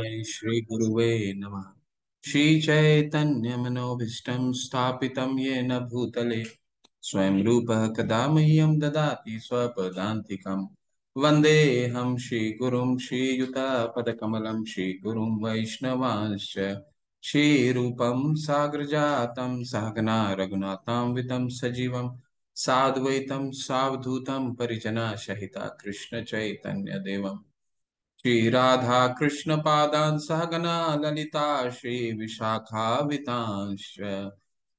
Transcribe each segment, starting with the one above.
वै श्रीगुरुवे नमः। श्रीचैतन्यमनोभीष्टं स्थापितं येन भूतले स्वयं रूपः कदा मह्यं ददाति स्वपदान्तिकम्। वन्देऽहं श्रीगुरुं श्रीयुतापदकमलं श्रीगुरुं वैष्णवांश्च श्रीरूपं साग्रजातं सहगना रघुनाथां वितं सजीवं साद्वैतं सावधूतं परिजना सहिता कृष्ण चैतन्य देवम् श्री राधा कृष्ण पादान सहगना ललिता श्री विशाखावितांश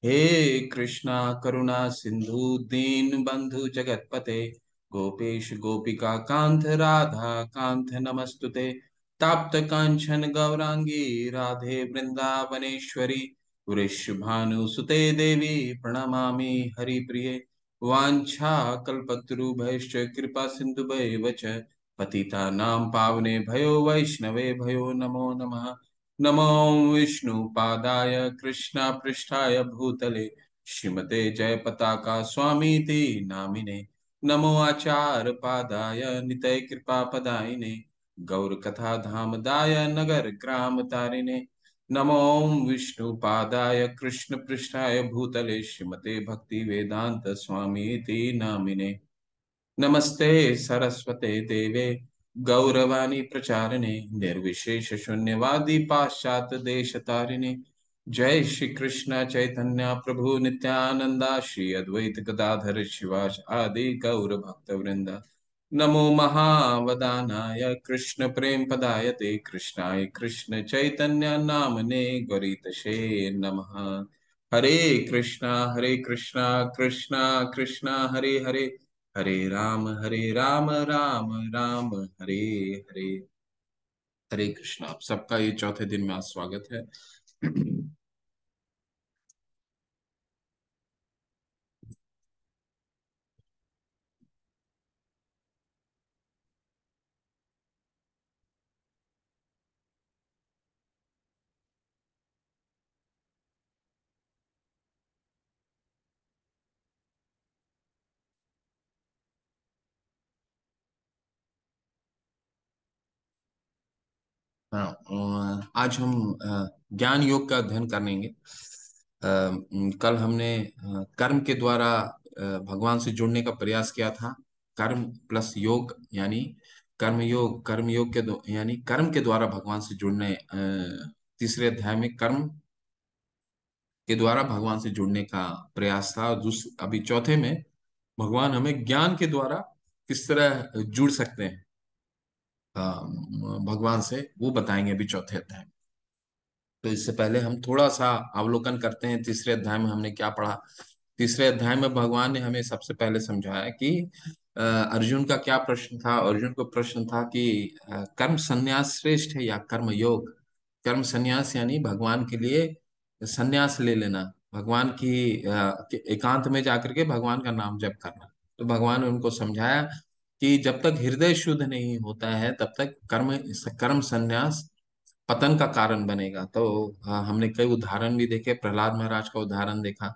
हे कृष्णा करुणा सिंधु दीन बंधु जगतपते गोपेश गोपिका कांत राधा कांत नमस्तुते ताप्त कांचन गौरांगी राधे वृंदावनेश्वरी वृषभानुसुते देवी प्रणमामि हरिप्रिये वाञ्छा कल्पतरुभ्यश्च कृपा सिन्धुभैव च पतितानां पावने भयो वैष्णवे भयो नमो नमः। नमो विष्णुपादाय कृष्णपृष्ठाय भूतले श्रीमते जयपताका स्वामीति नामिने। नमो आचार्यपादाय नितये कृपापदायिने गौरकथा धामदाय नगर ग्राम तारिणे। नमो विष्णुपादाय कृष्णपृष्ठाय भूतले श्रीमते भक्ति वेदांत स्वामीति नामिने। नमस्ते सरस्वते देवे गौरवाणी प्रचारिणे निर्विशेष शून्यवादी पाश्चात्य देश तारिणे। जय श्री कृष्ण चैतन्य प्रभु नित्यानंदा श्री अद्वैत गदाधर शिवास आदि गौर भक्त वृंदा। नमो महावदानाय कृष्ण प्रेम पदायते कृष्णाय कृष्ण चैतन्य नामने गौरीतशे नमः। हरे कृष्णा कृष्णा कृष्णा हरे हरे हरे राम राम राम हरे हरे। हरे कृष्णा। आप सबका ये चौथे दिन में आज स्वागत है। हाँ, आज हम ज्ञान योग का अध्ययन करेंगे। कल हमने कर्म के द्वारा भगवान से जुड़ने का प्रयास किया था। कर्म प्लस योग यानी कर्म योग यानी कर्म के द्वारा भगवान से जुड़ने, तीसरे अध्याय में कर्म के द्वारा भगवान से जुड़ने का प्रयास था। और अभी चौथे में भगवान हमें ज्ञान के द्वारा किस तरह जुड़ सकते हैं भगवान से, वो बताएंगे अभी चौथे अध्याय में। तो इससे पहले हम थोड़ा सा अवलोकन करते हैं तीसरे अध्याय में हमने क्या पढ़ा। तीसरे अध्याय में भगवान ने हमें सबसे पहले समझाया कि अर्जुन का क्या प्रश्न था। अर्जुन को प्रश्न था कि कर्म संन्यास श्रेष्ठ है या कर्म योग। कर्म संन्यास यानी भगवान के लिए संन्यास ले लेना, भगवान की एकांत में जाकर के भगवान का नाम जप करना। तो भगवान ने उनको समझाया कि जब तक हृदय शुद्ध नहीं होता है तब तक कर्म कर्म संन्यास पतन का कारण बनेगा। तो हमने कई उदाहरण भी देखे। प्रहलाद महाराज का उदाहरण देखा।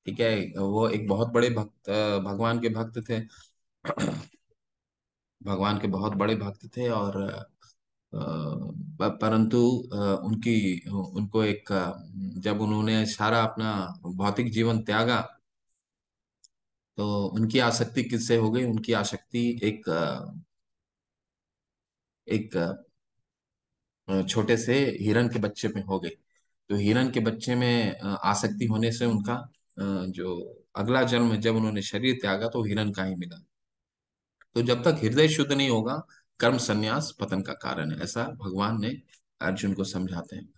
ठीक है, वो एक बहुत बड़े भक्त, भगवान के भक्त थे। भगवान के बहुत बड़े भक्त थे और परंतु उनकी उनको एक जब उन्होंने सारा अपना भौतिक जीवन त्यागा तो उनकी आसक्ति किससे हो गई। उनकी आसक्ति एक छोटे से हिरन के बच्चे में हो गई। तो हिरन के बच्चे में आसक्ति होने से उनका जो अगला जन्म जब उन्होंने शरीर त्यागा तो हिरन का ही मिला। तो जब तक हृदय शुद्ध नहीं होगा कर्म संन्यास पतन का कारण है, ऐसा भगवान ने अर्जुन को समझाते हैं।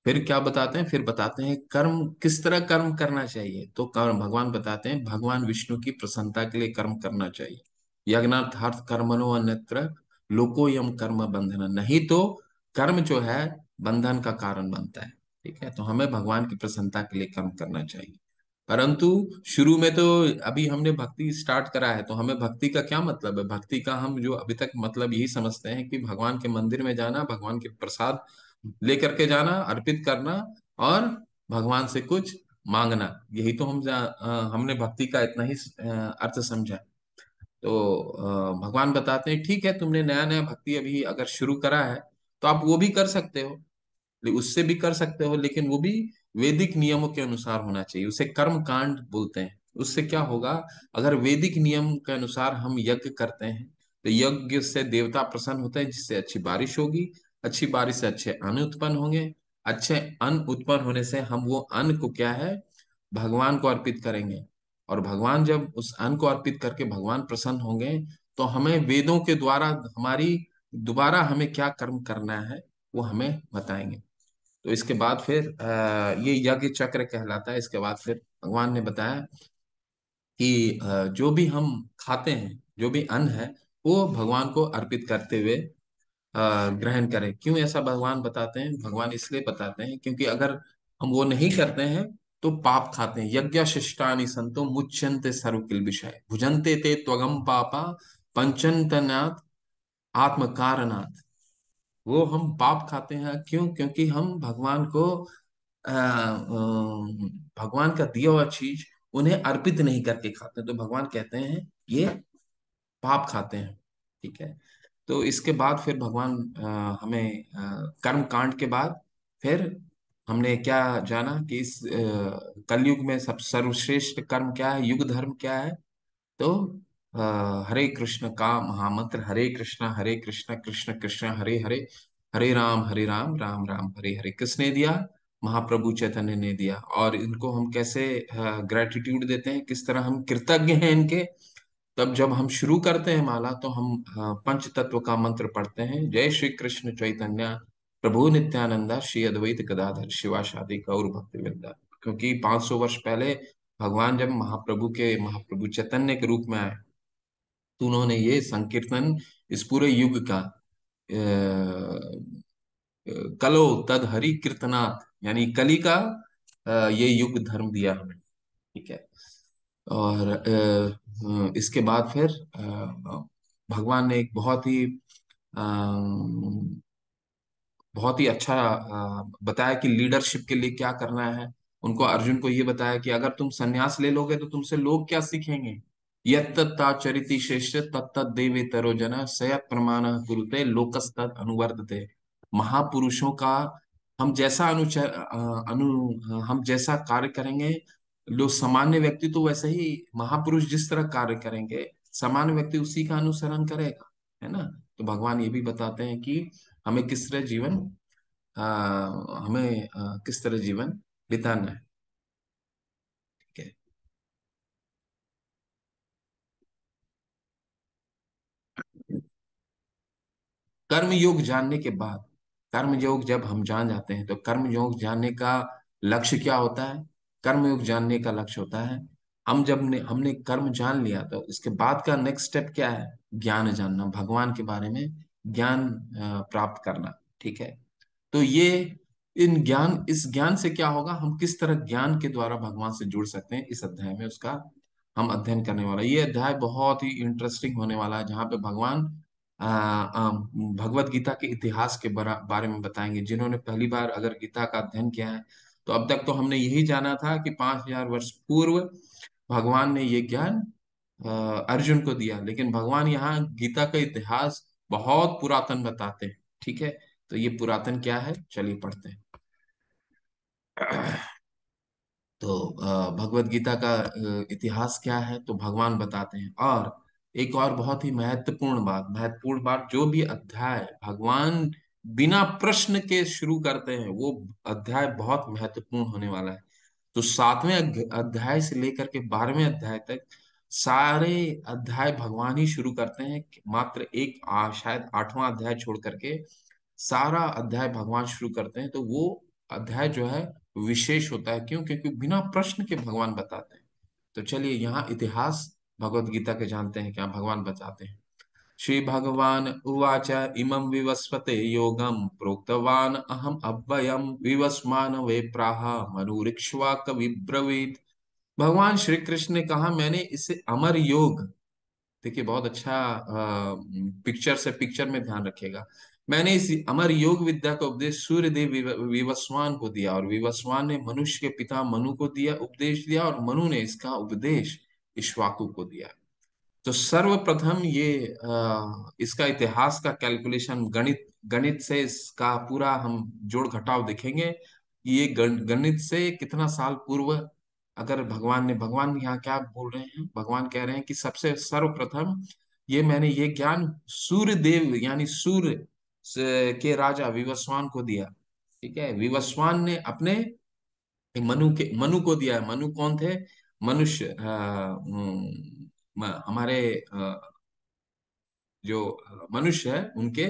फिर क्या बताते हैं, फिर बताते हैं कर्म किस तरह कर्म करना चाहिए। तो कर्म भगवान बताते हैं भगवान विष्णु की प्रसन्नता के लिए कर्म करना चाहिए। यज्ञार्थार्थ कर्मणो अन्यत्र लोकोयम कर्म बंधन। नहीं तो कर्म जो है बंधन का कारण बनता है। ठीक है, तो हमें भगवान की प्रसन्नता के लिए कर्म करना चाहिए। परंतु शुरू में तो अभी हमने भक्ति स्टार्ट करा है, तो हमें भक्ति का क्या मतलब है। भक्ति का हम जो अभी तक मतलब यही समझते हैं कि भगवान के मंदिर में जाना, भगवान के प्रसाद लेकर के जाना, अर्पित करना और भगवान से कुछ मांगना। यही तो हमने भक्ति का इतना ही अर्थ समझा। तो भगवान बताते हैं ठीक है, तुमने नया नया भक्ति अभी अगर शुरू करा है तो आप वो भी कर सकते हो, उससे भी कर सकते हो, लेकिन वो भी वैदिक नियमों के अनुसार होना चाहिए। उसे कर्म कांड बोलते हैं। उससे क्या होगा, अगर वैदिक नियम के अनुसार हम यज्ञ करते हैं तो यज्ञ से देवता प्रसन्न होते हैं, जिससे अच्छी बारिश होगी, अच्छी बारिश से अच्छे अन्न उत्पन्न होंगे, अच्छे अन्न उत्पन्न होने से हम वो अन्न को क्या है, भगवान को अर्पित करेंगे। और भगवान जब उस अन्न को अर्पित करके भगवान प्रसन्न होंगे, तो हमें वेदों के द्वारा हमारी दोबारा हमें क्या कर्म करना है वो हमें बताएंगे। तो इसके बाद फिर ये यज्ञ चक्र कहलाता है। इसके बाद फिर भगवान ने बताया कि जो भी हम खाते हैं, जो भी अन्न है, वो भगवान को अर्पित करते हुए ग्रहण करें। क्यों ऐसा भगवान बताते हैं? भगवान इसलिए बताते हैं क्योंकि अगर हम वो नहीं करते हैं तो पाप खाते हैं। यज्ञ शिष्टानि संतो मुच्यन्ते सर्व किल विषय भुजन्ते ते त्वगम पापा पंचन्तनात् आत्म कारणात्। वो हम पाप खाते हैं क्यों? क्योंकि हम भगवान को भगवान का दिया हुआ चीज उन्हें अर्पित नहीं करके खाते हैं। तो भगवान कहते हैं ये पाप खाते हैं। ठीक है। तो इसके बाद फिर भगवान हमें कर्म कांड के बाद फिर हमने क्या जाना कि इस कलयुग में सब सर्वश्रेष्ठ कर्म क्या है, युग धर्म क्या है। तो हरे कृष्ण का महामंत्र, हरे कृष्ण कृष्ण कृष्ण हरे हरे, हरे राम राम राम हरे हरे, किसने दिया? महाप्रभु चैतन्य ने दिया। और इनको हम कैसे ग्रेटिट्यूड देते हैं, किस तरह हम कृतज्ञ हैं इनके? तब जब हम शुरू करते हैं माला तो हम पंच तत्व का मंत्र पढ़ते हैं, जय श्री कृष्ण चैतन्य प्रभु नित्यानंदा श्री अद्वैत गदाधर शिवासादि गौर भक्ति वृंदा। क्योंकि 500 वर्ष पहले भगवान जब महाप्रभु चैतन्य के रूप में आए, तो उन्होंने ये संकीर्तन इस पूरे युग का कलो तद हरि कीर्तनात्, यानी कली का ये युग धर्म दिया हमें। ठीक है। और इसके बाद फिर भगवान ने एक बहुत ही अच्छा बताया कि लीडरशिप के लिए क्या करना है। उनको, अर्जुन को ये बताया कि अगर तुम संन्यास ले लोगे तो तुमसे लोग क्या सीखेंगे। यत्तच्चरिति श्रेष्ठ तत्त देवेतरो जन सयत् प्रमाण कुरुते लोकस्तत् अनुवर्तते। महापुरुषों का हम जैसा हम जैसा कार्य करेंगे, लोग सामान्य व्यक्ति तो वैसे ही, महापुरुष जिस तरह कार्य करेंगे सामान्य व्यक्ति उसी का अनुसरण करेगा, है ना। तो भगवान ये भी बताते हैं कि हमें किस तरह जीवन किस तरह जीवन बिताना है। ठीक है। कर्म योग जानने के बाद, कर्म योग जब हम जान जाते हैं तो कर्म योग जानने का लक्ष्य क्या होता है? कर्म योग जानने का लक्ष्य होता है, हमने कर्म जान लिया तो इसके बाद का नेक्स्ट स्टेप क्या है? ज्ञान जानना, भगवान के बारे में ज्ञान प्राप्त करना। ठीक है। तो ये इस ज्ञान से क्या होगा, हम किस तरह ज्ञान के द्वारा भगवान से जुड़ सकते हैं, इस अध्याय में उसका हम अध्ययन करने वाला। ये अध्याय बहुत ही इंटरेस्टिंग होने वाला है, जहाँ पे भगवान भगवत गीता के इतिहास के बारे में बताएंगे। जिन्होंने पहली बार अगर गीता का अध्ययन किया है, तो अब तक तो हमने यही जाना था कि 5000 वर्ष पूर्व भगवान ने ये ज्ञान अर्जुन को दिया, लेकिन भगवान यहाँ गीता का इतिहास बहुत पुरातन बताते हैं। ठीक है। तो ये पुरातन क्या है, चलिए पढ़ते हैं। तो भगवत गीता का इतिहास क्या है, तो भगवान बताते हैं। और एक और बहुत ही महत्वपूर्ण बात, जो भी अध्याय भगवान बिना प्रश्न के शुरू करते हैं वो अध्याय बहुत महत्वपूर्ण होने वाला है। तो 7वें अध्याय से लेकर के 12वें अध्याय तक सारे अध्याय भगवान ही शुरू करते हैं। मात्र एक शायद 8वां अध्याय छोड़ करके सारा अध्याय भगवान शुरू करते हैं। तो वो अध्याय जो है विशेष होता है। क्यों? क्योंकि बिना प्रश्न के भगवान बताते हैं। तो चलिए यहाँ इतिहास भगवत गीता के जानते हैं क्या भगवान बताते हैं। श्री भगवान उवाच इमं विवस्वते योगम प्रोक्तवान अहम अव्ययम विवस्मान वे प्राह मनुरिक्ष्वाक विब्रवीत। भगवान श्री कृष्ण ने कहा, मैंने इसे अमर योग, देखिए बहुत अच्छा पिक्चर में ध्यान रखेगा, मैंने इस अमर योग विद्या का उपदेश सूर्यदेव विवस्वान को दिया, और विवस्वान ने मनुष्य के पिता मनु को दिया, उपदेश दिया, और मनु ने इसका उपदेश इक्ष्वाकु को दिया। तो सर्वप्रथम ये इसका इतिहास का कैलकुलेशन, गणित गणित से इसका पूरा हम जोड़ घटाव देखेंगे कि ये गणित से कितना साल पूर्व, अगर भगवान यहाँ क्या बोल रहे हैं, भगवान कह रहे हैं कि सबसे सर्वप्रथम मैंने ये ज्ञान सूर्य देव यानी सूर्य के राजा विवस्वान को दिया। ठीक है, विवस्वान ने अपने मनु को दिया है। मनु कौन थे? मनुष्य, हमारे जो मनुष्य है उनके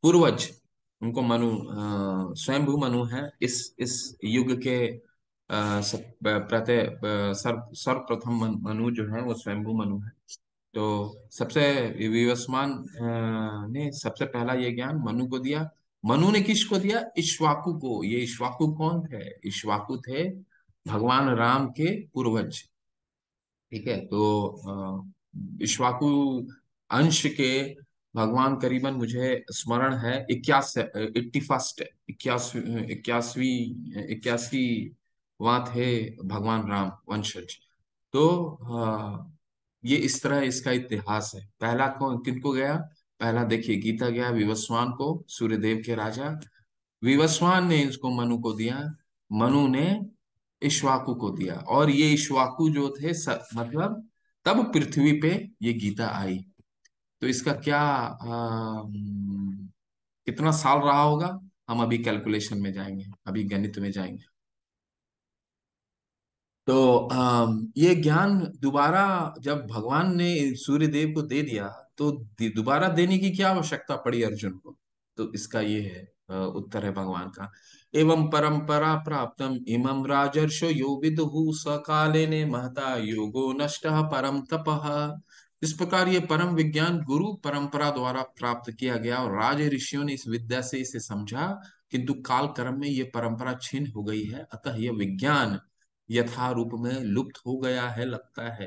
पूर्वज, उनको मनु, स्वयंभू मनु है। इस युग के सर्वप्रथम मनु जो है वो स्वयंभू मनु है। तो सबसे विवस्वान ने सबसे पहला ये ज्ञान मनु को दिया। मनु ने किसको दिया? इक्ष्वाकु को। ये इक्ष्वाकु कौन थे? इक्ष्वाकु थे भगवान राम के पूर्वज। ठीक है, तो इक्ष्वाकु अंश के भगवान करीबन मुझे स्मरण है 81 इक्यासी वहां थे भगवान राम वंशज। तो ये इस तरह इसका इतिहास है। पहला कौन किनको गया? पहला देखिए गीता गया विवस्वान को, सूर्यदेव के राजा। विवस्वान ने इसको मनु को दिया, मनु ने इक्ष्वाकु को दिया। और ये इक्ष्वाकु जो थे मतलब तब पृथ्वी पे ये गीता आई। तो इसका क्या कितना साल रहा होगा, हम अभी कैलकुलेशन में जाएंगे, अभी गणित में जाएंगे। तो ये ज्ञान दोबारा जब भगवान ने सूर्य देव को दे दिया, तो दोबारा देने की क्या आवश्यकता पड़ी अर्जुन को? तो इसका ये है उत्तर है भगवान का। एवं परंपरा प्राप्तम इमं राजर्षो यो विदुहु सकाले ने महता योगो नष्टः परम तपः। इस प्रकार ये परम विज्ञान गुरु परंपरा द्वारा प्राप्त किया गया, और राज ऋषियों ने इस विद्या से इसे समझा, किंतु काल क्रम में ये परंपरा छिन्न हो गई है, अतः यह विज्ञान यथा रूप में लुप्त हो गया है लगता है।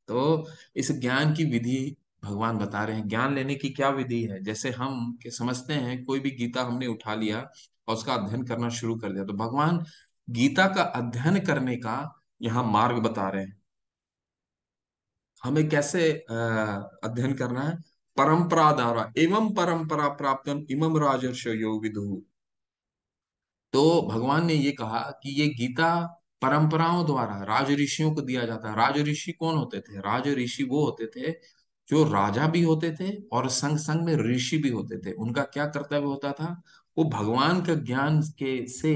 तो इस ज्ञान की विधि भगवान बता रहे हैं। ज्ञान लेने की क्या विधि है? जैसे हम के समझते हैं कोई भी गीता हमने उठा लिया और उसका अध्ययन करना शुरू कर दिया, तो भगवान गीता का अध्ययन करने का यहाँ मार्ग बता रहे हैं। हमें कैसे अध्ययन करना है? परंपरा द्वारा। एवं परंपरा प्राप्त इमम राजर्षयो यो विदुः। तो भगवान ने ये कहा कि ये गीता परंपराओं द्वारा राज ऋषियों को दिया जाता है। राज ऋषि कौन होते थे? राज ऋषि वो होते थे जो राजा भी होते थे और संग संग में ऋषि भी होते थे। उनका क्या कर्तव्य होता था? वो भगवान का ज्ञान के से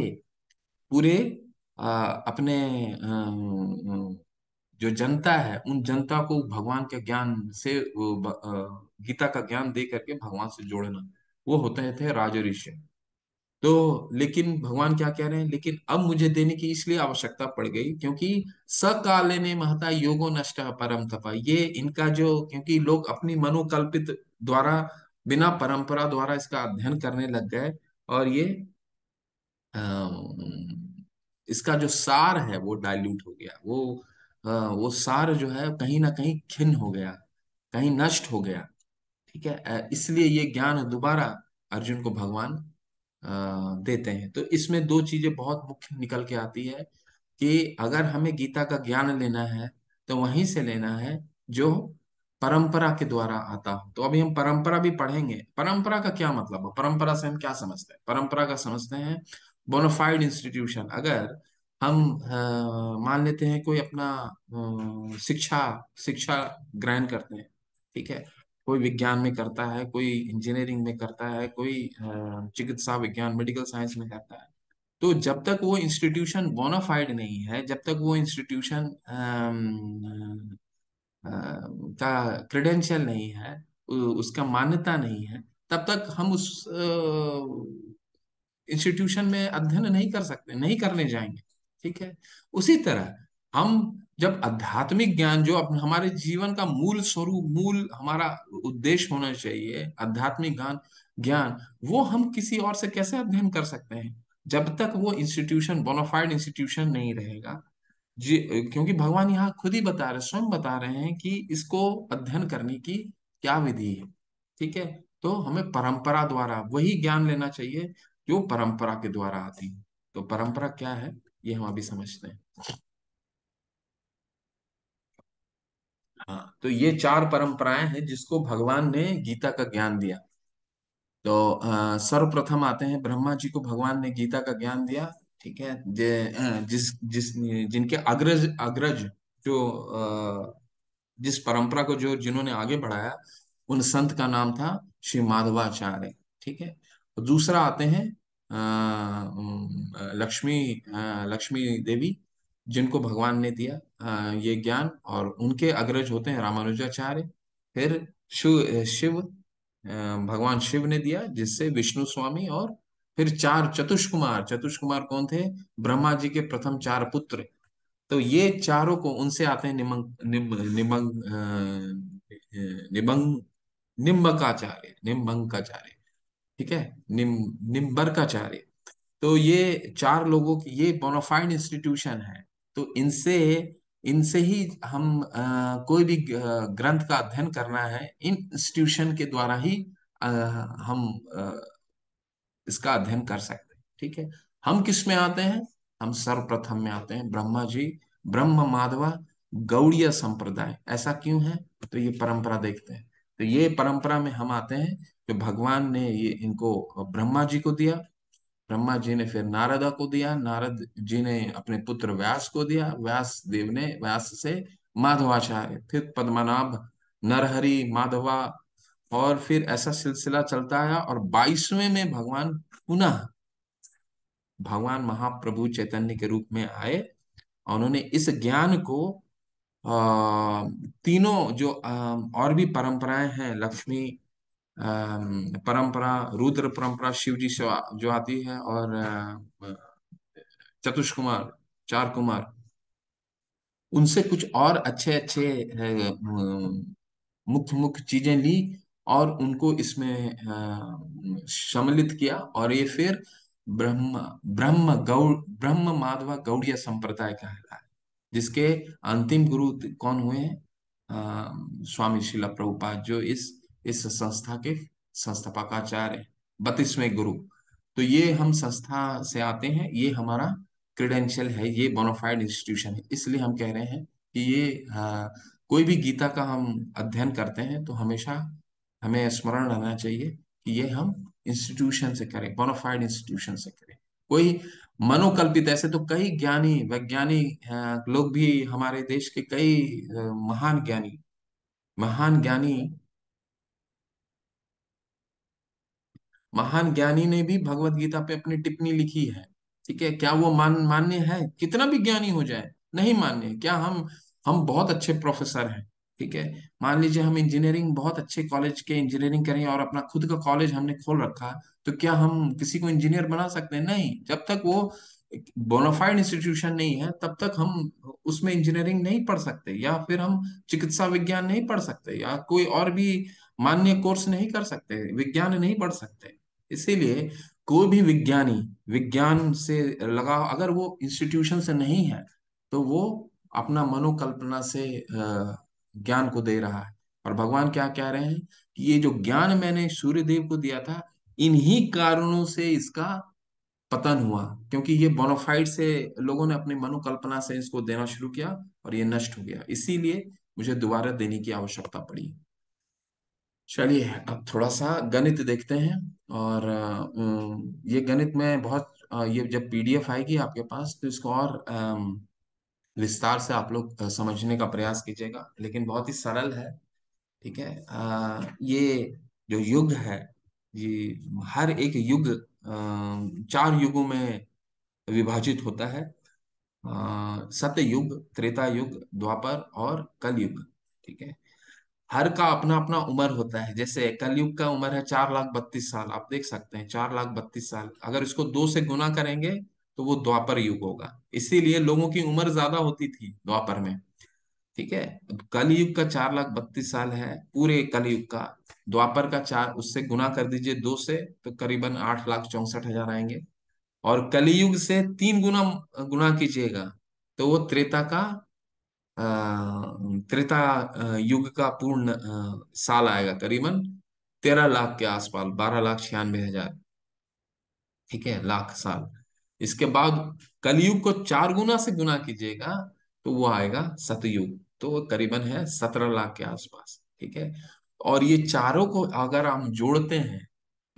पूरे अपने जो जनता है उन जनता को भगवान के ज्ञान से गीता का ज्ञान दे करके भगवान से जोड़ना, वो होते थे राज ऋषि। तो लेकिन भगवान क्या कह रहे हैं? लेकिन अब मुझे देने की इसलिए आवश्यकता पड़ गई क्योंकि सकाले ने महता योगो नष्ट परम तपा। ये इनका जो, क्योंकि लोग अपनी मनोकल्पित द्वारा बिना परंपरा द्वारा इसका अध्ययन करने लग गए, और ये इसका जो सार है वो डाइल्यूट हो गया। वो सार जो है कहीं ना कहीं क्षीण हो गया, कहीं नष्ट हो गया। ठीक है, इसलिए ये ज्ञान दोबारा अर्जुन को भगवान देते हैं। तो इसमें दो चीजें बहुत मुख्य निकल के आती है कि अगर हमें गीता का ज्ञान लेना है तो वहीं से लेना है जो परंपरा के द्वारा आता हो। तो अभी हम परंपरा भी पढ़ेंगे। परंपरा का क्या मतलब है? परंपरा से हम क्या समझते हैं? परंपरा का समझते हैं बोनाफाइड इंस्टीट्यूशन। अगर हम मान लेते हैं कोई अपना शिक्षा शिक्षा ग्रहण करते हैं। ठीक है, कोई विज्ञान में करता है, कोई इंजीनियरिंग में करता है, कोई चिकित्सा विज्ञान मेडिकल साइंस में करता है। तो जब तक वो इंस्टीट्यूशन बोनाफाइड नहीं है, जब तक वो इंस्टीट्यूशन का क्रेडेंशियल नहीं है, उसका मान्यता नहीं है, तब तक हम उस इंस्टीट्यूशन में अध्ययन नहीं कर सकते, नहीं करने जाएंगे। ठीक है, उसी तरह हम जब आध्यात्मिक ज्ञान जो हमारे जीवन का मूल स्वरूप, मूल हमारा उद्देश्य होना चाहिए, आध्यात्मिक ज्ञान ज्ञान वो हम किसी और से कैसे अध्ययन कर सकते हैं जब तक वो इंस्टीट्यूशन बोनाफाइड इंस्टीट्यूशन नहीं रहेगा। जी, क्योंकि भगवान यहाँ खुद ही बता रहे, स्वयं बता रहे हैं कि इसको अध्ययन करने की क्या विधि है। ठीक है, तो हमें परंपरा द्वारा वही ज्ञान लेना चाहिए जो परंपरा के द्वारा आती है। तो परंपरा क्या है ये हम अभी समझते हैं। हाँ, तो ये चार परंपराएं हैं जिसको भगवान ने गीता का ज्ञान दिया। तो सर्वप्रथम आते हैं ब्रह्मा जी को भगवान ने गीता का ज्ञान दिया। ठीक है। जिस जिस जिनके अग्रज अग्रज जो जिस परंपरा को जो जिन्होंने आगे बढ़ाया, उन संत का नाम था श्री माधवाचार्य। ठीक है। और दूसरा आते हैं लक्ष्मी देवी, जिनको भगवान ने दिया ये ज्ञान, और उनके अग्रज होते हैं रामानुजाचार्य। फिर शिव भगवान शिव ने दिया, जिससे विष्णु स्वामी। और फिर चार चतुष्कुमार, चतुष्कुमार कौन थे? ब्रह्मा जी के प्रथम चार पुत्र। तो ये चारों को उनसे आते हैं निमंग निम निमंग निबंग निम्बकाचार्य, निम्बंकाचार्य। ठीक है। निम्बरकाचार्य। तो ये चार लोगों की ये बोनाफाइड इंस्टीट्यूशन है। तो इनसे इनसे ही हम कोई भी ग्रंथ का अध्ययन करना है, इन इंस्टीट्यूशन के द्वारा ही हम इसका अध्ययन कर सकते हैं। ठीक है। हम किस में आते हैं? हम सर्वप्रथम में आते हैं ब्रह्मा जी, ब्रह्म माधवा गौड़ीय संप्रदाय। ऐसा क्यों है? तो ये परंपरा देखते हैं। तो ये परंपरा में हम आते हैं, जो भगवान ने ये इनको ब्रह्मा जी को दिया, ब्रह्मा जी ने फिर नारदा को दिया, नारद जी ने अपने पुत्र व्यास को दिया, व्यास देव ने व्यास से माधवाचार्य, फिर पद्मनाभ, नरहरि, माधवा, और फिर ऐसा सिलसिला चलता है। और 22वें में पुनः भगवान महाप्रभु चैतन्य के रूप में आए, और उन्होंने इस ज्ञान को तीनों जो और भी परंपराएं हैं, लक्ष्मी परंपरा, रुद्र परंपरा, शिव जी से जो आती है, और चतुष्कुमार, चार कुमार, उनसे कुछ और अच्छे अच्छे मुख्य मुख्य चीजें ली, और उनको इसमें सम्मिलित किया। और ये फिर ब्रह्म माधव गौड़ीय संप्रदाय कहलाता है, जिसके अंतिम गुरु कौन हुए हैं? स्वामी शिला प्रभुपाद, जो इस संस्था के संस्थापकाचार्य, 32वें गुरु। तो ये हम संस्था से आते हैं, ये हमारा क्रेडेंशियल है, ये बोनाफाइड इंस्टीट्यूशन है। इसलिए हम कह रहे हैं कि ये कोई भी गीता का हम अध्ययन करते हैं तो हमेशा हमें स्मरण रहना चाहिए कि ये हम इंस्टीट्यूशन से करें, बोनाफाइड इंस्टीट्यूशन से करें। कोई मनोकल्पित, ऐसे तो कई ज्ञानी वैज्ञानिक लोग भी, हमारे देश के कई महान ज्ञानी महान ज्ञानी ने भी भगवत गीता पे अपनी टिप्पणी लिखी है। ठीक है। क्या वो मान्य है? कितना भी ज्ञानी हो जाए, नहीं मान्य है। क्या हम बहुत अच्छे प्रोफेसर हैं, ठीक है, मान लीजिए हम इंजीनियरिंग, बहुत अच्छे कॉलेज के इंजीनियरिंग करें, और अपना खुद का कॉलेज हमने खोल रखा, तो क्या हम किसी को इंजीनियर बना सकते हैं? नहीं। जब तक वो बोनाफाइड इंस्टीट्यूशन नहीं है, तब तक हम उसमें इंजीनियरिंग नहीं पढ़ सकते, या फिर हम चिकित्सा विज्ञान नहीं पढ़ सकते, या कोई और भी मान्य कोर्स नहीं कर सकते, विज्ञान नहीं पढ़ सकते। इसीलिए कोई भी विज्ञानी विज्ञान से लगाव अगर वो इंस्टीट्यूशन से नहीं है, तो वो अपना मनोकल्पना से ज्ञान को दे रहा है। और भगवान क्या कह रहे हैं कि ये जो ज्ञान मैंने सूर्य देव को दिया था, इन्हीं कारणों से इसका पतन हुआ, क्योंकि ये बोनाफाइड से लोगों ने अपनी मनोकल्पना से इसको देना शुरू किया, और ये नष्ट हो गया। इसीलिए मुझे दोबारा देने की आवश्यकता पड़ी। चलिए, अब थोड़ा सा गणित देखते हैं। और ये गणित में बहुत ये जब पीडीएफ आएगी आपके पास, तो इसको और विस्तार से आप लोग समझने का प्रयास कीजिएगा, लेकिन बहुत ही सरल है। ठीक है। ये जो युग है, ये हर एक युग 4 युगों में विभाजित होता है। सत्य युग, त्रेता युग, द्वापर और कलयुग। ठीक है। हर का अपना अपना उम्र होता है। जैसे कलयुग का उम्र है 4,32,000, आप देख सकते हैं 4,32,000। अगर इसको 2 से गुना करेंगे तो वो द्वापर युग होगा। इसीलिए लोगों की उम्र ज्यादा होती थी द्वापर में। ठीक है। अब कलयुग का 4,32,000 है, पूरे कलयुग का। द्वापर का चार, उससे गुना कर दीजिए 2 से, तो करीबन 8,64,000 आएंगे। और कलयुग से 3 गुना गुना कीजिएगा, तो वो अ, त्रेता युग का पूर्ण साल आएगा, करीबन 13 लाख के आसपास, 12,96,000। ठीक है, लाख साल। इसके बाद कलयुग को 4 गुना से गुना कीजिएगा, तो वो आएगा सतयुग, तो वो करीबन है 17 लाख के आसपास। ठीक है। और ये चारों को अगर हम जोड़ते हैं,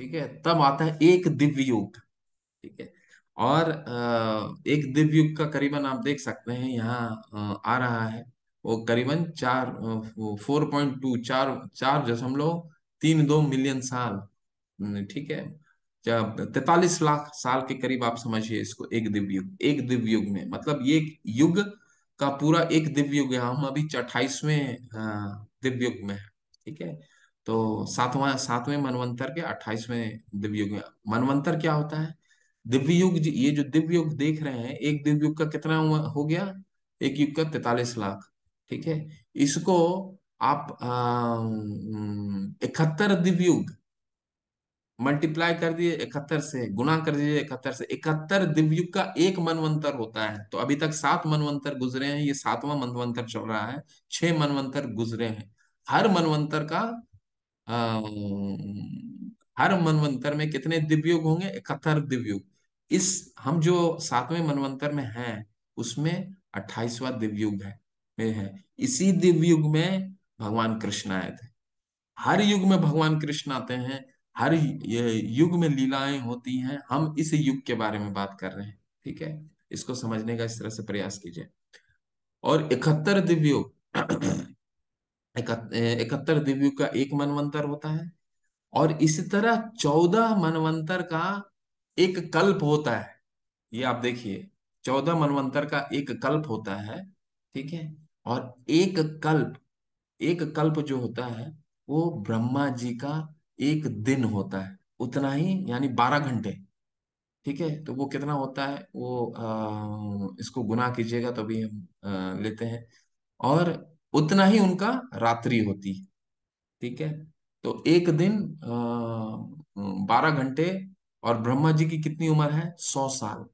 ठीक है, तब आता है एक दिव्य युग। ठीक है। और एक दिव्य युग का करीबन आप देख सकते हैं यहाँ आ रहा है, वो करीबन 4.2, 4.32 मिलियन साल। ठीक है। जब 43 लाख साल के करीब आप समझिए इसको, एक दिव्य युग, एक दिव्य युग में मतलब ये युग का पूरा एक दिव्य युग है। हम अभी 28वें दिव्य युग में है। ठीक है। तो सातवां सातवें मनवंतर के 28वें दिव्य युग में। मनवंतर क्या होता है? दिव्य युग ये जो दिव्य युग देख रहे हैं, एक दिव्य युग का कितना हो गया? एक युग का 43 लाख। ठीक है। इसको आप 71 दिव्य युग मल्टीप्लाई कर दिए, 71 से गुणा कर दीजिए, 71 से, 71 दिव्युग का एक मनवंतर होता है। तो अभी तक 7 मनवंतर गुजरे हैं, ये 7वां मनवंतर चल रहा है। 6 मनवंतर गुजरे हैं। हर मनवंतर का हर मनवंतर में कितने दिव्युग होंगे? 71 दिव्युग। इस हम जो 7वें मनवंतर में हैं उसमें 28वां दिव्युग है में है। इसी दिव्युग में भगवान कृष्ण आए थे। हर युग में भगवान कृष्ण आते हैं, हर युग में लीलाएं होती हैं। हम इस युग के बारे में बात कर रहे हैं। ठीक है। इसको समझने का इस तरह से प्रयास कीजिए। और 71 दिव्युग 71 दिव्युग का एक मनवंतर होता है। और इसी तरह 14 मनवंतर का एक कल्प होता है। ये आप देखिए, 14 मनवंतर का एक कल्प होता है। ठीक है। और एक कल्प जो होता है वो ब्रह्मा जी का एक दिन होता है, उतना ही, यानी 12 घंटे। ठीक है। तो वो कितना होता है वो, इसको गुना कीजिएगा तो भी हम लेते हैं। और उतना ही उनका रात्रि होती है। ठीक है। तो एक दिन 12 घंटे। और ब्रह्मा जी की कितनी उम्र है? 100 साल।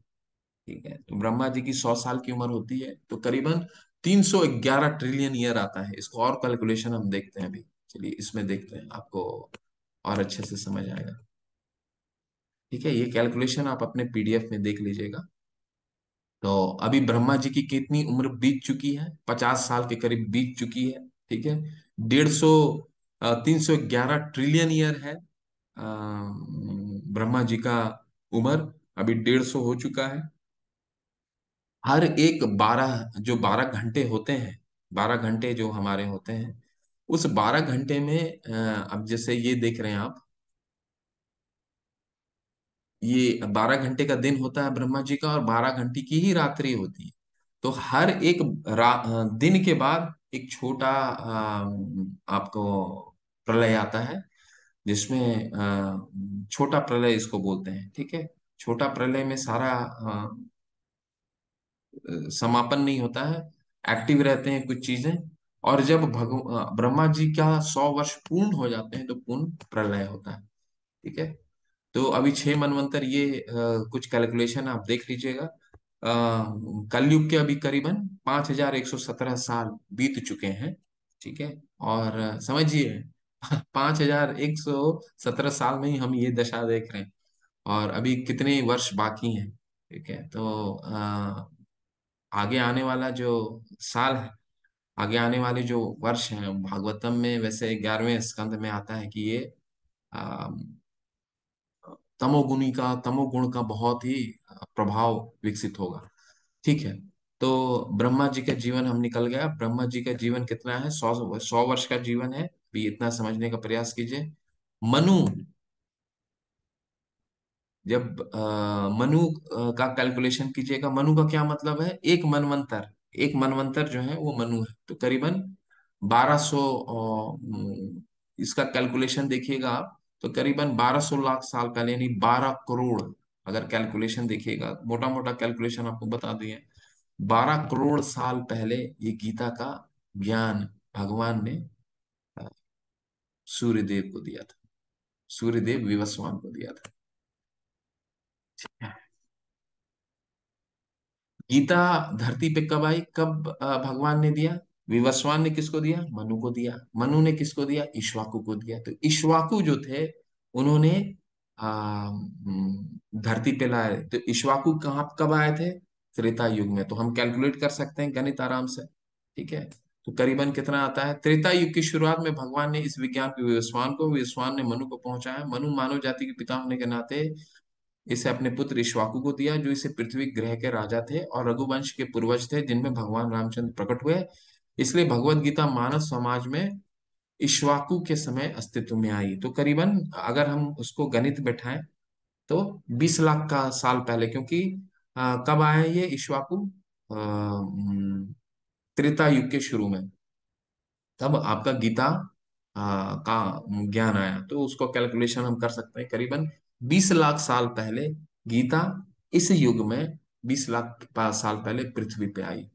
ठीक है। तो ब्रह्मा जी की 100 साल की उम्र होती है, तो करीबन 311 ट्रिलियन ईयर आता है। इसको और कैलकुलेशन हम देखते हैं अभी। चलिए इसमें देखते हैं, आपको और अच्छे से समझ आएगा। ठीक है। ये कैलकुलेशन आप अपने पीडीएफ में देख लीजिएगा। तो अभी ब्रह्मा जी की कितनी उम्र बीत चुकी है? 50 साल के करीब बीत चुकी है। ठीक है। 311 ट्रिलियन ईयर है ब्रह्मा जी का उम्र। अभी 150 हो चुका है। हर एक 12 होते हैं, 12 घंटे जो हमारे होते हैं, उस 12 घंटे में अब जैसे ये देख रहे हैं आप, ये 12 घंटे का दिन होता है ब्रह्मा जी का, और 12 घंटे की ही रात्रि होती है। तो हर एक दिन के बाद एक छोटा आपको प्रलय आता है, जिसमें छोटा प्रलय इसको बोलते हैं। ठीक है। छोटा प्रलय में सारा समापन नहीं होता है, एक्टिव रहते हैं कुछ चीजें। और जब ब्रह्मा जी का 100 वर्ष पूर्ण हो जाते हैं तो पूर्ण प्रलय होता है। ठीक है। तो अभी 6 मनवंतर, ये कुछ कैलकुलेशन आप देख लीजिएगा। कलयुग के अभी करीबन 5117 साल बीत चुके हैं। ठीक है। और समझिए 5117 साल में ही हम ये दशा देख रहे हैं, और अभी कितने वर्ष बाकी हैं। ठीक है। तो आगे आने वाला जो साल है, आगे आने वाले जो वर्ष हैं, भागवतम में वैसे 11वें स्कंद में आता है कि ये आ, तमोगुण का बहुत ही प्रभाव विकसित होगा। ठीक है। तो ब्रह्मा जी का जीवन हम निकल गया। ब्रह्मा जी का जीवन कितना है? 100 वर्ष का जीवन है। भी इतना समझने का प्रयास कीजिए। मनु, जब मनु का कैलकुलेशन कीजिएगा, मनु का क्या मतलब है? एक मनवंतर। एक मनवंतर जो है वो मनु है। तो करीबन 1200, इसका कैलकुलेशन देखिएगा आप, तो करीबन 1200 लाख साल पहले, यानी 12 करोड़। अगर कैलकुलेशन देखिएगा, मोटा मोटा कैलकुलेशन आपको बता दिए, 12 करोड़ साल पहले ये गीता का ज्ञान भगवान ने अ, सूर्यदेव को दिया था। सूर्यदेव विवस्वान को दिया था। गीता धरती पे कब आई? कब भगवान ने दिया? विवस्वान ने किसको दिया? मनु को दिया। मनु ने किसको दिया? इक्ष्वाकु को दिया। तो इक्ष्वाकु जो थे, उन्होंने धरती पे लाए। तो इक्ष्वाकु कहाँ कब आए थे? त्रेता युग में। तो हम कैलकुलेट कर सकते हैं गणित आराम से। ठीक है। तो करीबन कितना आता है? त्रेता युग की शुरुआत में भगवान ने इस विज्ञान के विवस्वान ने मनु को पहुंचाया। मनु मानव जाति के पिता होने के नाते इसे अपने पुत्र इक्ष्वाकु को दिया, जो इसे पृथ्वी ग्रह के राजा थे और रघुवंश के पूर्वज थे, जिनमें भगवान रामचंद्र प्रकट हुए। इसलिए भगवत गीता मानव समाज में इक्ष्वाकु के समय अस्तित्व में आई। तो करीबन अगर हम उसको गणित बैठाएं तो 20 लाख का साल पहले, क्योंकि कब आए ये इक्ष्वाकु? त्रेता युग के शुरू में, तब आपका गीता का ज्ञान आया। तो उसको कैलकुलेशन हम कर सकते हैं, करीबन 20 लाख साल पहले गीता इस युग में 20 लाख साल पहले पृथ्वी पे आई।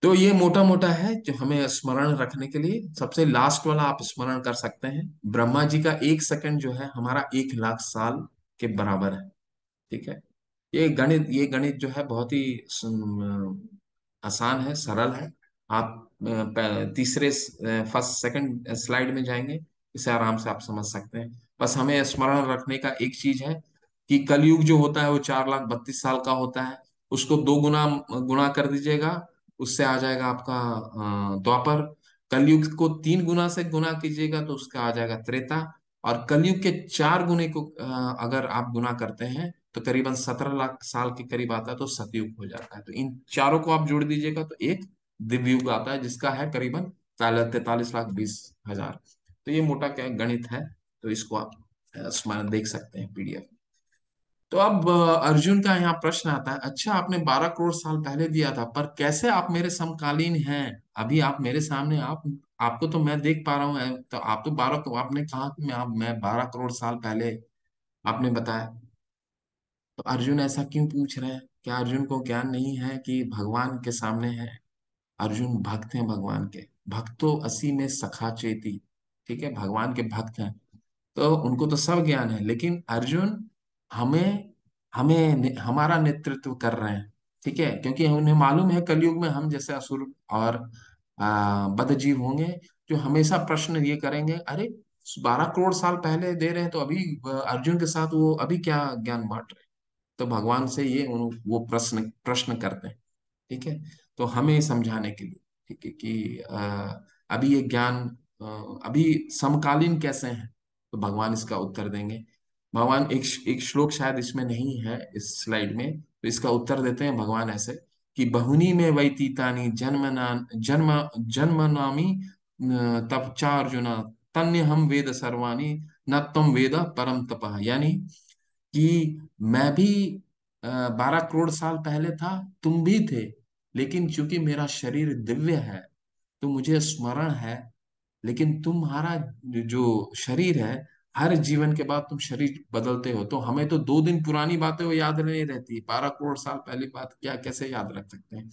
तो ये मोटा मोटा है जो हमें स्मरण रखने के लिए। सबसे लास्ट वाला आप स्मरण कर सकते हैं, ब्रह्मा जी का 1 सेकंड जो है हमारा 1 लाख साल के बराबर है। ठीक है। ये गणित जो है बहुत ही आसान है, सरल है। आप तीसरे फर्स्ट सेकंड स्लाइड में जाएंगे, इसे आराम से आप समझ सकते हैं। बस हमें स्मरण रखने का एक चीज है कि कलयुग जो होता है वो 4,32,000 का होता है। उसको दो गुना गुणा कर दीजिएगा, उससे आ जाएगा आपका द्वापर। कलयुग को 3 गुना से गुना कीजिएगा तो उसका आ जाएगा त्रेता। और कलयुग के 4 गुने को अगर आप गुना करते हैं तो करीबन 17 लाख साल के करीब आता है, तो सतयुग हो जाता है। तो इन चारों को आप जोड़ दीजिएगा तो एक दिव्य युग आता है, जिसका है करीबन 43,20,000। तो ये मोटा क्या गणित है, तो इसको आप स्मरण देख सकते हैं पीडीएफ। तो अब अर्जुन का यहाँ प्रश्न आता है, अच्छा आपने 12 करोड़ साल पहले दिया था, पर कैसे आप मेरे समकालीन हैं? अभी आप मेरे सामने, आप आपको तो मैं देख पा रहा हूँ, तो आप तो 12, आपने कहा कि मैं 12 करोड़ साल पहले आपने बताया। तो अर्जुन ऐसा क्यों पूछ रहे हैं? क्या अर्जुन को ज्ञान नहीं है कि भगवान के सामने है? अर्जुन भक्त हैं भगवान के। भक्तो असी में सखा चेती। ठीक है, भगवान के भक्त हैं, तो उनको तो सब ज्ञान है। लेकिन अर्जुन हमें हमें हमारा नेतृत्व कर रहे हैं। ठीक है, क्योंकि उन्हें मालूम है कलयुग में हम जैसे असुर और बदजीव होंगे, जो हमेशा प्रश्न ये करेंगे, अरे 12 करोड़ साल पहले दे रहे हैं तो अभी अर्जुन के साथ वो अभी क्या ज्ञान बांट रहे हैं? तो भगवान से ये वो प्रश्न प्रश्न करते हैं। ठीक है, तो हमें समझाने के लिए, ठीक है, कि अभी ये ज्ञान अ, अभी समकालीन कैसे हैं, तो भगवान इसका उत्तर देंगे। भगवान एक श्लोक शायद इसमें नहीं है इस स्लाइड में, तो इसका उत्तर देते हैं भगवान ऐसे कि बहुनी में वैतीतानि जन्म जन्मनामि तप चार्जुन तन्य हम वेद सर्वाणि न तुम वेद परम तपः। यानी कि मैं भी 12 करोड़ साल पहले था, तुम भी थे, लेकिन चूंकि मेरा शरीर दिव्य है तो मुझे स्मरण है। लेकिन तुम्हारा जो शरीर है, हर जीवन के बाद तुम शरीर बदलते हो, तो हमें तो 2 दिन पुरानी बातें वो याद नहीं रहती, 12 करोड़ साल पहली बात क्या कैसे याद रख सकते हैं?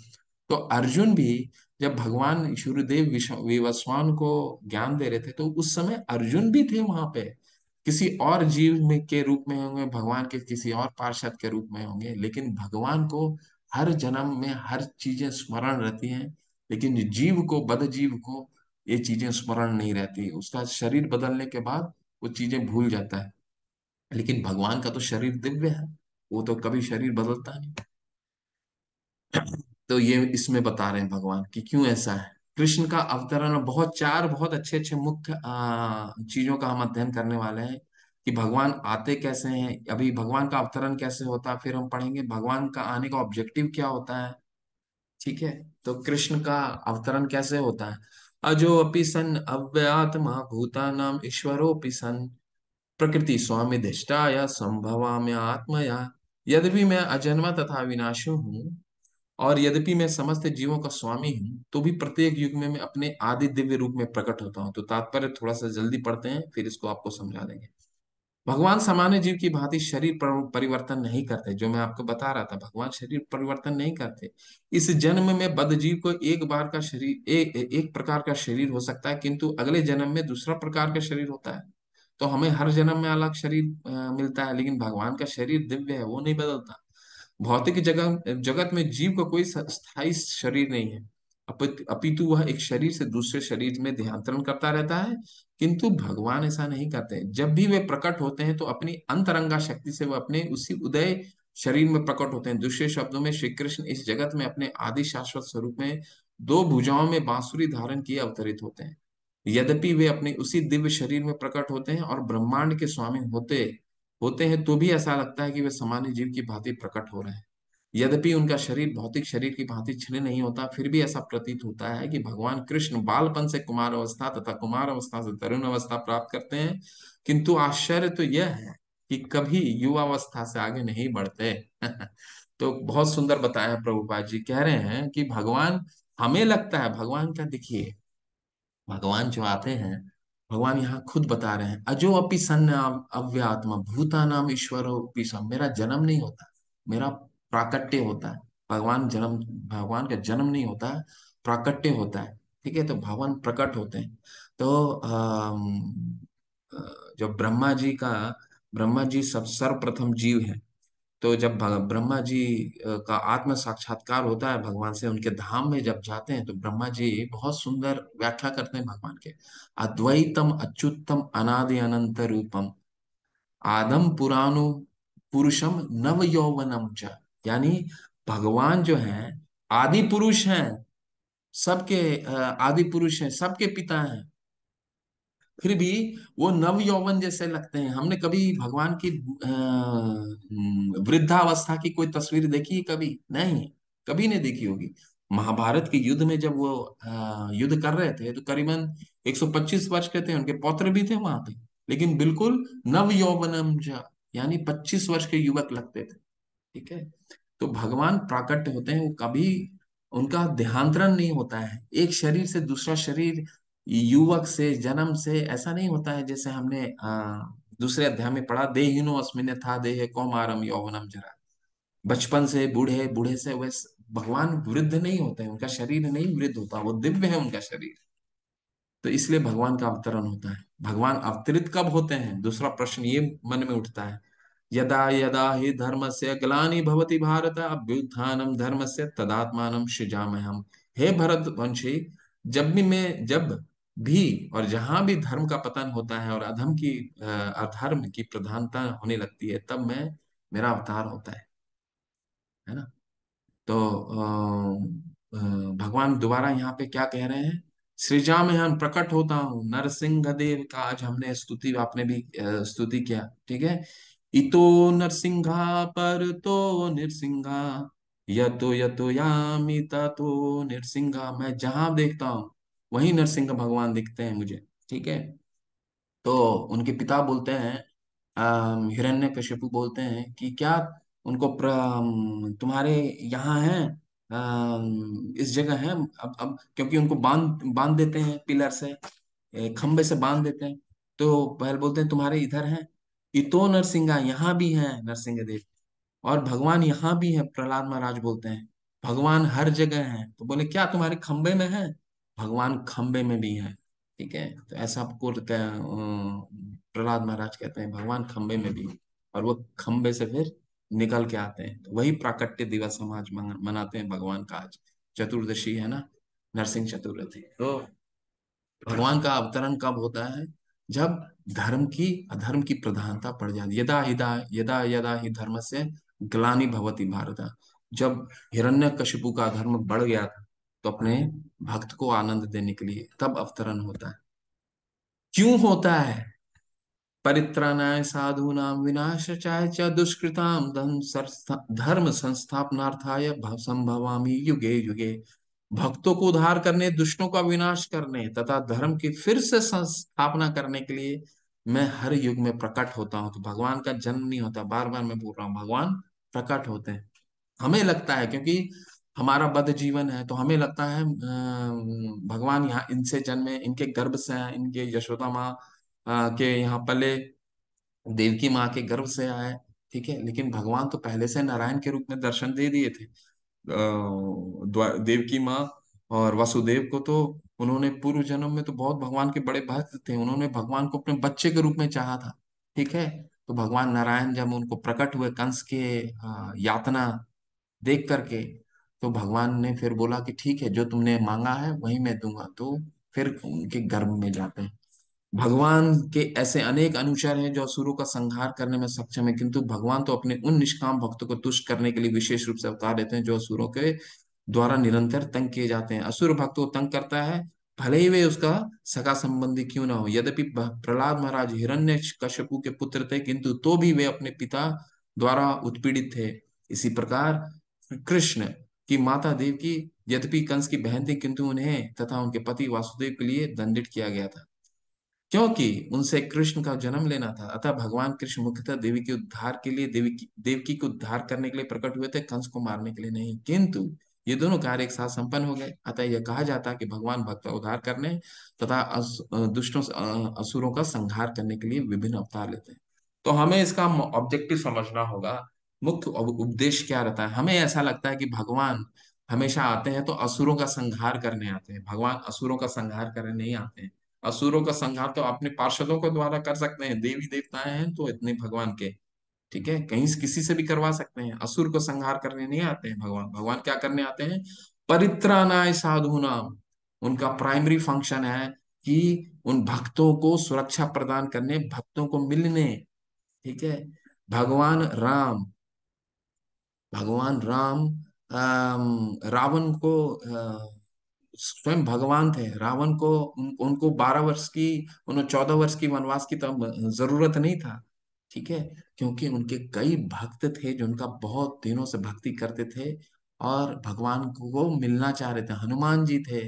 तो अर्जुन भी, जब भगवान सूर्यदेव विवस्वान को ज्ञान दे रहे थे, तो उस समय अर्जुन भी थे वहां पे। किसी और जीव में के रूप में होंगे, भगवान के किसी और पार्षद के रूप में होंगे, लेकिन भगवान को हर जन्म में हर चीजें स्मरण रहती हैं। लेकिन जीव को, बद जीव को ये चीजें स्मरण नहीं रहती, उसका शरीर बदलने के बाद वो चीजें भूल जाता है। लेकिन भगवान का तो शरीर दिव्य है, वो तो कभी शरीर बदलता नहीं। तो ये इसमें बता रहे हैं भगवान कि क्यों ऐसा है। कृष्ण का अवतरण, बहुत अच्छे अच्छे मुख्य चीजों का हम अध्ययन करने वाले हैं कि भगवान आते कैसे हैं, अभी भगवान का अवतरण कैसे होता है, फिर हम पढ़ेंगे भगवान का आने का ऑब्जेक्टिव क्या होता है। ठीक है, तो कृष्ण का अवतरण कैसे होता है? अजो अपि सन अव्ययात्मा भूतानाम ईश्वरोऽपि सन प्रकृति स्वामी या संभवाम्य आत्मया। यद्यपि मैं अजन्मा तथा विनाशी हूँ और यद्यपि मैं समस्त जीवों का स्वामी हूँ, तो भी प्रत्येक युग में मैं अपने आदि दिव्य रूप में प्रकट होता हूँ। तो तात्पर्य थोड़ा सा जल्दी पढ़ते हैं, फिर इसको आपको समझा देंगे। भगवान सामान्य जीव की भांति शरीर परिवर्तन नहीं करते, जो मैं आपको बता रहा था, भगवान शरीर परिवर्तन नहीं करते। इस जन्म में बद्ध जीव को एक बार का शरीर, एक प्रकार का शरीर हो सकता है, किंतु अगले जन्म में दूसरा प्रकार का शरीर होता है। तो हमें हर जन्म में अलग शरीर मिलता है, लेकिन भगवान का शरीर दिव्य है, वो नहीं बदलता। भौतिक जगत जगत में जीव का कोई स्थायी शरीर नहीं है, अपितु वह एक शरीर से दूसरे शरीर में देहांतरण करता रहता है। किंतु भगवान ऐसा नहीं करते। जब भी वे प्रकट होते हैं तो अपनी अंतरंगा शक्ति से वह अपने उसी उदय शरीर में प्रकट होते हैं। दूसरे शब्दों में श्री कृष्ण इस जगत में अपने आदि शाश्वत स्वरूप में दो भुजाओं में बांसुरी धारण किए अवतरित होते हैं। यद्यपि वे अपने उसी दिव्य शरीर में प्रकट होते हैं और ब्रह्मांड के स्वामी होते होते हैं, तो भी ऐसा लगता है कि वे सामान्य जीव की भांति प्रकट हो रहे हैं। यद्यपि उनका शरीर भौतिक शरीर की भांति क्षीण नहीं होता, फिर भी ऐसा प्रतीत होता है कि भगवान कृष्ण बालपन से कुमार अवस्था तथा कुमार अवस्था से तरुण अवस्था प्राप्त करते हैं। किंतु आश्चर्य तो यह है कि कभी युवावस्था से आगे नहीं बढ़ते। तो बहुत सुंदर बताया प्रभुपाद जी, कह रहे हैं कि भगवान, हमें लगता है भगवान का, देखिए भगवान जो आते हैं, भगवान यहाँ खुद बता रहे हैं, अजो अपि सन अव्यात्मा भूतानाम ईश्वरो सम, मेरा जन्म नहीं होता, मेरा प्राकट्य होता है। भगवान का जन्म नहीं होता है, प्राकट्य होता है। ठीक है, तो भगवान प्रकट होते हैं। तो जब ब्रह्मा जी सब सर्वप्रथम जीव है। तो जब ब्रह्मा जी का आत्म साक्षात्कार होता है भगवान से, उनके धाम में जब जाते हैं, तो ब्रह्मा जी बहुत सुंदर व्याख्या करते हैं भगवान के, अद्वैतम अच्युतम अनादि अनंत रूपम आदम पुराणु पुरुषम नव यौवनम च। यानी भगवान जो है आदि पुरुष हैं, सबके आदि पुरुष हैं, सबके पिता हैं, फिर भी वो नव यौवन जैसे लगते हैं। हमने कभी भगवान की वृद्धावस्था की कोई तस्वीर देखी है? कभी नहीं, कभी नहीं देखी होगी। महाभारत के युद्ध में जब वो युद्ध कर रहे थे, तो करीबन 125 वर्ष के थे, उनके पौत्र भी थे वहां पे, लेकिन बिल्कुल नव यौवनम ज, यानी 25 वर्ष के युवक लगते थे। ठीक है, तो भगवान प्राकट्य होते हैं, वो कभी उनका देहांतरण नहीं होता है एक शरीर से दूसरा शरीर, युवक से जन्म से, ऐसा नहीं होता है जैसे हमने दूसरे अध्याय में पढ़ा, देहिनो अस्मिन् था देह कौमारम यौवनम जरा, बचपन से बूढ़े, बूढ़े से वैसे भगवान वृद्ध नहीं होते हैं, उनका शरीर नहीं वृद्ध होता, वो दिव्य है उनका शरीर। तो इसलिए भगवान का अवतरण होता है। भगवान अवतरित कब होते हैं, दूसरा प्रश्न ये मन में उठता है, यदा यदा हि धर्मस्य ग्लानि भवति भारत अभ्युत्थानं धर्मस्य तदात्मानं सृजाम्यहम्। हे भरत वंशी, जब भी और जहां भी धर्म का पतन होता है और अधर्म की प्रधानता होने लगती है, तब मेरा अवतार होता है ना। तो भगवान दोबारा यहाँ पे क्या कह रहे हैं, सृजा में हम प्रकट होता हूँ, नरसिंह देव का आज हमने स्तुति, आपने भी स्तुति किया। ठीक है, इतो नरसिंहा पर तो नरसिंहा, यतो यतो यामि ततो नरसिंहा, मैं जहां देखता हूँ वहीं नरसिंह भगवान दिखते हैं मुझे। ठीक है, तो उनके पिता बोलते हैं, हिरण्यकशिपु बोलते हैं कि क्या उनको तुम्हारे यहाँ है, इस जगह है। अब क्योंकि उनको बांध बांध देते हैं पिलर से, खंबे से बांध देते हैं, तो पहले बोलते हैं तुम्हारे इधर है, इतो नरसिंहा, यहाँ भी है नरसिंह देव, और भगवान यहाँ भी है। प्रहलाद महाराज बोलते हैं भगवान हर जगह है, तो बोले क्या तुम्हारे खंबे में है, भगवान खंबे में भी है। ठीक है, तो ऐसा आपको प्रहलाद महाराज कहते हैं भगवान खंबे में भी है, और वो खंबे से फिर निकल के आते हैं। तो वही प्राकट्य दिवस हम आज मनाते हैं भगवान का, आज चतुर्दशी है ना, नरसिंह चतुर्थी। तो भगवान का अवतरण कब होता है, जब धर्म की अधर्म की प्रधानता पड़ जाती, यदा यदा ही धर्म से ग्लानि भवति भारत, जब हिरण्यकशिपु का धर्म बढ़ गया था, तो अपने भक्त को आनंद देने के लिए तब अवतरण होता है। क्यों होता है, परित्राणाय साधूनां विनाशाय च दुष्कृतां धर्म संस्थापनार्थाय संभवामि युगे युगे। भक्तों को उद्धार करने, दुष्टों का विनाश करने तथा धर्म की फिर से संस्थापना करने के लिए मैं हर युग में प्रकट होता हूँ। तो भगवान का जन्म नहीं होता, बार बार मैं बोल रहा हूँ, भगवान प्रकट होते हैं। हमें लगता है क्योंकि हमारा बद्ध जीवन है, तो हमें लगता है भगवान यहाँ इनसे जन्मे, इनके गर्भ से हैं, इनके यशोदा माँ के यहाँ पले, देवकी माँ के गर्भ से आए। ठीक है, लेकिन भगवान तो पहले से नारायण के रूप में दर्शन दे दिए थे। देवकी माँ और वसुदेव को तो उन्होंने पूर्व जन्म में तो बहुत भगवान के बड़े भक्त थे, उन्होंने भगवान को अपने बच्चे के रूप में चाहा था। ठीक है, तो भगवान नारायण जब उनको प्रकट हुए कंस के यातना देख करके, तो भगवान ने फिर बोला कि ठीक है, जो तुमने मांगा है वही मैं दूंगा। तो फिर उनके गर्भ में जाते हैं। भगवान के ऐसे अनेक अनुचर हैं जो असुरों का संहार करने में सक्षम है, किंतु भगवान तो अपने उन निष्काम भक्तों को तुष्ट करने के लिए विशेष रूप से अवतार लेते हैं जो असुरों के द्वारा निरंतर तंग किए जाते हैं। असुर भक्त को तंग करता है, भले ही वे उसका सगा संबंधी क्यों ना हो। यद्यपि प्रहलाद महाराज हिरण्य कश्यपु के पुत्र थे, किंतु तो भी वे अपने पिता द्वारा उत्पीड़ित थे। इसी प्रकार कृष्ण की माता देवकी यद्यपि कंस की बहन थी, किंतु उन्हें तथा उनके पति वासुदेव के लिए दंडित किया गया था, क्योंकि उनसे कृष्ण का जन्म लेना था। अतः भगवान कृष्ण मुख्यतः देवी के उद्धार के लिए, देवकी को उद्धार करने के लिए प्रकट हुए थे, कंस को मारने के लिए नहीं। किंतु ये दोनों कार्य एक साथ संपन्न हो गए। अतः यह कहा जाता है कि भगवान भक्त का उद्धार करने तथा दुष्टों असुरों का संहार करने के लिए विभिन्न अवतार लेते हैं। तो हमें इसका ऑब्जेक्टिव समझना होगा। मुख्य उपदेश क्या रहता है। हमें ऐसा लगता है कि भगवान हमेशा आते हैं तो असुरों का संहार करने आते हैं। भगवान असुरों का संहार करने नहीं आते हैं। असुरों का संहार तो अपने पार्षदों के द्वारा कर सकते हैं, देवी देवताएं हैं तो इतने भगवान के, ठीक है, कहीं से किसी से भी करवा सकते हैं। असुर को संहार करने नहीं आते हैं भगवान। भगवान क्या करने आते हैं? परित्राणाय साधूनाम। उनका प्राइमरी फंक्शन है कि उन भक्तों को सुरक्षा प्रदान करने, भक्तों को मिलने, ठीक है। भगवान राम, भगवान राम रावण को स्वयं भगवान थे। रावण को उनको 12 वर्ष की, उन्हें 14 वर्ष की वनवास की तब जरूरत नहीं था, ठीक है, क्योंकि उनके कई भक्त थे जो उनका बहुत दिनों से भक्ति करते थे और भगवान को मिलना चाह रहे थे। हनुमान जी थे,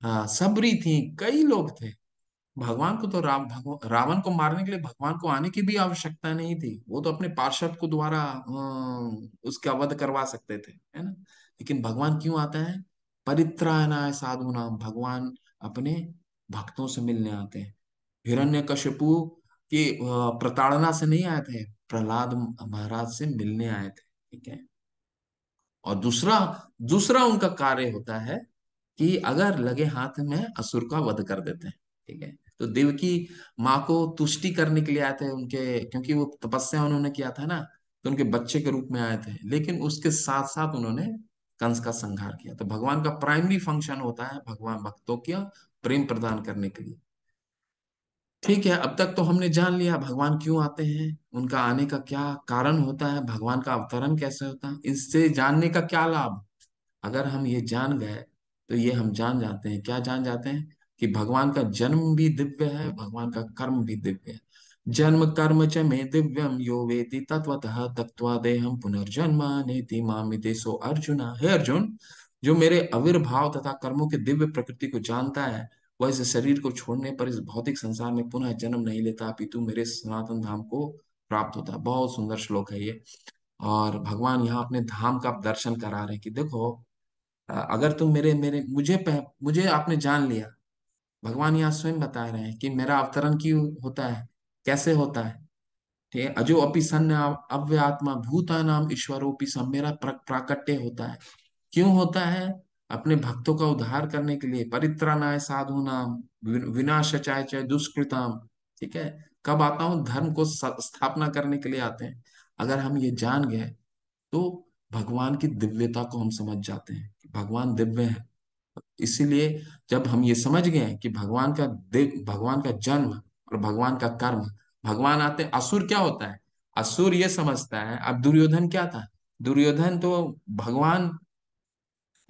हाँ, सबरी थी, कई लोग थे। भगवान को तो रावण को मारने के लिए भगवान को आने की भी आवश्यकता नहीं थी। वो तो अपने पार्षद को द्वारा उसका वध करवा सकते थे, है ना। लेकिन भगवान क्यों आता है? परित्राणाय साधूनाम। भगवान अपने भक्तों से मिलने आते हैं। हिरण्यकशिपु की प्रताड़ना से नहीं आए थे, प्रहलाद महाराज से मिलने आए थे, ठीक है। और दूसरा दूसरा उनका कार्य होता है कि अगर लगे हाथ में असुर का वध कर देते हैं, ठीक है। तो देवकी माँ को तुष्टि करने के लिए आए थे उनके, क्योंकि वो तपस्या उन्होंने किया था ना, तो उनके बच्चे के रूप में आए थे। लेकिन उसके साथ साथ उन्होंने कंस का संहार किया। तो भगवान का प्राइमरी फंक्शन होता है भगवान भक्तों का प्रेम प्रदान करने के लिए। ठीक है, अब तक तो हमने जान लिया भगवान क्यों आते हैं, उनका आने का क्या कारण होता है, भगवान का अवतरण कैसे होता है। इससे जानने का क्या लाभ? अगर हम ये जान गए तो ये हम जान जाते हैं, क्या जान जाते हैं? कि भगवान का जन्म भी दिव्य है, भगवान का कर्म भी दिव्य है। जन्म कर्म च मे दिव्यम यो वेति तत्वतः तत्वा देहम पुनर्जन्म नेति मामिदेसो अर्जुना। हे अर्जुन, जो मेरे आविर्भाव तथा कर्मों के दिव्य प्रकृति को जानता है, वह इस शरीर को छोड़ने पर इस भौतिक संसार में पुनः जन्म नहीं लेता, अपितु मेरे सनातन धाम को प्राप्त होता है। बहुत सुंदर श्लोक है ये। और भगवान यहाँ अपने धाम का दर्शन करा रहे हैं कि देखो, अगर तुम मेरे मेरे मुझे आपने जान लिया। भगवान यहाँ स्वयं बता रहे हैं कि मेरा अवतरण क्यों होता है, कैसे होता है, ठीक है। अजो अपि सन अव्य आत्मा भूतानाम ईश्वरोपि सम। मेरा प्राकट्य होता है, क्यों होता है? अपने भक्तों का उद्धार करने के लिए। परित्राणाय साधूनाम विनाशाय च दुष्कृताम, ठीक है। कब आता हूँ? धर्म को स्थापना करने के लिए आते हैं। अगर हम ये जान गए तो भगवान की दिव्यता को हम समझ जाते हैं कि भगवान दिव्य है। इसीलिए जब हम ये समझ गए कि भगवान का जन्म और भगवान का कर्म, भगवान आते, असुर क्या होता है? असुर ये समझता है, अब दुर्योधन क्या था? दुर्योधन तो भगवान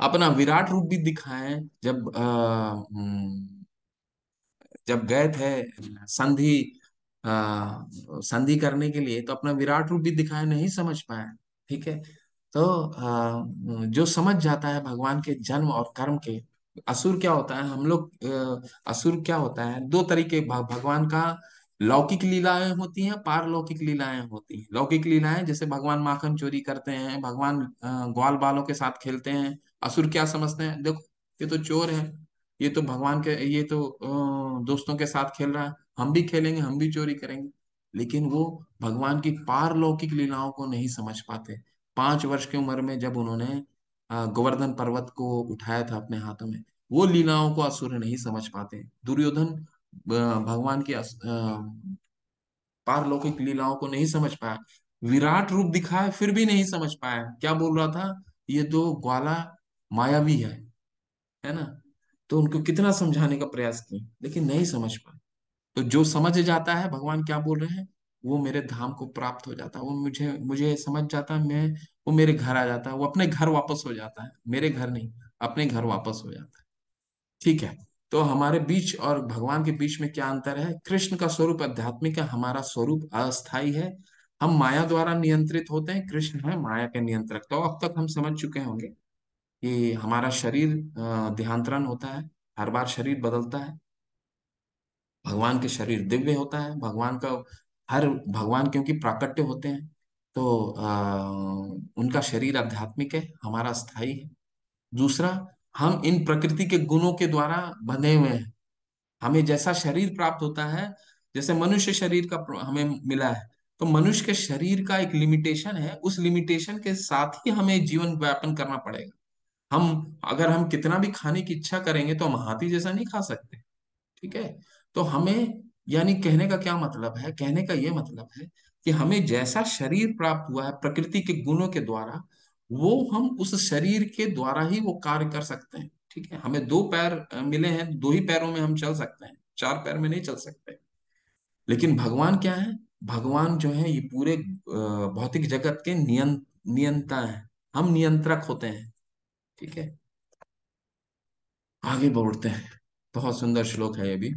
अपना विराट रूप भी दिखाए जब जब गए थे संधि संधि करने के लिए, तो अपना विराट रूप भी दिखाया, नहीं समझ पाया, ठीक है। तो जो समझ जाता है भगवान के जन्म और कर्म के। असुर क्या होता है? हम लोग असुर क्या होता है? दो तरीके भगवान का लौकिक लीलाएं होती हैं, पारलौकिक लीलाएं होती हैं। लौकिक लीलाएं जैसे भगवान माखन चोरी करते हैं, भगवान ग्वाल बालों के साथ खेलते हैं। असुर क्या समझते हैं? देखो, ये तो चोर है, ये तो भगवान के, ये तो दोस्तों के साथ खेल रहा है, हम भी खेलेंगे, हम भी चोरी करेंगे। लेकिन वो भगवान की पारलौकिक लीलाओं को नहीं समझ पाते। 5 वर्ष की उम्र में जब उन्होंने गोवर्धन पर्वत को उठाया था अपने हाथों में, वो लीलाओं को असुर नहीं समझ पाते। दुर्योधन भगवान की पारलौकिक लीलाओं को नहीं समझ पाया। विराट रूप दिखाया फिर भी नहीं समझ पाया। क्या बोल रहा था? ये तो ग्वाला मायावी है ना। तो उनको कितना समझाने का प्रयास किया, लेकिन नहीं समझ पाए। तो जो समझ जाता है भगवान क्या बोल रहे हैं, वो मेरे धाम को प्राप्त हो जाता है। वो मुझे मुझे समझ जाता है, मैं वो मेरे घर आ जाता है, वो अपने घर वापस हो जाता है, मेरे घर नहीं, अपने घर वापस हो जाता है। ठीक है। तो हमारे बीच और भगवान के बीच में क्या अंतर है? कृष्ण का स्वरूप आध्यात्मिक है, हमारा स्वरूप अस्थाई है। हम माया द्वारा नियंत्रित होते हैं, कृष्ण है माया के नियंत्रक। तो अब तक हम समझ चुके होंगे कि हमारा शरीर देहांतरण होता है, हर बार शरीर बदलता है। भगवान के शरीर दिव्य होता है, भगवान का हर भगवान क्योंकि प्राकट्य होते हैं, तो उनका शरीर आध्यात्मिक है, हमारा स्थायी है। दूसरा, हम इन प्रकृति के गुणों के द्वारा बंधे हुए हैं। हमें जैसा शरीर प्राप्त होता है, जैसे मनुष्य शरीर का हमें मिला है, तो मनुष्य के शरीर का एक लिमिटेशन है, उस लिमिटेशन के साथ ही हमें जीवन व्यापन करना पड़ेगा। अगर हम कितना भी खाने की इच्छा करेंगे तो हम हाथी जैसा नहीं खा सकते। ठीक है। तो हमें, यानी कहने का क्या मतलब है, कहने का ये मतलब है कि हमें जैसा शरीर प्राप्त हुआ है प्रकृति के गुणों के द्वारा, वो हम उस शरीर के द्वारा ही वो कार्य कर सकते हैं। ठीक है। हमें दो पैर मिले हैं, दो ही पैरों में हम चल सकते हैं, चार पैर में नहीं चल सकते। लेकिन भगवान क्या है? भगवान जो है ये पूरे भौतिक जगत के नियंता है, हम नियंत्रक होते हैं। ठीक है। आगे बढ़ते हैं। बहुत सुंदर श्लोक है ये भी।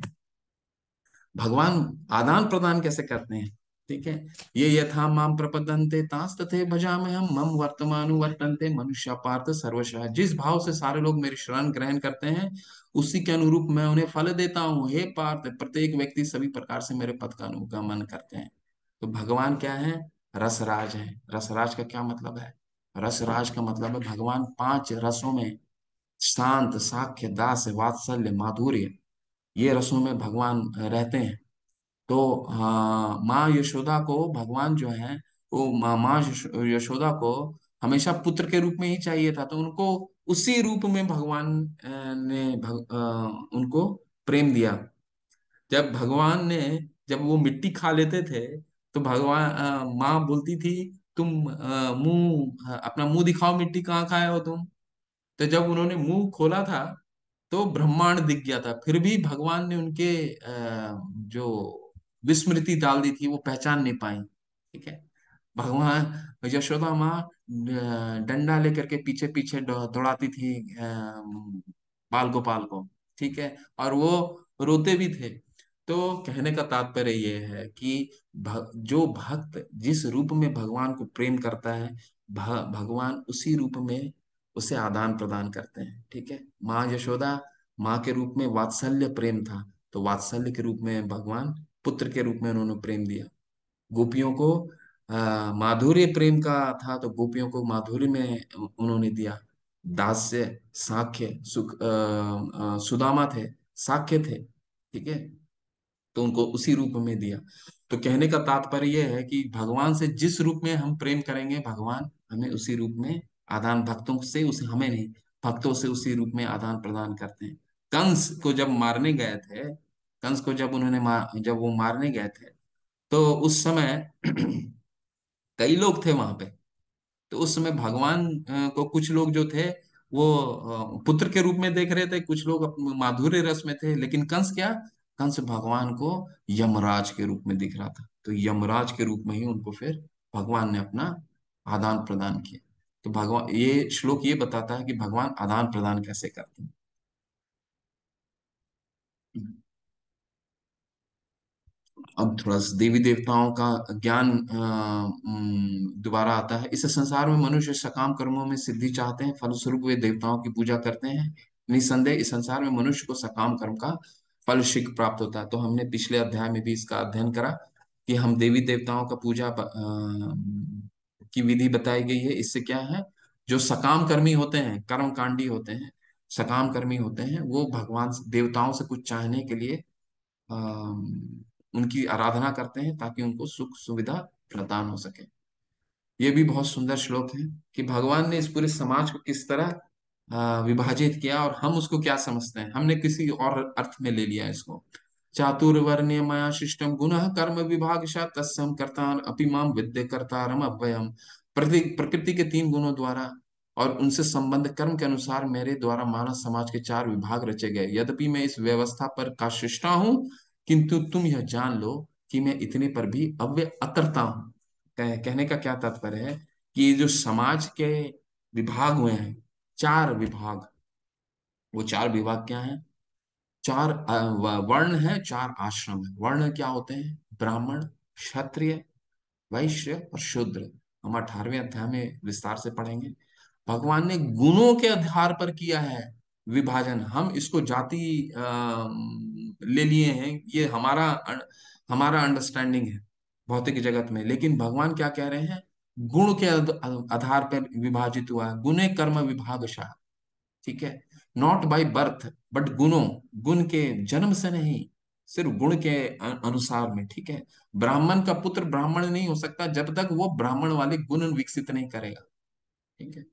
भगवान आदान प्रदान कैसे करते हैं? ठीक है। ये यथा माम प्रपद्यन्ते तांस तथे भजामि हम मम वर्तमानु वर्तन्ते मनुष्य पार्थ सर्वशः। जिस भाव से सारे लोग मेरी शरण ग्रहण करते हैं, उसी के अनुरूप मैं उन्हें फल देता हूँ। हे पार्थ, प्रत्येक व्यक्ति सभी प्रकार से मेरे पद का अनुगमन करते हैं। तो भगवान क्या है? रसराज है। रसराज का क्या मतलब है? रसराज का मतलब है भगवान पांच रसों में, शांत, साख्य, दास, वात्सल्य, माधुर्य, ये रसों में भगवान रहते हैं। तो हाँ, माँ यशोदा को भगवान जो है, वो माँ यशोदा को हमेशा पुत्र के रूप में ही चाहिए था, तो उनको उसी रूप में भगवान ने उनको प्रेम दिया। जब भगवान ने, जब वो मिट्टी खा लेते थे, तो भगवान माँ बोलती थी, तुम अपना मुंह दिखाओ, मिट्टी कहाँ खाए हो तुम। तो जब उन्होंने मुंह खोला था, तो ब्रह्मांड दिख गया था। फिर भी भगवान ने उनके जो विस्मृति डाल दी थी, वो पहचान नहीं पाई। ठीक है। भगवान यशोदा माँ डंडा लेकर के पीछे पीछे दौड़ाती थी बाल गोपाल को। ठीक है। और वो रोते भी थे। तो कहने का तात्पर्य ये है कि जो भक्त जिस रूप में भगवान को प्रेम करता है, भगवान उसी रूप में उसे आदान प्रदान करते हैं। ठीक है। माँ यशोदा, माँ के रूप में वात्सल्य प्रेम था, तो वात्सल्य के रूप में भगवान पुत्र के रूप में उन्होंने प्रेम दिया। गोपियों को माधुर्य प्रेम का था, तो गोपियों को माधुर्य में उन्होंने दिया। दास्य, साख्य, सुदामा थे, साख्य थे। ठीक है। तो उनको उसी रूप में दिया। तो कहने का तात्पर्य यह है कि भगवान से जिस रूप में हम प्रेम करेंगे, भगवान हमें उसी रूप में आदान, भक्तों से उसे, हमें नहीं, भक्तों से उसी रूप में आदान प्रदान करते हैं। कंस को जब मारने गए थे, कंस को जब जब वो मारने गए थे, तो उस समय कई लोग थे वहां पे। तो उस समय भगवान को कुछ लोग जो थे, वो पुत्र के रूप में देख रहे थे, कुछ लोग माधुर्य रस में थे। लेकिन कंस क्या? कंस भगवान को यमराज के रूप में दिख रहा था, तो यमराज के रूप में ही उनको फिर भगवान ने अपना आदान प्रदान किया। तो भगवान, ये श्लोक ये बताता है कि भगवान आदान प्रदान कैसे करते हैं। अब थोड़ा सा देवी देवताओं का ज्ञान दोबारा आता है। इस संसार में मनुष्य सकाम कर्मों में सिद्धि चाहते हैं, फलस्वरूप वे देवताओं की पूजा करते हैं। निसंदेह इस संसार में मनुष्य को सकाम कर्म का फल शीघ्र प्राप्त होता है। तो हमने पिछले अध्याय में भी इसका अध्ययन करा कि हम देवी देवताओं का पूजा की विधि बताई गई है। इससे क्या है, जो सकाम कर्मी होते हैं, कर्म कांडी होते हैं, सकाम कर्मी होते हैं, वो भगवान देवताओं से कुछ चाहने के लिए उनकी आराधना करते हैं, ताकि उनको सुख सुविधा प्रदान हो सके। ये भी बहुत सुंदर श्लोक है कि भगवान ने इस पूरे समाज को किस तरह विभाजित किया, और हम उसको क्या समझते हैं, हमने किसी और अर्थ में ले लिया इसको। चातुर्वर्ण्य मया शिष्टम गुणः कर्म विभाग तस्म कर्तार अपि माम विद्य कर्तारम अव्ययम। प्रकृति के तीन गुणों द्वारा और उनसे संबंध कर्म के अनुसार मेरे द्वारा मानव समाज के चार विभाग रचे गए। यद्यपि मैं इस व्यवस्था पर का सृष्टा हूँ, किंतु तुम यह जान लो कि मैं इतने पर भी अव्यय अतरता हूँ। कहने का क्या तात्पर्य है कि ये जो समाज के विभाग हुए हैं, चार विभाग, वो चार विभाग क्या हैं? चार वर्ण है, चार आश्रम है। वर्ण क्या होते हैं? ब्राह्मण, क्षत्रिय, वैश्य और शूद्र। हम 18वें अध्याय में विस्तार से पढ़ेंगे। भगवान ने गुणों के आधार पर किया है विभाजन। हम इसको जाति ले लिए हैं, ये हमारा अंडरस्टैंडिंग है भौतिक जगत में। लेकिन भगवान क्या कह रहे हैं? गुण के आधार पर विभाजित हुआ है। गुणे कर्म विभागशः, ठीक है? नॉट बाय बर्थ, बट गुणों, गुण के जन्म से नहीं, सिर्फ गुण के अनुसार में, ठीक है? ब्राह्मण का पुत्र ब्राह्मण नहीं हो सकता जब तक वो ब्राह्मण वाले गुण विकसित नहीं करेगा, ठीक है?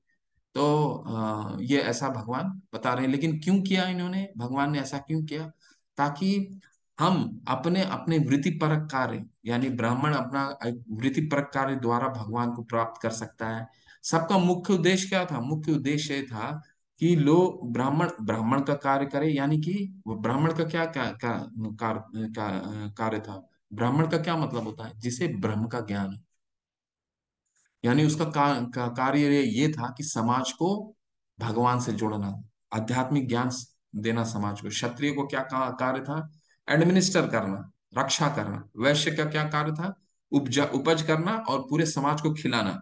तो ये ऐसा भगवान बता रहे हैं। लेकिन क्यों किया इन्होंने? भगवान ने ऐसा क्यों किया? ताकि हम अपने अपने वृत्ति परक कार्य, यानी ब्राह्मण अपना एक वृत्ति परक कार्य द्वारा भगवान को प्राप्त कर सकता है। सबका मुख्य उद्देश्य क्या था? मुख्य उद्देश्य ये था कि लोग ब्राह्मण ब्राह्मण का कार्य करे, यानी कि वो ब्राह्मण का क्या कार्य था? ब्राह्मण का क्या मतलब होता है? जिसे ब्रह्म का ज्ञान है। यानी उसका कार्य ये था कि समाज को भगवान से जोड़ना, आध्यात्मिक ज्ञान देना समाज को। क्षत्रिय को क्या कार्य था? एडमिनिस्टर करना, रक्षा करना। वैश्य का क्या कार्य था? उपज करना और पूरे समाज को खिलाना,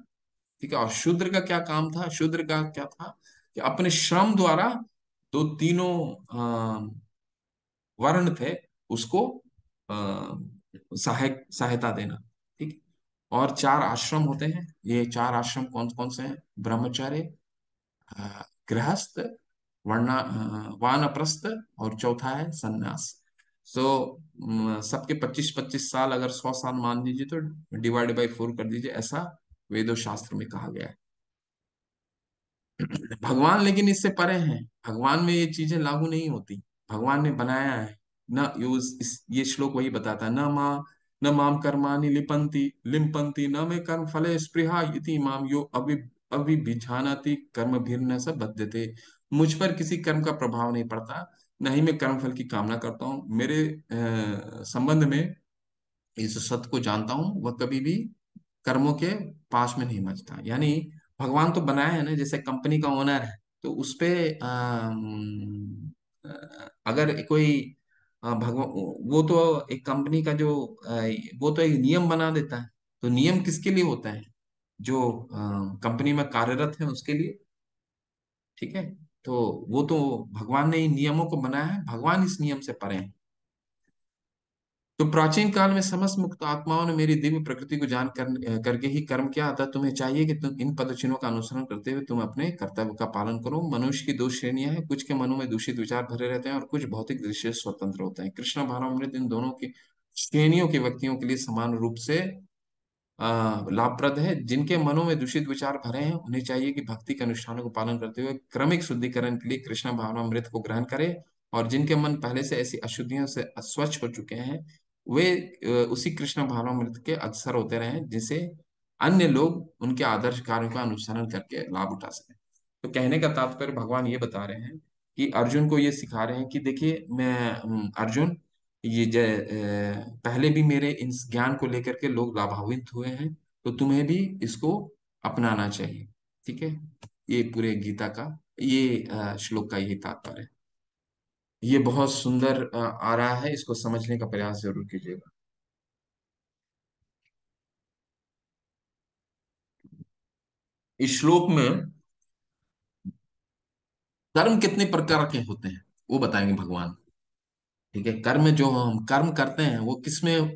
ठीक है? और शूद्र का क्या काम था? शूद्र का क्या था? कि अपने श्रम द्वारा दो तीनों वर्ण थे, उसको सहायता देना, ठीक? और चार आश्रम होते हैं। ये चार आश्रम कौन कौन से हैं? ब्रह्मचर्य, गृहस्थ, वानप्रस्थ, और चौथा है सन्यास। सो सबके 25-25 साल, अगर 100 साल मान लीजिए तो डिवाइड बाई 4 कर दीजिए, ऐसा वेदों शास्त्र में कहा गया है। भगवान लेकिन इससे परे हैं। भगवान में ये चीजें लागू नहीं होती। भगवान ने बनाया है न ये श्लोक वही बताता है, न माम कर्माणि लिम्पन्ति न मे कर्म फले स्पृहा इति माम यो अभिभिजानाति कर्म भीर न स बध्यते। मुझ पर किसी कर्म का प्रभाव नहीं पड़ता, न ही मैं कर्म फल की कामना करता हूँ। मेरे संबंध में इस सत्य को जानता हूँ, वह कभी भी कर्मों के पास में नहीं मचता। यानी भगवान तो बनाया है ना, जैसे कंपनी का ओनर है, तो उस पे अगर कोई भगवान, वो तो एक कंपनी का जो वो तो एक नियम बना देता है। तो नियम किसके लिए होता है? जो कंपनी में कार्यरत है उसके लिए, ठीक है? तो वो तो भगवान ने इन नियमों को बनाया है, भगवान इस नियम से परे हैं। तो प्राचीन काल में समस्त मुक्त आत्माओं ने मेरी दिव्य प्रकृति को जान करके ही कर्म किया। अतः तुम्हें चाहिए कि तुम इन पदचिन्हों का अनुसरण करते हुए तुम अपने कर्तव्य का पालन करो। मनुष्य की दो श्रेणियां हैं, कुछ के मनों में दूषित विचार भरे रहते हैं और कुछ भौतिक दृष्टि से स्वतंत्र होते हैं। कृष्ण भावनामृत इन दोनों की श्रेणियों के व्यक्तियों के लिए समान रूप से लाभप्रद है। जिनके मनों में दूषित विचार भरे हैं, उन्हें चाहिए कि भक्ति के अनुष्ठानों को पालन करते हुए क्रमिक शुद्धिकरण के लिए कृष्ण भावनामृत को ग्रहण करें। और जिनके मन पहले से ऐसी अशुद्धियों से अस्वच्छ हो चुके हैं, वे उसी कृष्ण भावनामृत के अग्रसर होते रहे, जिसे अन्य लोग उनके आदर्श कार्यों का अनुसरण करके लाभ उठा सकें। तो कहने का तात्पर्य भगवान ये बता रहे हैं कि अर्जुन को ये सिखा रहे हैं कि देखिए, मैं अर्जुन, ये पहले भी मेरे इन ज्ञान को लेकर के लोग लाभान्वित हुए हैं, तो तुम्हें भी इसको अपनाना चाहिए, ठीक है? ये पूरे गीता का, ये श्लोक का यही तात्पर्य है। ये बहुत सुंदर आ रहा है, इसको समझने का प्रयास जरूर कीजिएगा। इस श्लोक में कर्म कितने प्रकार के होते हैं वो बताएंगे भगवान, ठीक है? कर्म जो हम कर्म करते हैं वो किसमें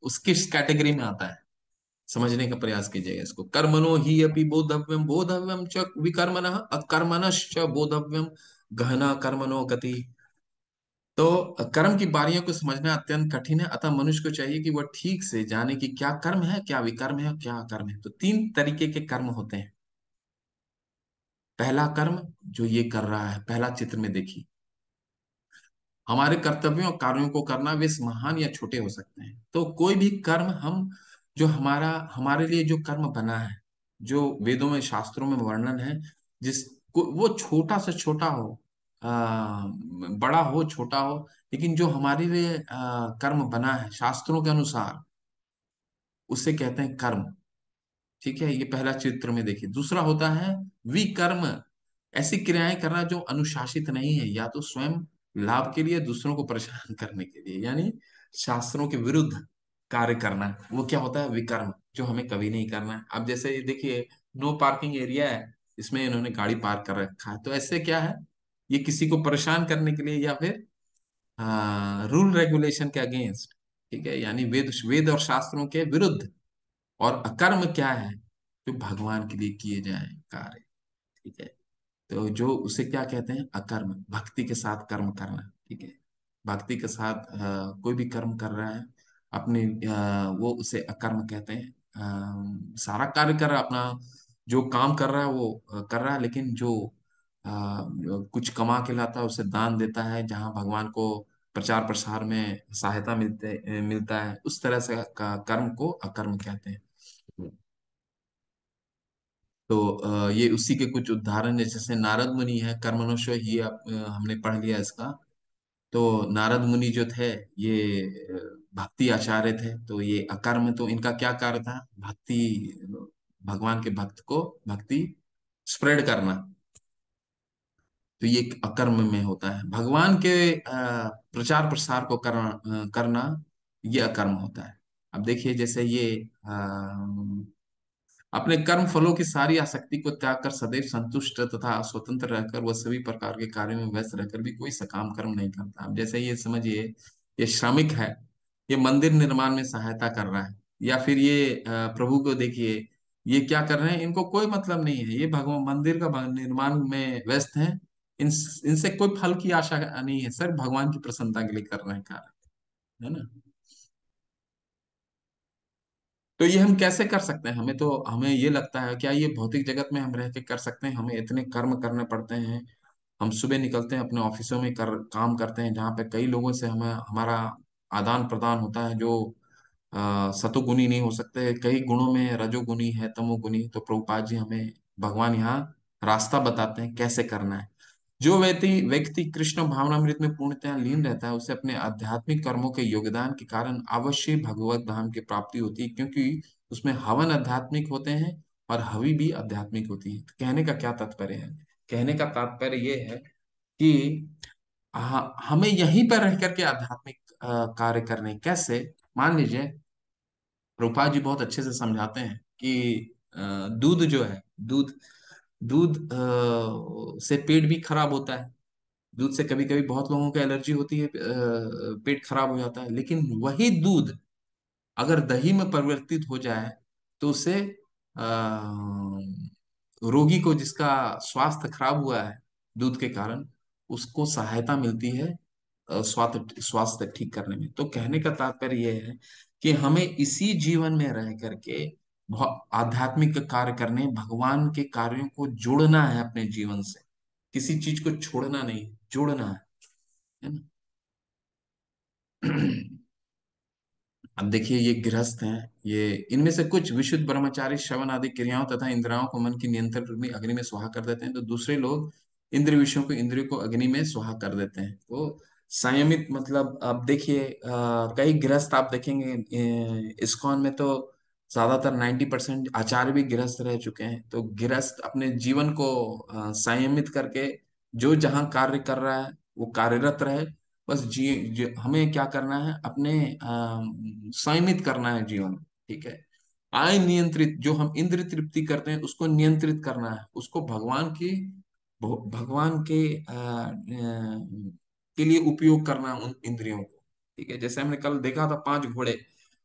उस किस कैटेगरी में आता है, समझने का प्रयास कीजिएगा इसको। कर्मणो ही अपि बोधव्यम बोधव्यम च विकर्मणः अकर्मणश्च बोधव्यम गहना कर्मणो गति। तो कर्म की बारियों को समझना अत्यंत कठिन है, अतः मनुष्य को चाहिए कि वह ठीक से जाने कि क्या कर्म है, क्या विकर्म है और क्या कर्म है। तो तीन तरीके के कर्म होते हैं। पहला कर्म जो ये कर रहा है, पहला चित्र में देखिए, हमारे कर्तव्यों और कार्यों को करना, वे महान या छोटे हो सकते हैं। तो कोई भी कर्म हम, जो हमारे लिए जो कर्म बना है, जो वेदों में शास्त्रों में वर्णन है, जिस वो छोटा से छोटा हो, बड़ा हो छोटा हो, लेकिन जो हमारे लिए कर्म बना है शास्त्रों के अनुसार, उसे कहते हैं कर्म। ठीक है, ये पहला चित्र में देखिए। दूसरा होता है विकर्म, ऐसी क्रियाएं करना जो अनुशासित नहीं है, या तो स्वयं लाभ के लिए, दूसरों को परेशान करने के लिए, यानी शास्त्रों के विरुद्ध कार्य करना, वो क्या होता है विकर्म, जो हमें कभी नहीं करना है। अब जैसे ये देखिए, नो पार्किंग एरिया है, इसमें इन्होंने गाड़ी पार्क कर रखा है, तो ऐसे क्या है, ये किसी को परेशान करने के लिए या फिर रूल रेगुलेशन के अगेंस्ट, ठीक है, यानी वेद वेद और शास्त्रों के विरुद्ध। और अकर्म क्या है, जो भगवान के लिए किए जाए कार्य, ठीक है, तो जो उसे क्या कहते हैं अकर्म, भक्ति के साथ कर्म करना, ठीक है, भक्ति के साथ कोई भी कर्म कर रहा है अपने, वो उसे अकर्म कहते हैं। सारा कार्य कर रहा है अपना, जो काम कर रहा है वो कर रहा है, लेकिन जो कुछ कमा के लाता है उसे दान देता है, जहाँ भगवान को प्रचार प्रसार में सहायता मिलता है, उस तरह से का कर्म को अकर्म कहते हैं। तो ये उसी के कुछ उदाहरण है, जैसे नारद मुनि है, कर्मणों ही हमने पढ़ लिया इसका। तो नारद मुनि जो थे, ये भक्ति आचार्य थे, तो ये अकर्म, तो इनका क्या कार्य था, भक्ति, भगवान के भक्त को भक्ति स्प्रेड करना, तो ये एक अकर्म में होता है। भगवान के प्रचार प्रसार को करना, ये अकर्म होता है। अब देखिए, जैसे ये अपने कर्म फलों की सारी आसक्ति को त्याग कर सदैव संतुष्ट तथा स्वतंत्र रहकर वह सभी प्रकार के कार्यों में व्यस्त रहकर भी कोई सकाम कर्म नहीं करता। अब जैसे ये समझिए, ये श्रमिक है, ये मंदिर निर्माण में सहायता कर रहा है, या फिर ये प्रभु को देखिए, ये क्या कर रहे हैं, इनको कोई मतलब नहीं है, ये भगवान मंदिर का निर्माण में व्यस्त हैं। इन इनसे कोई फल की आशा नहीं है, सर भगवान की प्रसन्नता के लिए कर रहे हैं कार्य, है ना। तो ये हम कैसे कर सकते हैं, हमें ये लगता है क्या ये भौतिक जगत में हम रह के कर सकते हैं, हमें इतने कर्म करने पड़ते हैं। हम सुबह निकलते हैं अपने ऑफिसों में काम करते हैं, जहाँ पे कई लोगों से हमें हमारा आदान प्रदान होता है, जो सतोगुणी नहीं हो सकते, कई गुणों में रजोगुणी है, तमोगुणी। तो प्रभुपाद जी हमें, भगवान यहाँ रास्ता बताते हैं कैसे करना है। जो व्यक्ति व्यक्ति कृष्ण भावनामृत में पूर्णतः लीन रहता है, उसे अपने आध्यात्मिक कर्मों के योगदान के कारण अवश्य भगवत धाम की प्राप्ति होती है, क्योंकि उसमें हवन आध्यात्मिक होते हैं और हवि भी आध्यात्मिक होती है। तो कहने का क्या तात्पर्य है, कहने का तात्पर्य ये है कि हमें यहीं पर रह करके आध्यात्मिक कार्य करने, कैसे, मान लीजिए रूपा जी बहुत अच्छे से समझाते हैं कि दूध जो है, दूध दूध से पेट भी खराब होता है। दूध से कभी कभी बहुत लोगों को एलर्जी होती है, पेट खराब हो जाता है, लेकिन वही दूध अगर दही में परिवर्तित हो जाए, तो उससे रोगी को, जिसका स्वास्थ्य खराब हुआ है दूध के कारण, उसको सहायता मिलती है स्वास्थ्य स्वास्थ्य ठीक करने में। तो कहने का तात्पर्य यह है कि हमें इसी जीवन में रह करके आध्यात्मिक कार्य करने, भगवान के कार्यों को जोड़ना है अपने जीवन से, किसी चीज को छोड़ना नहीं, जोड़ना है ना। अब देखिए, ये गृहस्थ हैं, ये इनमें से कुछ विशुद्ध ब्रह्मचारी श्रवण आदि क्रियाओं तथा इंद्रियों को मन की नियंत्रण रूपी अग्नि में सुहा कर देते हैं, तो दूसरे लोग इंद्रिय विषयों को इंद्रियों को अग्नि में सुहा कर देते हैं। तो संयमित मतलब, अब देखिए कई गृहस्थ आप देखेंगे, इस्कॉन में तो ज्यादातर 90% आचार्य भी गृहस्थ रह चुके हैं। तो गृहस्थ अपने जीवन को संयमित करके, जो जहाँ कार्य कर रहा है वो कार्यरत रहे। बस हमें क्या करना है, अपने संयमित करना है जीवन, ठीक है। आय नियंत्रित, जो हम इंद्रिय तृप्ति करते हैं उसको नियंत्रित करना है, उसको भगवान के लिए उपयोग करना है उन इंद्रियों को, ठीक है। जैसे हमने कल देखा था 5 घोड़े,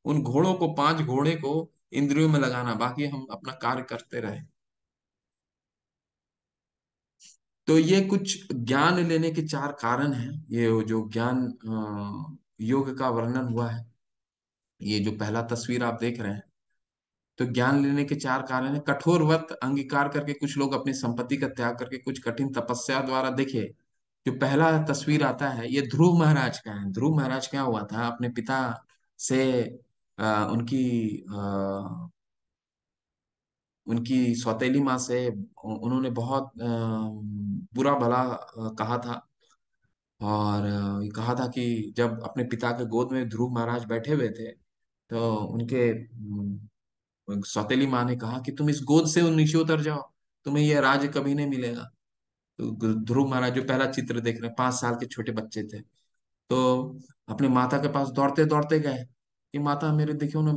उन घोड़ों को, 5 घोड़े को इंद्रियों में लगाना, बाकी हम अपना कार्य करते रहे। तो ये कुछ ज्ञान लेने के 4 कारण हैं, ये जो ज्ञान योग का वर्णन हुआ है, ये जो पहला तस्वीर आप देख रहे हैं, तो ज्ञान लेने के 4 कारण हैं। कठोर व्रत अंगीकार करके कुछ लोग अपनी संपत्ति का त्याग करके कुछ कठिन तपस्या द्वारा, देखिए जो पहला तस्वीर आता है, ये ध्रुव महाराज का है। ध्रुव महाराज क्या हुआ था, अपने पिता से उनकी उनकी सौतेली माँ से उन्होंने बहुत बुरा भला कहा था। और ये कहा था कि जब अपने पिता के गोद में ध्रुव महाराज बैठे हुए थे, तो सौतेली माँ ने कहा कि तुम इस गोद से नीचे उतर जाओ, तुम्हें यह राज्य कभी नहीं मिलेगा। तो ध्रुव महाराज जो पहला चित्र देख रहे हैं, 5 साल के छोटे बच्चे थे, तो अपने माता के पास दौड़ते दौड़ते गए कि माता मेरे देखियो ना,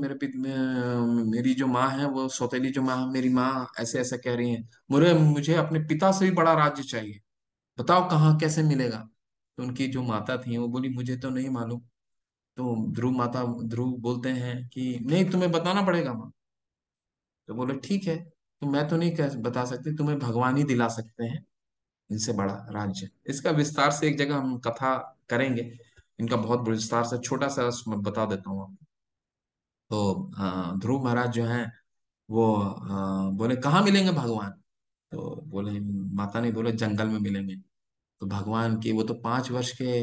मेरी जो माँ है, वो सौतेली जो माँ है, मेरी माँ ऐसे ऐसा कह रही है, मुझे मुझे अपने पिता से भी बड़ा राज्य चाहिए, बताओ कहाँ कैसे मिलेगा। तो उनकी जो माता थी वो बोली मुझे तो नहीं मालूम। तो ध्रुव बोलते हैं कि नहीं, तुम्हें बताना पड़ेगा माँ। तो बोले ठीक है, तो मैं तो नहीं कह बता सकती, तुम्हें भगवान ही दिला सकते हैं इनसे बड़ा राज्य। इसका विस्तार से एक जगह हम कथा करेंगे, इनका बहुत विस्तार से, छोटा सा मैं बता देता हूँ आपको। तो ध्रुव महाराज जो हैं वो बोले कहाँ मिलेंगे भगवान। तो बोले, माता ने बोले जंगल में मिलेंगे। तो भगवान की, वो तो 5 वर्ष के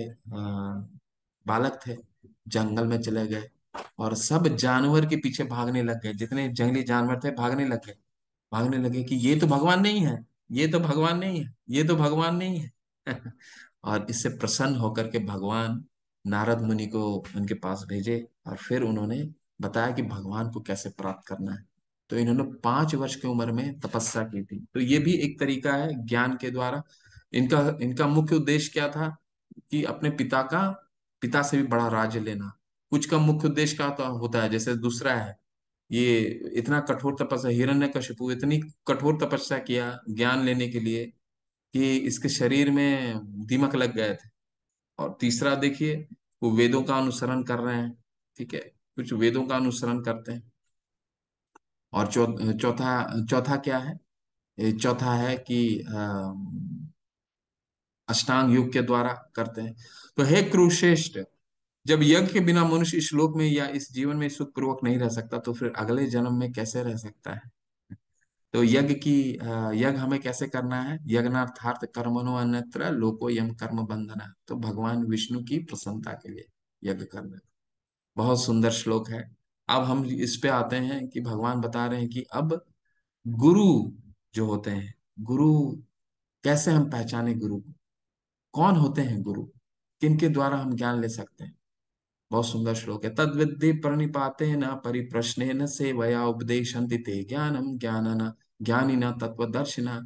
बालक थे, जंगल में चले गए और सब जानवर के पीछे भागने लग गए, जितने जंगली जानवर थे भागने लग गए, भागने लगे कि ये तो भगवान नहीं है, ये तो भगवान नहीं है, ये तो भगवान नहीं है। और इससे प्रसन्न होकर के भगवान नारद मुनि को उनके पास भेजे और फिर उन्होंने बताया कि भगवान को कैसे प्राप्त करना है। तो इन्होंने 5 वर्ष की उम्र में तपस्या की थी। तो ये भी एक तरीका है ज्ञान के द्वारा। इनका इनका मुख्य उद्देश्य क्या था कि अपने पिता से भी बड़ा राज्य लेना। कुछ का मुख्य उद्देश्य क्या होता है, जैसे दूसरा है, ये इतना कठोर तपस्या, हिरण्यकशिपु इतनी कठोर तपस्या किया ज्ञान लेने के लिए कि इसके शरीर में दीमक लग गए थे। और तीसरा देखिए, वो वेदों का अनुसरण कर रहे हैं, ठीक है, कुछ वेदों का अनुसरण करते हैं। और चौथा चौथा क्या है, ये चौथा है कि अष्टांग योग के द्वारा करते हैं। तो हे कुरुश्रेष्ठ, जब यज्ञ के बिना मनुष्य इस श्लोक में या इस जीवन में सुख पूर्वक नहीं रह सकता, तो फिर अगले जन्म में कैसे रह सकता है। तो यज्ञ हमें कैसे करना है, यज्ञार्थार्थ कर्मणो अन्यत्र लोको यम कर्म बंधना। तो भगवान विष्णु की प्रसन्नता के लिए यज्ञ करना। बहुत सुंदर श्लोक है। अब हम इस पे आते हैं कि भगवान बता रहे हैं कि अब गुरु जो होते हैं, गुरु कैसे हम पहचाने गुरु को, कौन होते हैं गुरु, किनके द्वारा हम ज्ञान ले सकते हैं। बहुत सुंदर श्लोक है, तद्विद्धि प्रणिपाते न परिप्रश्ने न सेवया उपदेशन्ति ते ज्ञानम ज्ञानना ज्ञानिना तत्वदर्शिना।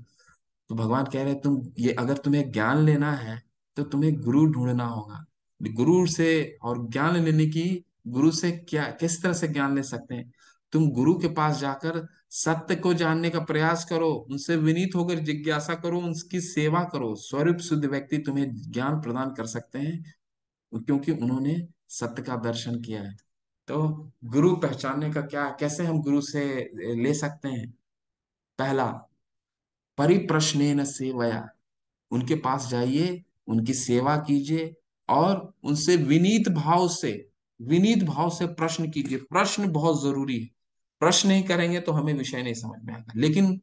तो भगवान कह रहे हैं तुम ये, अगर तुम्हें ज्ञान लेना है तो तुम्हें गुरु ढूंढना होगा। गुरु से, और ज्ञान लेने की, गुरु से क्या किस तरह से ज्ञान ले सकते हैं, तुम गुरु के पास जाकर सत्य को जानने का प्रयास करो, उनसे विनीत होकर जिज्ञासा करो, उनकी सेवा करो, स्वरूप शुद्ध व्यक्ति तुम्हें ज्ञान प्रदान कर सकते हैं, क्योंकि उन्होंने सत्य का दर्शन किया है। तो गुरु पहचानने का क्या, कैसे हम गुरु से ले सकते हैं। पहला, परिप्रश्नेन सेवया, उनके पास जाइए, उनकी सेवा कीजिए और उनसे विनीत भाव से प्रश्न कीजिए। प्रश्न बहुत जरूरी है, प्रश्न नहीं करेंगे तो हमें विषय नहीं समझ में आएगा। लेकिन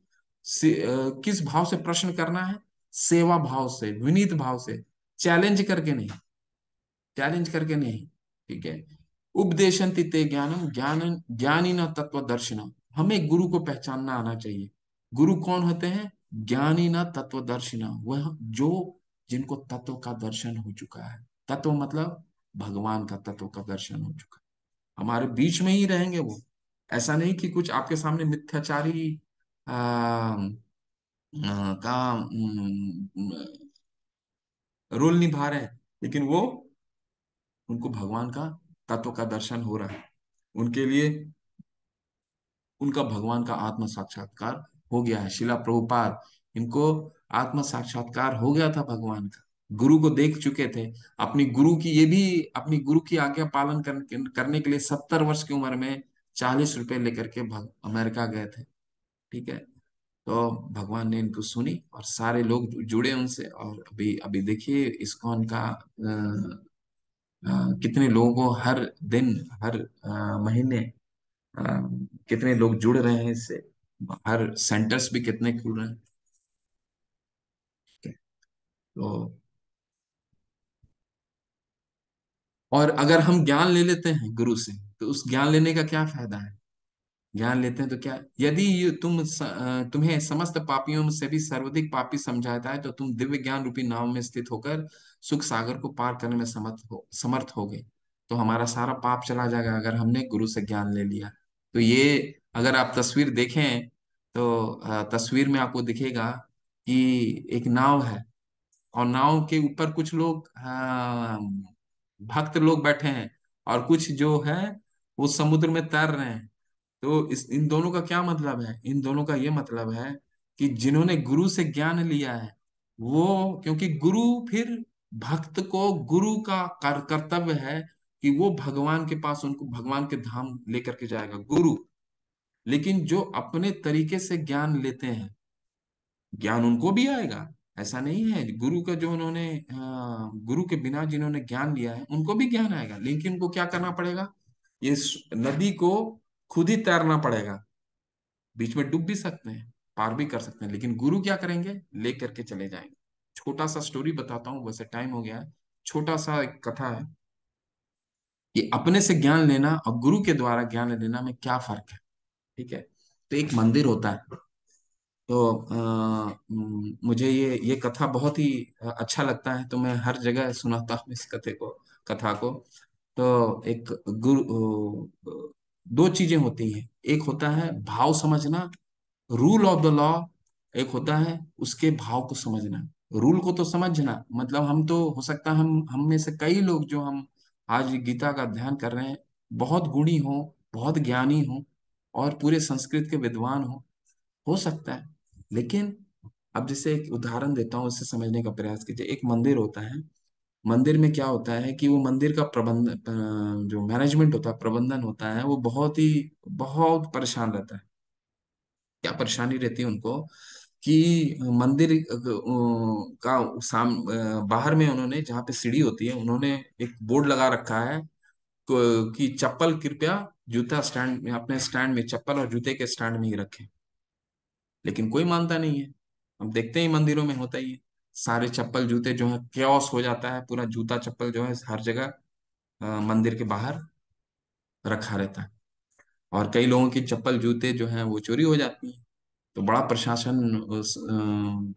किस भाव से प्रश्न करना है, सेवा भाव से, विनीत भाव से, चैलेंज करके नहीं, चैलेंज करके नहीं, ठीक है। उपदेशन्ति ते ज्ञानम ज्ञान ज्ञानी न तत्वदर्शिना, हमें गुरु को पहचानना आना चाहिए। गुरु कौन होते हैं, ज्ञानी न तत्वदर्शिना, वह जो जिनको तत्व का दर्शन हो चुका है। तत्व मतलब भगवान का तत्व का दर्शन हो चुका है, हमारे बीच में ही रहेंगे वो। ऐसा नहीं कि कुछ आपके सामने मिथ्याचारी आ, का रोल निभा रहे हैं, लेकिन वो, उनको भगवान का तत्व का दर्शन हो रहा है, उनके लिए उनका भगवान का आत्म साक्षात्कार हो गया है। शिला प्रभुपाद, इनको आत्म साक्षात्कार हो गया था भगवान का, गुरु को देख चुके थे। अपनी गुरु की, ये भी अपनी गुरु की आज्ञा पालन करने के लिए 70 वर्ष की उम्र में 40 रुपए लेकर के अमेरिका गए थे, ठीक है। तो भगवान ने इनको सुनी और सारे लोग जुड़े उनसे। और अभी अभी देखिए इस्कॉन का कितने लोगों को हर दिन, हर महीने अ, कितने लोग जुड़ रहे हैं इससे, हर सेंटर्स भी कितने खुल रहे हैं, ठीक है? तो और अगर हम ज्ञान ले लेते हैं गुरु से, तो उस ज्ञान लेने का क्या फायदा है। ज्ञान लेते हैं तो क्या, यदि तुम्हें समस्त पापियों से भी सर्वाधिक पापी समझाता है, तो तुम दिव्य ज्ञान रूपी नाव में स्थित होकर सुख सागर को पार करने में समर्थ होगे। तो हमारा सारा पाप चला जाएगा अगर हमने गुरु से ज्ञान ले लिया। तो ये अगर आप तस्वीर देखें तो तस्वीर में आपको दिखेगा कि एक नाव है, और नाव के ऊपर कुछ लोग भक्त लोग बैठे हैं, और कुछ जो है वो समुद्र में तैर रहे हैं। तो इस इन दोनों का क्या मतलब है? इन दोनों का ये मतलब है कि जिन्होंने गुरु से ज्ञान लिया है वो, क्योंकि गुरु फिर भक्त को, गुरु का कर्तव्य है कि वो भगवान के पास, उनको भगवान के धाम लेकर के जाएगा गुरु। लेकिन जो अपने तरीके से ज्ञान लेते हैं, ज्ञान उनको भी आएगा, ऐसा नहीं है। गुरु का जो उन्होंने गुरु के बिना जिन्होंने ज्ञान लिया है उनको भी ज्ञान आएगा, लेकिन उनको क्या करना पड़ेगा? ये नदी को खुद ही तैरना पड़ेगा। बीच में डूब भी सकते हैं, पार भी कर सकते हैं, लेकिन गुरु क्या करेंगे? ले करके चले जाएंगे। छोटा सा स्टोरी बताता हूँ, वैसे टाइम हो गया है। छोटा सा एक कथा है कि अपने से ज्ञान लेना और गुरु के द्वारा ज्ञान लेना में क्या फर्क है। ठीक है। तो एक मंदिर होता है। तो मुझे ये कथा बहुत ही अच्छा लगता है, तो मैं हर जगह सुनाता हूँ इस कथा को। तो एक गुरु, दो चीजें होती हैं। एक होता है भाव समझना, रूल ऑफ द लॉ। एक होता है उसके भाव को समझना। रूल को तो समझना मतलब, हम तो हो सकता है हम में से कई लोग जो हम आज गीता का अध्ययन कर रहे हैं बहुत गुणी हो, बहुत ज्ञानी हो, और पूरे संस्कृत के विद्वान हो सकता है। लेकिन अब जैसे एक उदाहरण देता हूँ, उससे समझने का प्रयास कीजिए। एक मंदिर होता है। मंदिर में क्या होता है कि वो मंदिर का जो मैनेजमेंट होता है, प्रबंधन होता है, वो बहुत परेशान रहता है। क्या परेशानी रहती है उनको? कि मंदिर का बाहर में उन्होंने, जहाँ पे सीढ़ी होती है, उन्होंने एक बोर्ड लगा रखा है कि चप्पल कृपया जूता स्टैंड में, अपने स्टैंड में चप्पल और जूते के स्टैंड में ही रखें। लेकिन कोई मानता नहीं है। हम देखते ही मंदिरों में होता ही है, सारे चप्पल जूते जो है क्योस हो जाता है, पूरा जूता चप्पल जो है हर जगह मंदिर के बाहर रखा रहता है। और कई लोगों की चप्पल जूते जो हैं वो चोरी हो जाती हैं। तो बड़ा प्रशासन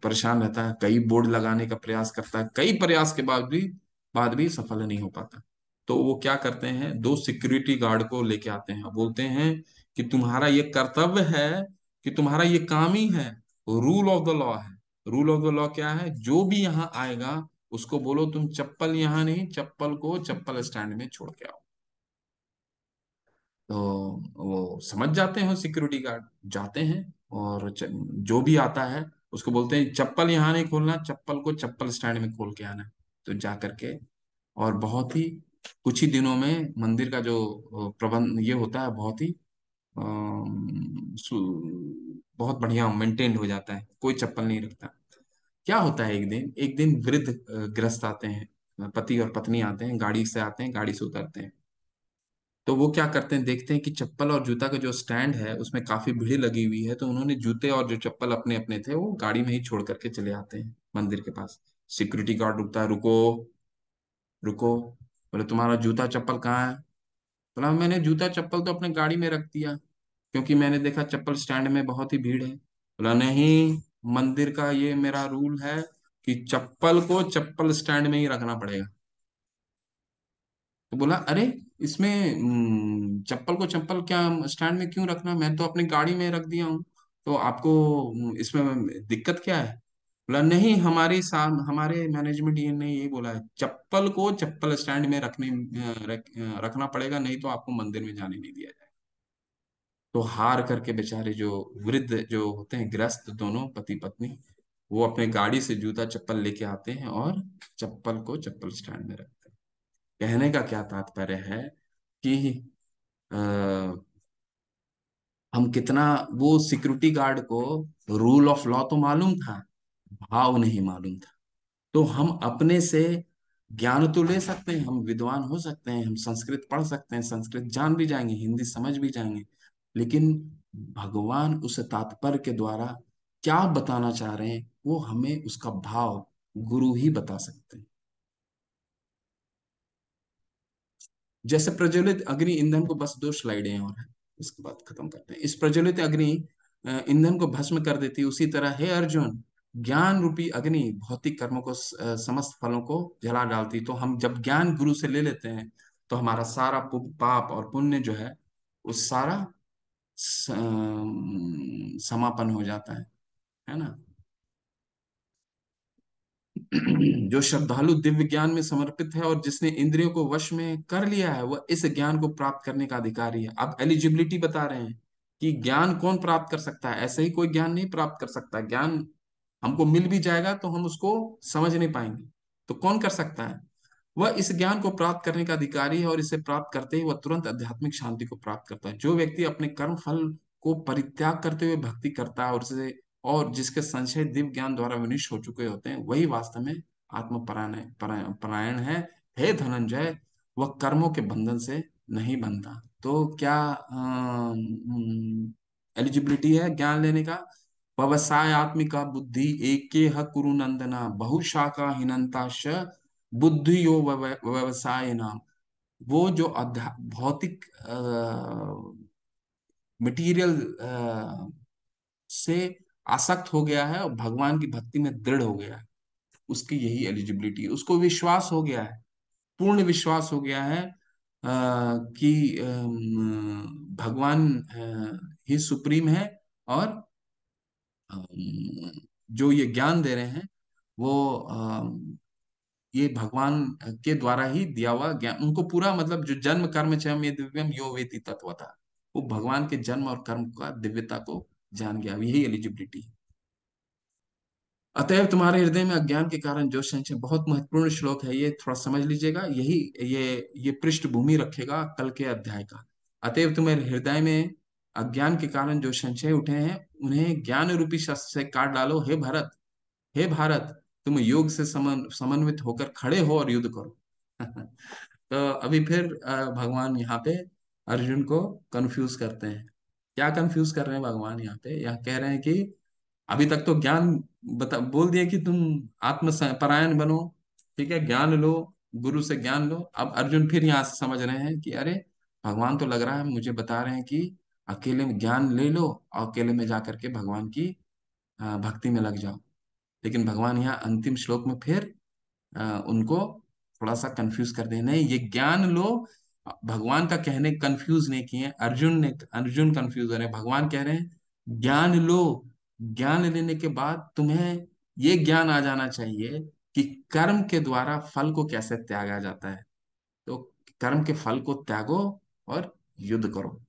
परेशान रहता है, कई बोर्ड लगाने का प्रयास करता है, कई प्रयास के बाद भी सफल नहीं हो पाता। तो वो क्या करते हैं, दो सिक्योरिटी गार्ड को लेके आते हैं, बोलते हैं कि तुम्हारा ये कर्तव्य है, कि तुम्हारा ये काम ही है, रूल ऑफ द लॉ है। रूल ऑफ द लॉ क्या है? जो भी यहाँ आएगा उसको बोलो तुम चप्पल यहाँ नहीं, चप्पल को चप्पल स्टैंड में छोड़ के आओ। तो वो समझ जाते हैं, सिक्योरिटी गार्ड जाते हैं, और जो भी आता है उसको बोलते हैं चप्पल यहाँ नहीं खोलना, चप्पल को चप्पल स्टैंड में खोल के आना। तो जा करके, और बहुत ही कुछ ही दिनों में मंदिर का जो प्रबंध ये होता है, बहुत ही बहुत बढ़िया मेंटेन्ड हो जाता है, कोई चप्पल नहीं रखता। क्या होता है, एक दिन वृद्ध ग्रस्त आते हैं, पति और पत्नी आते हैं, गाड़ी से आते हैं, गाड़ी से उतरते हैं। तो वो क्या करते हैं, देखते हैं कि चप्पल और जूता का जो स्टैंड है उसमें काफी भीड़ लगी हुई है, तो उन्होंने जूते और जो चप्पल अपने अपने थे वो गाड़ी में ही छोड़ करके चले आते हैं मंदिर के पास। सिक्योरिटी गार्ड रुकता है, रुको रुको। बोले तुम्हारा जूता चप्पल कहाँ है? बोला मैंने जूता चप्पल तो अपने गाड़ी में रख दिया, क्योंकि मैंने देखा चप्पल स्टैंड में बहुत ही भीड़ है। बोला नहीं, मंदिर का ये मेरा रूल है कि चप्पल को चप्पल स्टैंड में ही रखना पड़ेगा। तो बोला अरे, इसमें चप्पल को चप्पल क्या स्टैंड में क्यों रखना, मैं तो अपनी गाड़ी में रख दिया हूँ। तो आपको इसमें दिक्कत क्या है? बोला नहीं, हमारे मैनेजमेंट ये ने यही बोला है, चप्पल को चप्पल स्टैंड में रखना पड़ेगा, नहीं तो आपको मंदिर में जाने नहीं दिया जाएगा। तो हार करके बेचारे जो वृद्ध जो होते हैं, ग्रस्त दोनों पति पत्नी, वो अपने गाड़ी से जूता चप्पल लेके आते हैं और चप्पल को चप्पल स्टैंड में रखते हैं। कहने का क्या तात्पर्य है कि आ, हम कितना, वो सिक्योरिटी गार्ड को रूल ऑफ लॉ तो मालूम था, भाव नहीं मालूम था। तो हम अपने से ज्ञान तो ले सकते हैं, हम विद्वान हो सकते हैं, हम संस्कृत पढ़ सकते हैं, संस्कृत जान भी जाएंगे, हिंदी समझ भी जाएंगे, लेकिन भगवान उस तात्पर्य के द्वारा क्या बताना चाह रहे हैं वो हमें उसका भाव गुरु ही बता सकते हैं। जैसे प्रज्वलित अग्नि ईंधन को, बस दो स्लाइडें और हैं उसके बाद खत्म करते हैं। इस प्रज्वलित अग्नि ईंधन को भस्म कर देती, उसी तरह हे अर्जुन, ज्ञान रूपी अग्नि भौतिक कर्मों को, समस्त फलों को जला डालती। तो हम जब ज्ञान गुरु से ले लेते हैं तो हमारा सारा पाप और पुण्य जो है वो सारा समापन हो जाता है ना। जो श्रद्धालु दिव्य ज्ञान में समर्पित है और जिसने इंद्रियों को वश में कर लिया है, वह इस ज्ञान को प्राप्त करने का अधिकारी है। अब एलिजिबिलिटी बता रहे हैं कि ज्ञान कौन प्राप्त कर सकता है। ऐसे ही कोई ज्ञान नहीं प्राप्त कर सकता। ज्ञान हमको मिल भी जाएगा तो हम उसको समझ नहीं पाएंगे। तो कौन कर सकता है? वह इस ज्ञान को प्राप्त करने का अधिकारी है, और इसे प्राप्त करते ही वह तुरंत आध्यात्मिक शांति को प्राप्त करता है। जो व्यक्ति अपने कर्म फल को परित्याग करते हुए भक्ति करता है, और जिसके संशय दिव्य ज्ञान द्वारा विनिष्ट हो चुके होते हैं, वही वास्तव में परायण है। हे धनंजय, वह कर्मों के बंधन से नहीं बंधता। तो क्या एलिजिबिलिटी है ज्ञान लेने का? व्यवसाय आत्मिका बुद्धि एके ह कुरु नंदना बहुशाखा हिनंता बुद्धि यो व्यवसाय नाम। वो जो भौतिक मटेरियल से आसक्त हो गया है और भगवान की भक्ति में दृढ़ हो गया है, उसकी यही एलिजिबिलिटी है। उसको विश्वास हो गया है, पूर्ण विश्वास हो गया है कि भगवान ही सुप्रीम है, और जो ये ज्ञान दे रहे हैं वो ये भगवान के द्वारा ही दिया हुआ ज्ञान। उनको पूरा मतलब जो जन्म कर्म च मे दिव्यम यो वेति तत्वता, वो भगवान के जन्म और कर्म का दिव्यता को जान गया। यही एलिजिबिलिटी है। अतएव तुम्हारे हृदय में अज्ञान के कारण जो संशय, बहुत महत्वपूर्ण श्लोक है ये, थोड़ा समझ लीजिएगा। यही ये पृष्ठभूमि रखेगा कल के अध्याय का। अतएव तुम्हारे हृदय में अज्ञान के कारण जो संशय उठे हैं, उन्हें ज्ञान रूपी शस्त्र से काट डालो। हे भरत, हे भारत, तुम योग से समन्वित होकर खड़े हो और युद्ध करो। तो अभी फिर भगवान यहाँ पे अर्जुन को कंफ्यूज करते हैं। क्या कंफ्यूज कर रहे हैं भगवान यहाँ पे? यहाँ कह रहे हैं कि अभी तक तो ज्ञान बोल दिया कि तुम आत्म परायण बनो, ठीक है, ज्ञान लो, गुरु से ज्ञान लो। अब अर्जुन फिर यहाँ से समझ रहे हैं कि अरे, भगवान तो लग रहा है मुझे बता रहे हैं कि अकेले में ज्ञान ले लो और अकेले में जा करके भगवान की भक्ति में लग जाओ। लेकिन भगवान यहाँ अंतिम श्लोक में फिर उनको थोड़ा सा कंफ्यूज कर दे। नहीं, ये ज्ञान लो। भगवान का कहने कंफ्यूज नहीं किए, अर्जुन कंफ्यूज हो रहे हैं। भगवान कह रहे हैं ज्ञान लो। ज्ञान लेने के बाद तुम्हें ये ज्ञान आ जाना चाहिए कि कर्म के द्वारा फल को कैसे त्यागा जाता है। तो कर्म के फल को त्यागो और युद्ध करो।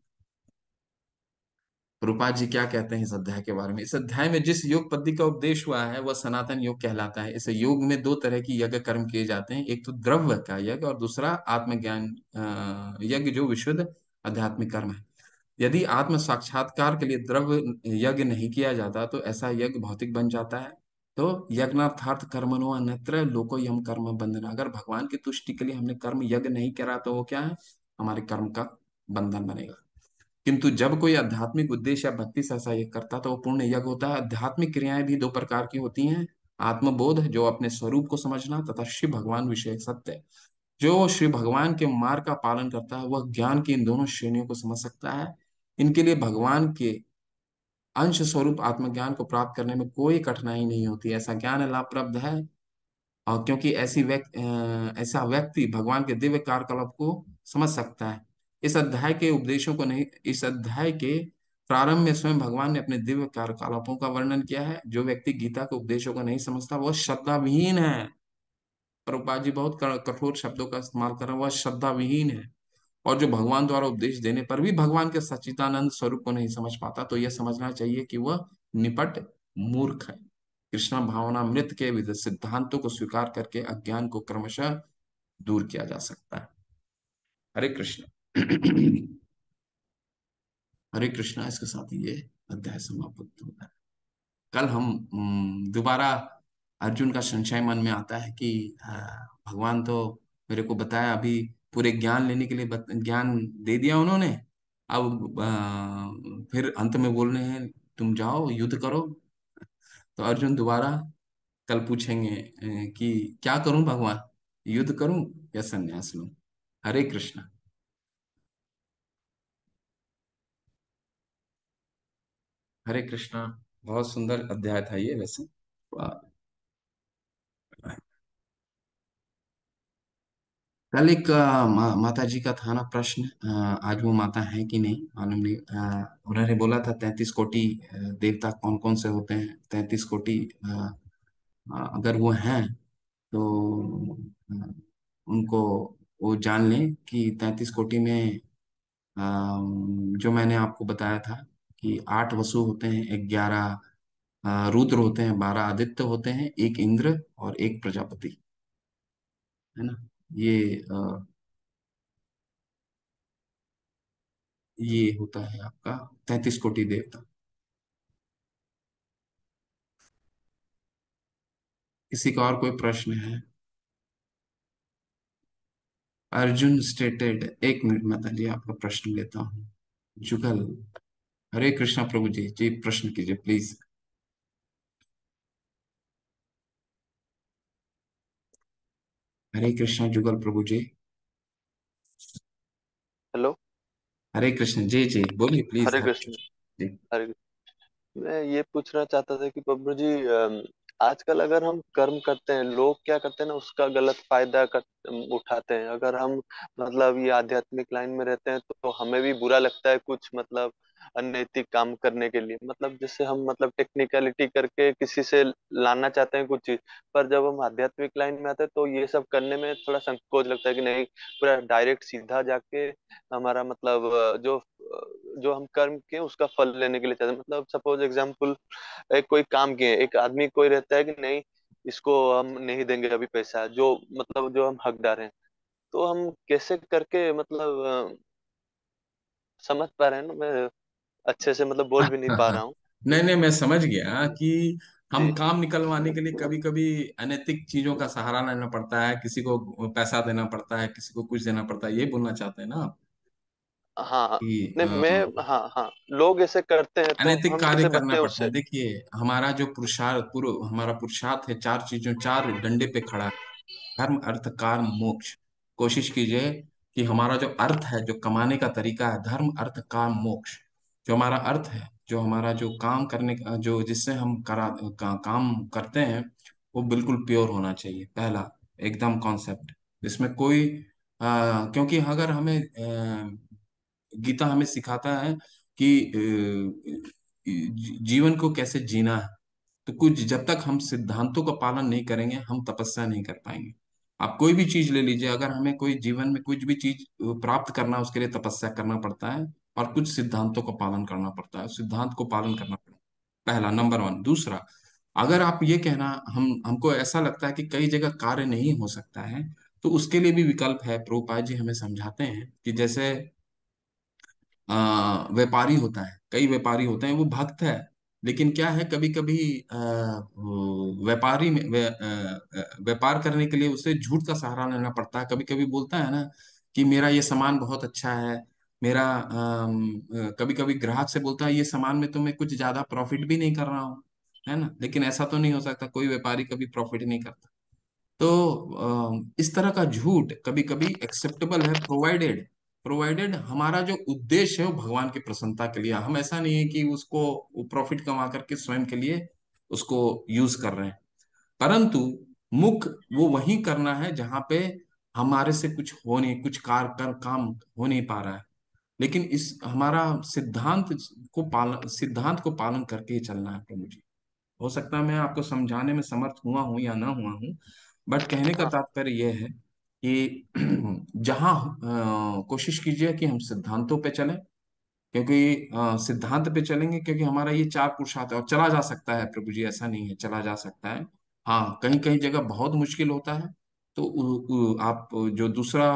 रूपा जी क्या कहते हैं इस अध्याय के बारे में? इस अध्याय में जिस योग पद्धति का उपदेश हुआ है वह सनातन योग कहलाता है। इस योग में दो तरह की यज्ञ कर्म किए जाते हैं, एक तो द्रव्य का यज्ञ और दूसरा आत्मज्ञान यज्ञ, जो विशुद्ध आध्यात्मिक कर्म है। यदि आत्म साक्षात्कार के लिए द्रव्य यज्ञ नहीं किया जाता तो ऐसा यज्ञ भौतिक बन जाता है। तो यज्ञार्थार्थ कर्मणो अन्यत्र लोको यम कर्म बंधन। अगर भगवान की तुष्टि के लिए हमने कर्म यज्ञ नहीं करा तो वो क्या है? हमारे कर्म का बंधन बनेगा। किंतु जब कोई आध्यात्मिक उद्देश्य या भक्ति से ऐसा यज्ञ करता तो वो पूर्ण यज्ञ होता है। आध्यात्मिक क्रियाएं भी दो प्रकार की होती हैं, आत्मबोध जो अपने स्वरूप को समझना, तथा शिव भगवान विषय सत्य। जो श्री भगवान के मार्ग का पालन करता है वह ज्ञान की इन दोनों श्रेणियों को समझ सकता है। इनके लिए भगवान के अंश स्वरूप आत्मज्ञान को प्राप्त करने में कोई कठिनाई नहीं होती। ऐसा ज्ञान लाभप्रद है, और क्योंकि ऐसा व्यक्ति भगवान के दिव्य कार्यकलाप को समझ सकता है। इस अध्याय के प्रारंभ में स्वयं भगवान ने अपने दिव्य कार्यकलापों का वर्णन किया है। जो व्यक्ति गीता के उपदेशों को नहीं समझता वह श्रद्धा विहीन है। प्रभुपाद जी बहुत कठोर शब्दों का इस्तेमाल कर रहे हैं, वह श्रद्धा विहीन है। और जो भगवान द्वारा उपदेश देने पर भी भगवान के सच्चिदानंद स्वरूप को नहीं समझ पाता, तो यह समझना चाहिए कि वह निपट मूर्ख है। कृष्णा भावनामृत के विविध सिद्धांतों को स्वीकार करके अज्ञान को क्रमशः दूर किया जा सकता है। हरे कृष्ण। हरे कृष्णा। इसके साथ ही ये अध्याय समाप्त होता है। कल हम दोबारा, अर्जुन का संशय मन में आता है कि भगवान तो मेरे को बताया अभी, पूरे ज्ञान लेने के लिए ज्ञान दे दिया उन्होंने। अब फिर अंत में बोल रहे हैं तुम जाओ युद्ध करो। तो अर्जुन दोबारा कल पूछेंगे कि क्या करूं भगवान, युद्ध करूं या संन्यास लूं? हरे कृष्ण। हरे कृष्णा। बहुत सुंदर अध्याय था ये वैसे। वाह। कल एक माता जी का था ना प्रश्न, आज वो माता है कि नहीं मालूम नहीं। उन्होंने बोला था 33 कोटि देवता कौन कौन से होते हैं, 33 कोटि। अगर वो हैं तो अ, उनको वो जान लें कि 33 कोटि में जो मैंने आपको बताया था कि 8 वसु होते हैं, 11 रुद्र होते हैं, 12 आदित्य होते हैं, एक इंद्र और एक प्रजापति, है ना। ये ये होता है आपका 33 कोटि देवता। किसी का और कोई प्रश्न है? अर्जुन स्टेटेड, एक मिनट माता जी आपका प्रश्न लेता हूँ। जुगल, हरे कृष्णा प्रभु जी, जी प्रश्न कीजिए प्लीज। हरे कृष्णा जुगल प्रभु जी। हेलो। हरे कृष्ण जी, जी बोलिए प्लीज, हरे हरे कृष्ण। कृष्ण जी। हरे मैं ये पूछना चाहता था कि प्रभु जी, आजकल अगर हम कर्म करते हैं, लोग क्या करते हैं ना, उसका गलत फायदा उठाते हैं। अगर हम मतलब ये आध्यात्मिक लाइन में रहते हैं तो हमें भी बुरा लगता है कुछ मतलब अनैतिक काम करने के लिए। मतलब जैसे हम मतलब टेक्निकलिटी करके किसी से लाना चाहते हैं कुछ चीज, पर जब हम आध्यात्मिक लाइन में आते हैं तो ये सब करने में थोड़ा संकोच लगता है कि नहीं, पूरा डायरेक्ट सीधा जाके हमारा मतलब जो हम कर्म किए उसका फल लेने के लिए चाहते हैं। मतलब सपोज एग्जाम्पल, एक कोई काम किए, एक आदमी कोई रहता है कि नहीं, इसको हम नहीं देंगे अभी पैसा, जो मतलब जो हम हकदार हैं, तो हम कैसे करके मतलब समझ पा रहे हैं ना, मैं अच्छे से मतलब बोल भी नहीं पा रहा हूँ। नहीं नहीं, मैं समझ गया कि हम जी। काम निकलवाने के लिए कभी कभी अनैतिक चीजों का सहारा लेना पड़ता है, किसी को पैसा देना पड़ता है, किसी को कुछ देना पड़ता है, ये बोलना चाहते हैं ना आप? हाँ। कि नहीं मैं, हाँ हाँ, लोग ऐसे करते हैं तो अनैतिक हम कार्य कैसे करना बचें पड़ता है। उससे। देखिए, हमारा जो पुरुषार्थ, पूर्व हमारा पुरुषार्थ है, 4 चीजों, 4 डंडे पे खड़ा है। धर्म अर्थ काम मोक्ष। कोशिश कीजिए कि हमारा जो अर्थ है, जो कमाने का तरीका है, धर्म अर्थ काम मोक्ष। जो हमारा अर्थ है, जो हमारा जो काम करने का, जो जिससे हम काम करते हैं, वो बिल्कुल प्योर होना चाहिए, पहला एकदम कॉन्सेप्ट। इसमें कोई क्योंकि अगर हमें गीता हमें सिखाता है कि जीवन को कैसे जीना है। तो कुछ जब तक हम सिद्धांतों का पालन नहीं करेंगे, हम तपस्या नहीं कर पाएंगे। आप कोई भी चीज ले लीजिए, अगर हमें कोई जीवन में कुछ भी चीज प्राप्त करना है, उसके लिए तपस्या करना पड़ता है और कुछ सिद्धांतों का पालन करना पड़ता है, सिद्धांत को पालन करना पड़ता है, पहला नंबर वन। दूसरा, अगर आप ये कहना, हमको ऐसा लगता है कि कई जगह कार्य नहीं हो सकता है, तो उसके लिए भी विकल्प है। प्रभुपाद जी हमें समझाते हैं कि जैसे व्यापारी होता है, कई व्यापारी होते हैं, वो भक्त है, लेकिन क्या है, कभी कभी व्यापारी में व्यापार करने के लिए उसे झूठ का सहारा लेना पड़ता है। कभी कभी बोलता है ना कि मेरा ये सामान बहुत अच्छा है, मेरा कभी कभी ग्राहक से बोलता है ये सामान में तो मैं कुछ ज्यादा प्रॉफिट भी नहीं कर रहा हूँ, है ना। लेकिन ऐसा तो नहीं हो सकता, कोई व्यापारी कभी प्रॉफिट नहीं करता। तो इस तरह का झूठ कभी कभी एक्सेप्टेबल है, प्रोवाइडेड प्रोवाइडेड हमारा जो उद्देश्य है वो भगवान की प्रसन्नता के लिए। हम ऐसा नहीं है कि उसको प्रॉफिट कमा करके स्वयं के लिए उसको यूज कर रहे हैं। परंतु मुख वो वही करना है जहां पे हमारे से कुछ हो नहीं, कुछ काम हो नहीं पा रहा है। लेकिन इस हमारा सिद्धांत को पालन करके ही चलना है प्रभु जी। हो सकता है मैं आपको समझाने में समर्थ हुआ हूं या ना हुआ हूं, बट कहने का हाँ तात्पर्य यह है कि जहां कोशिश कीजिए कि हम सिद्धांतों पे चलें, क्योंकि सिद्धांत पे चलेंगे, क्योंकि हमारा ये 4 पुरुषार्थ है और चला जा सकता है प्रभु जी, ऐसा नहीं है, चला जा सकता है। हाँ, कहीं कहीं जगह बहुत मुश्किल होता है। तो आप जो दूसरा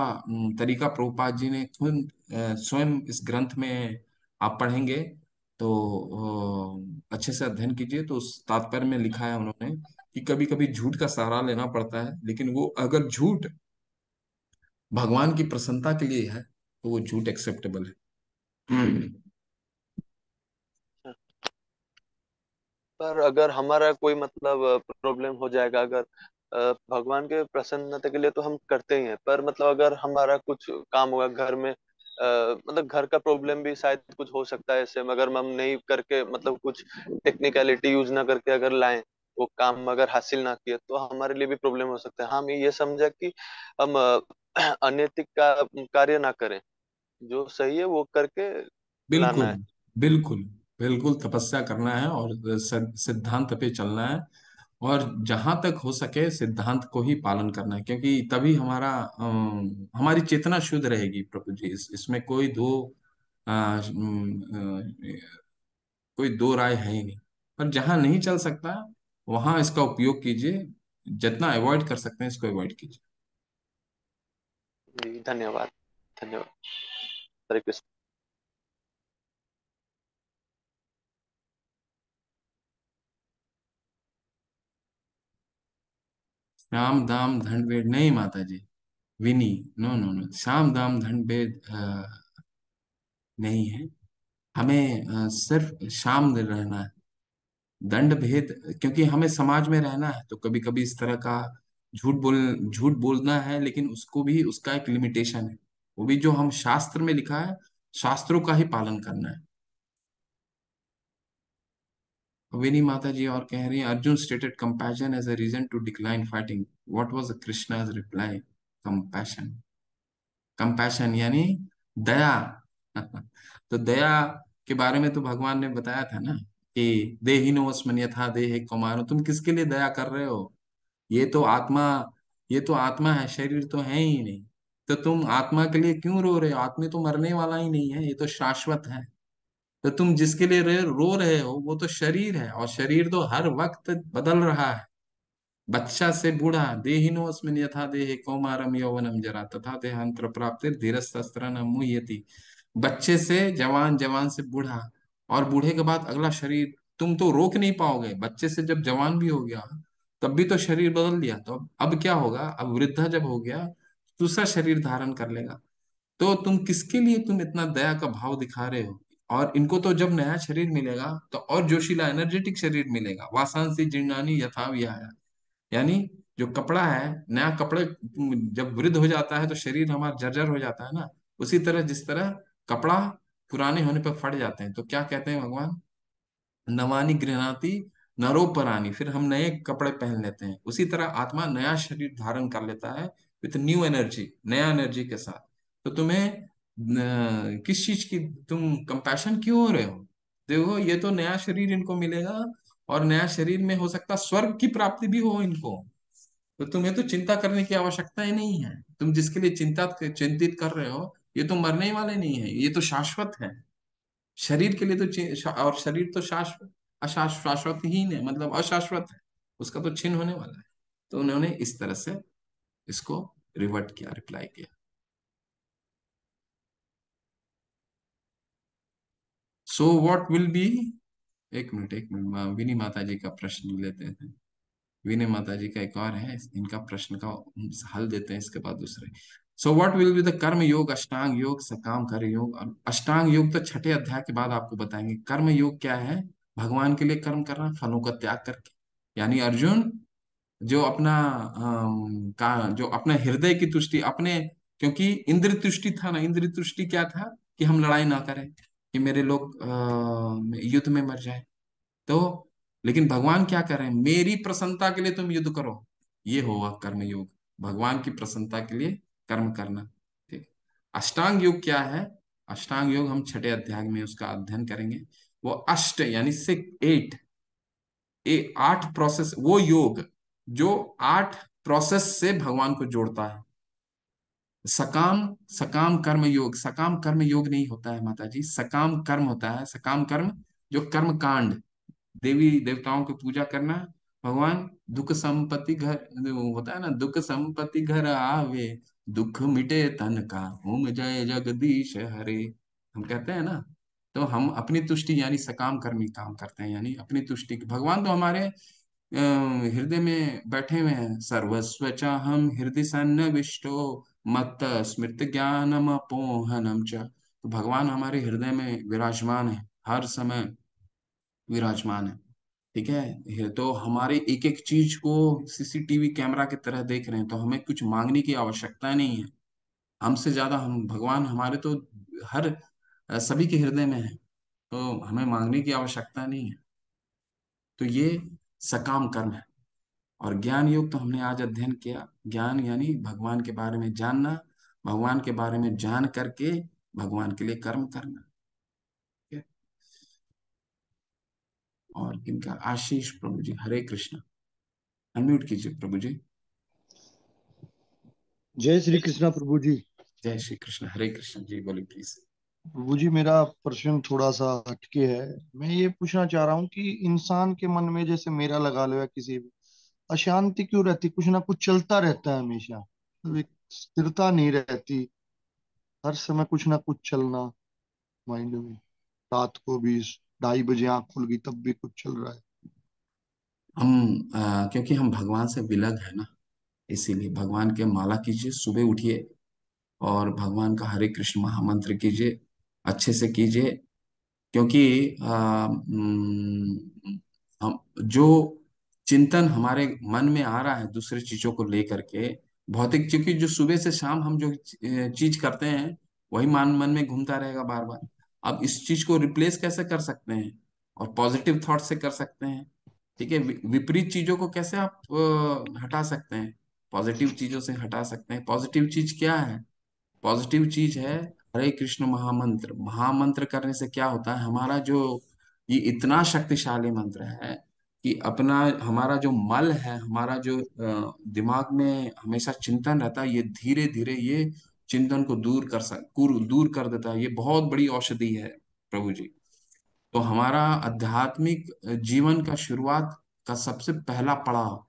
तरीका प्रभुपाद जी ने खुद स्वयं इस ग्रंथ में आप पढ़ेंगे तो अच्छे से अध्ययन कीजिए, तो उस तात्पर्य में लिखा है उन्होंने कि कभी कभी झूठ का सहारा लेना पड़ता है, लेकिन वो अगर झूठ भगवान की प्रसन्नता के लिए है तो वो झूठ एक्सेप्टेबल है। पर अगर हमारा कोई मतलब प्रॉब्लम हो जाएगा, अगर भगवान के प्रसन्नता के लिए तो हम करते ही हैं, पर मतलब अगर हमारा कुछ काम होगा घर में, मतलब घर का प्रॉब्लम भी शायद कुछ हो सकता है ऐसे में, अगर हम नहीं करके मतलब कुछ टेक्निकलिटी यूज ना करके अगर लाएं, वो काम अगर हासिल ना किए तो हमारे लिए भी प्रॉब्लम हो सकता है। हम ये समझा कि हम अनैतिक का कार्य ना करें, जो सही है वो करके लाना बिल्कुल है। बिल्कुल। बिल्कुल तपस्या करना है और सिद्धांत पे चलना है। और जहां तक हो सके सिद्धांत को ही पालन करना है, क्योंकि तभी हमारी चेतना शुद्ध रहेगी प्रभु जी। इसमें कोई दो राय है ही नहीं। पर जहां नहीं चल सकता वहां इसका उपयोग कीजिए। जितना अवॉइड कर सकते हैं इसको अवॉइड कीजिए। जी धन्यवाद। धन्यवाद। हरे कृष्ण। श्याम दाम दंड भेद नहीं माता जी। विनी, नो नो नो, श्याम दाम दंड भेद नहीं है। हमें सिर्फ शाम दिन रहना है। दंड भेद, क्योंकि हमें समाज में रहना है तो कभी कभी इस तरह का झूठ बोलना है, लेकिन उसको भी उसका एक लिमिटेशन है। वो भी जो हम शास्त्र में लिखा है, शास्त्रों का ही पालन करना है। विनी माता जी और कह रही हैं, Arjun stated compassion as a reason to decline fighting, what was Krishna's reply? Compassion, compassion यानी दया। तो दया के बारे में तो भगवान ने बताया था ना कि देहिनोऽस्मिन् यथा देहे कौमारो, तुम किसके लिए दया कर रहे हो? ये तो आत्मा, ये तो आत्मा है, शरीर तो है ही नहीं। तो तुम आत्मा के लिए क्यों रो रहे हो? आत्मा तो मरने वाला ही नहीं है, ये तो शाश्वत है। तो तुम जिसके लिए रो रहे हो वो तो शरीर है, और शरीर तो हर वक्त बदल रहा है। बच्चा से बूढ़ा, देहिनोऽस्मिन् यथा देहे कौमारम यौवनम जरा तथा देहांतर प्राप्तिर् धीरस्तस्त्र न मुह्यति। बच्चे से जवान, जवान से बूढ़ा, और बूढ़े के बाद अगला शरीर। तुम तो रोक नहीं पाओगे। बच्चे से जब जवान भी हो गया तब भी तो शरीर बदल दिया, तो अब क्या होगा? अब वृद्धा जब हो गया दूसरा शरीर धारण कर लेगा। तो तुम किसके लिए तुम इतना दया का भाव दिखा रहे हो? और इनको तो जब नया शरीर मिलेगा तो और जोशीला एनर्जेटिक शरीर मिलेगा। वासांसी जीर्णानि यथा विहाय, यानी जो कपड़ा है, नया कपड़े जब वृद्ध हो जाता है तो शरीर हमारा जर्जर हो जाता है ना। उसी तरह जिस तरह कपड़ा पुराने होने पर फट जाते हैं, तो क्या कहते हैं भगवान? नवानी गृहणाति नरोपरानी, फिर हम नए कपड़े पहन लेते हैं। उसी तरह आत्मा नया शरीर धारण कर लेता है विथ न्यू एनर्जी, नया एनर्जी के साथ। तो तुम्हें किस चीज की तुम कंपैशन क्यों हो रहे हो? देखो ये तो नया शरीर इनको मिलेगा, और नया शरीर में हो सकता है स्वर्ग की प्राप्ति भी हो इनको। तो तुम्हें तो चिंता करने की आवश्यकता ही नहीं है। तुम जिसके लिए चिंतित कर रहे हो, ये तो मरने ही वाले नहीं है, ये तो शाश्वत है। शरीर के लिए तो और शरीर तो शाश्वत, शाश्वत ही नहीं, मतलब अशाश्वत है। उसका तो छिन्न होने वाला है। तो उन्होंने इस तरह से इसको रिवर्ट किया, रिप्लाई किया। सो व्हाट विल बी, एक मिनट एक मिनट, विनी माता जी का प्रश्न लेते हैं। विनय माता जी का एक और है, इनका प्रश्न का हल देते हैं, इसके बाद दूसरे। So what will be the कर्म योग, अष्टांग योग, सकाम कर्म योग? और अष्टांग योग तो छठे अध्याय के बाद आपको बताएंगे। कर्म योग क्या है? भगवान के लिए कर्म करना, फलों का त्याग करके। यानी अर्जुन, जो अपना जो अपने हृदय की तुष्टि अपने, क्योंकि इंद्र तुष्टि था ना, इंद्र तुष्टि क्या था? कि हम लड़ाई ना करें, कि मेरे लोग युद्ध में मर जाए। तो लेकिन भगवान क्या कर रहे हैं? मेरी प्रसन्नता के लिए तुम युद्ध करो। ये होगा कर्म योग, भगवान की प्रसन्नता के लिए कर्म करना। ठीक। अष्टांग योग क्या है? अष्टांग योग हम छठे अध्याय में उसका अध्ययन करेंगे। वो अष्ट यानी सिक्स, एट, आठ प्रोसेस, वो योग जो आठ प्रोसेस से भगवान को जोड़ता है। सकाम, सकाम कर्म योग, सकाम कर्म योग नहीं होता है माता जी, सकाम कर्म होता है। सकाम कर्म जो कर्म कांड, देवी देवताओं की पूजा करना। भगवान, दुख संपत्ति घर, वो होता है ना, दुख संपत्ति घर आवे, दुख मिटे तन का, ओम जय जगदीश हरे, हम कहते हैं ना। तो हम अपनी तुष्टि यानी सकाम कर्मी काम करते हैं, यानी अपनी तुष्टि। भगवान तो हमारे हृदय में बैठे हुए हैं। सर्वस्व चाहम हृदय सन्निविष्टो मत्त स्मृति ज्ञानम अपोहनम च। तो भगवान हमारे हृदय में विराजमान है, हर समय विराजमान है। ठीक है। ये तो हमारे एक एक चीज को सीसीटीवी कैमरा की तरह देख रहे हैं, तो हमें कुछ मांगने की आवश्यकता नहीं है। हमसे ज्यादा हम, भगवान हमारे तो हर सभी के हृदय में है, तो हमें मांगने की आवश्यकता नहीं है। तो ये सकाम कर्म है। और ज्ञान योग तो हमने आज अध्ययन किया। ज्ञान यानी भगवान के बारे में जानना, भगवान के बारे में जान करके भगवान के लिए कर्म करना। ठीक है? और इनका आशीष प्रभु जी, हरे कृष्ण। अनम्यूट कीजिए प्रभु जी। जय श्री कृष्णा प्रभु जी। जय श्री कृष्ण, हरे कृष्ण जी, बोलिए प्लीज। प्रभु जी, मेरा प्रश्न थोड़ा सा हटके है। मैं ये पूछना चाह रहा हूँ कि इंसान के मन में, जैसे मेरा लगा लो या किसी भी, अशांति क्यों रहती? कुछ ना कुछ चलता रहता है हमेशा, मतलब एक स्थिरता नहीं रहती। हर समय कुछ ना कुछ चलना माइंड में। रात को भी 2:30 बजे आंख खुल गई तब भी कुछ चल रहा है। क्योंकि हम भगवान से विलग है ना, इसीलिए भगवान के माला कीजिए, सुबह उठिए और भगवान का हरे कृष्ण महामंत्र कीजिए, अच्छे से कीजिए। क्योंकि हम जो चिंतन हमारे मन में आ रहा है दूसरे चीजों को लेकर के, भौतिक, क्योंकि जो सुबह से शाम हम जो चीज करते हैं वही मन मन में घूमता रहेगा बार बार। अब इस चीज को रिप्लेस कैसे कर सकते हैं? और पॉजिटिव थॉट से कर सकते हैं। ठीक है, विपरीत चीजों को कैसे आप हटा सकते हैं? पॉजिटिव चीजों से हटा सकते हैं। पॉजिटिव चीज क्या है? पॉजिटिव चीज है हरे कृष्ण महामंत्र। महामंत्र करने से क्या होता है, हमारा जो ये इतना शक्तिशाली मंत्र है कि अपना हमारा जो मल है, हमारा जो दिमाग में हमेशा चिंतन रहता है, ये धीरे धीरे ये चिंतन को दूर कर देता है। ये बहुत बड़ी औषधि है प्रभु जी। तो हमारा आध्यात्मिक जीवन का शुरुआत का सबसे पहला पड़ाव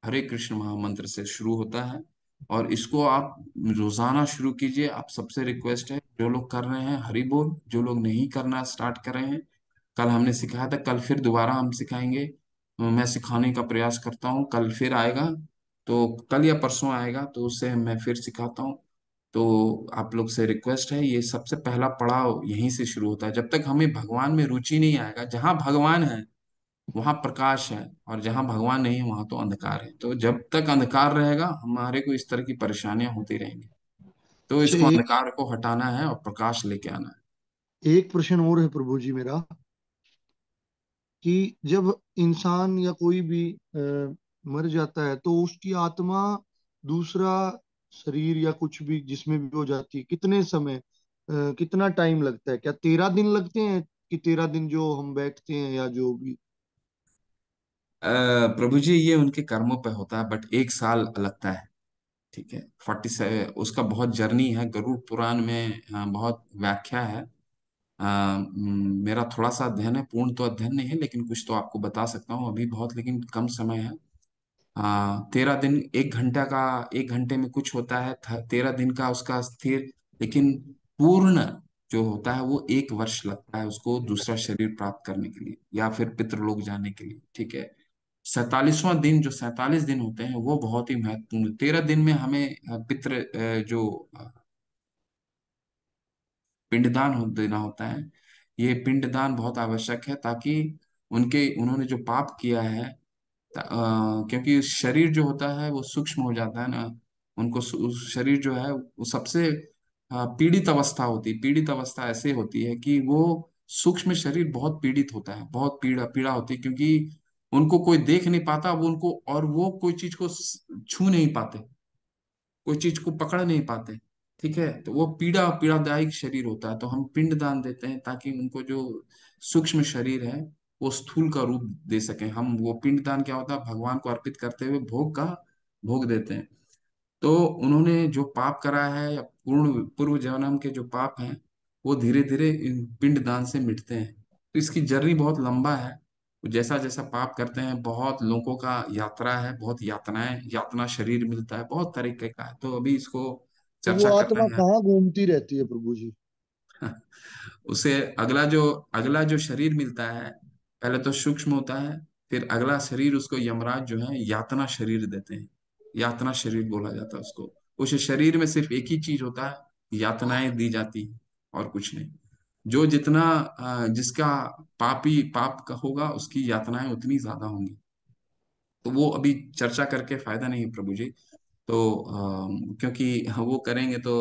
हरे कृष्ण महामंत्र से शुरू होता है। और इसको आप रोजाना शुरू कीजिए। आप सबसे रिक्वेस्ट है, जो लोग कर रहे हैं हरि बोल, जो लोग नहीं करना स्टार्ट कर रहे हैं, कल हमने सिखाया था, कल फिर दोबारा हम सिखाएंगे। मैं सिखाने का प्रयास करता हूँ, कल फिर आएगा, तो कल या परसों आएगा तो उससे मैं फिर सिखाता हूँ। तो आप लोग से रिक्वेस्ट है, ये सबसे पहला पड़ाव यहीं से शुरू होता है। जब तक हमें भगवान में रुचि नहीं आएगा, जहाँ भगवान है वहां प्रकाश है, और जहां भगवान नहीं है वहां तो अंधकार है। तो जब तक अंधकार रहेगा हमारे को इस तरह की परेशानियां होती रहेंगी। तो अच्छा, इसको एक अंधकार को हटाना है और प्रकाश लेके आना है। एक प्रश्न और है प्रभु जी मेरा, कि जब इंसान या कोई भी मर जाता है तो उसकी आत्मा दूसरा शरीर या कुछ भी जिसमें भी हो जाती है, कितने समय, कितना टाइम लगता है? क्या 13 दिन लगते हैं? कि 13 दिन जो हम बैठते हैं या जो भी? प्रभु जी, ये उनके कर्मों पे होता है, बट 1 साल लगता है। ठीक है, 47 उसका बहुत जर्नी है, गरुड़ पुराण में बहुत व्याख्या है। मेरा थोड़ा सा अध्ययन है, पूर्ण तो अध्ययन नहीं है, लेकिन कुछ तो आपको बता सकता हूँ अभी, बहुत लेकिन कम समय है। हाँ, 13 दिन, 1 घंटा का, 1 घंटे में कुछ होता है, 13 दिन का उसका स्थिर। लेकिन पूर्ण जो होता है वो 1 वर्ष लगता है उसको दूसरा शरीर प्राप्त करने के लिए या फिर पितृलोक जाने के लिए। ठीक है, 47वां दिन, जो 47 दिन होते हैं वो बहुत ही महत्वपूर्ण। 13 दिन में हमें पितृ जो पिंडदान देना होता है। ये पिंडदान बहुत आवश्यक है, ताकि उन्होंने जो पाप किया है, क्योंकि शरीर जो होता है वो सूक्ष्म हो जाता है ना, उनको शरीर जो है वो सबसे पीड़ित अवस्था होती है। पीड़ित अवस्था ऐसे होती है कि वो सूक्ष्म शरीर बहुत पीड़ित होता है, बहुत पीड़ा पीड़ा होती है, क्योंकि उनको कोई देख नहीं पाता, वो उनको, और वो कोई चीज को छू नहीं पाते, कोई चीज को पकड़ नहीं पाते। ठीक है, तो वो पीड़ादायक शरीर होता है। तो हम पिंड दान देते हैं ताकि उनको जो सूक्ष्म शरीर है वो स्थूल का रूप दे सकें हम। वो पिंड दान क्या होता है, भगवान को अर्पित करते हुए भोग देते हैं। तो उन्होंने जो पाप करा है, या पूर्ण पूर्व जन्म के जो पाप हैं, वो धीरे धीरे इन पिंड दान से मिटते हैं। तो इसकी जर्नी बहुत लंबा है। जैसा जैसा पाप करते हैं, बहुत लोगों का यात्रा है, बहुत यातनाएं, यातना शरीर मिलता है, बहुत तरीके का है। तो अभी इसको तो वो चर्चा करना आत्मा है। कहाँ घूमती रहती है प्रभु जी? उसे अगला जो शरीर मिलता है, पहले तो सूक्ष्म होता है, फिर अगला शरीर उसको यमराज जो है यातना शरीर देते हैं। यातना शरीर बोला जाता है उसको। उस शरीर में सिर्फ एक ही चीज होता है, यातनाएं दी जाती है, और कुछ नहीं। जो जितना जिसका पाप का होगा उसकी यातनाएं उतनी ज्यादा होंगी। तो वो अभी चर्चा करके फायदा नहीं है प्रभु जी। तो क्योंकि वो करेंगे तो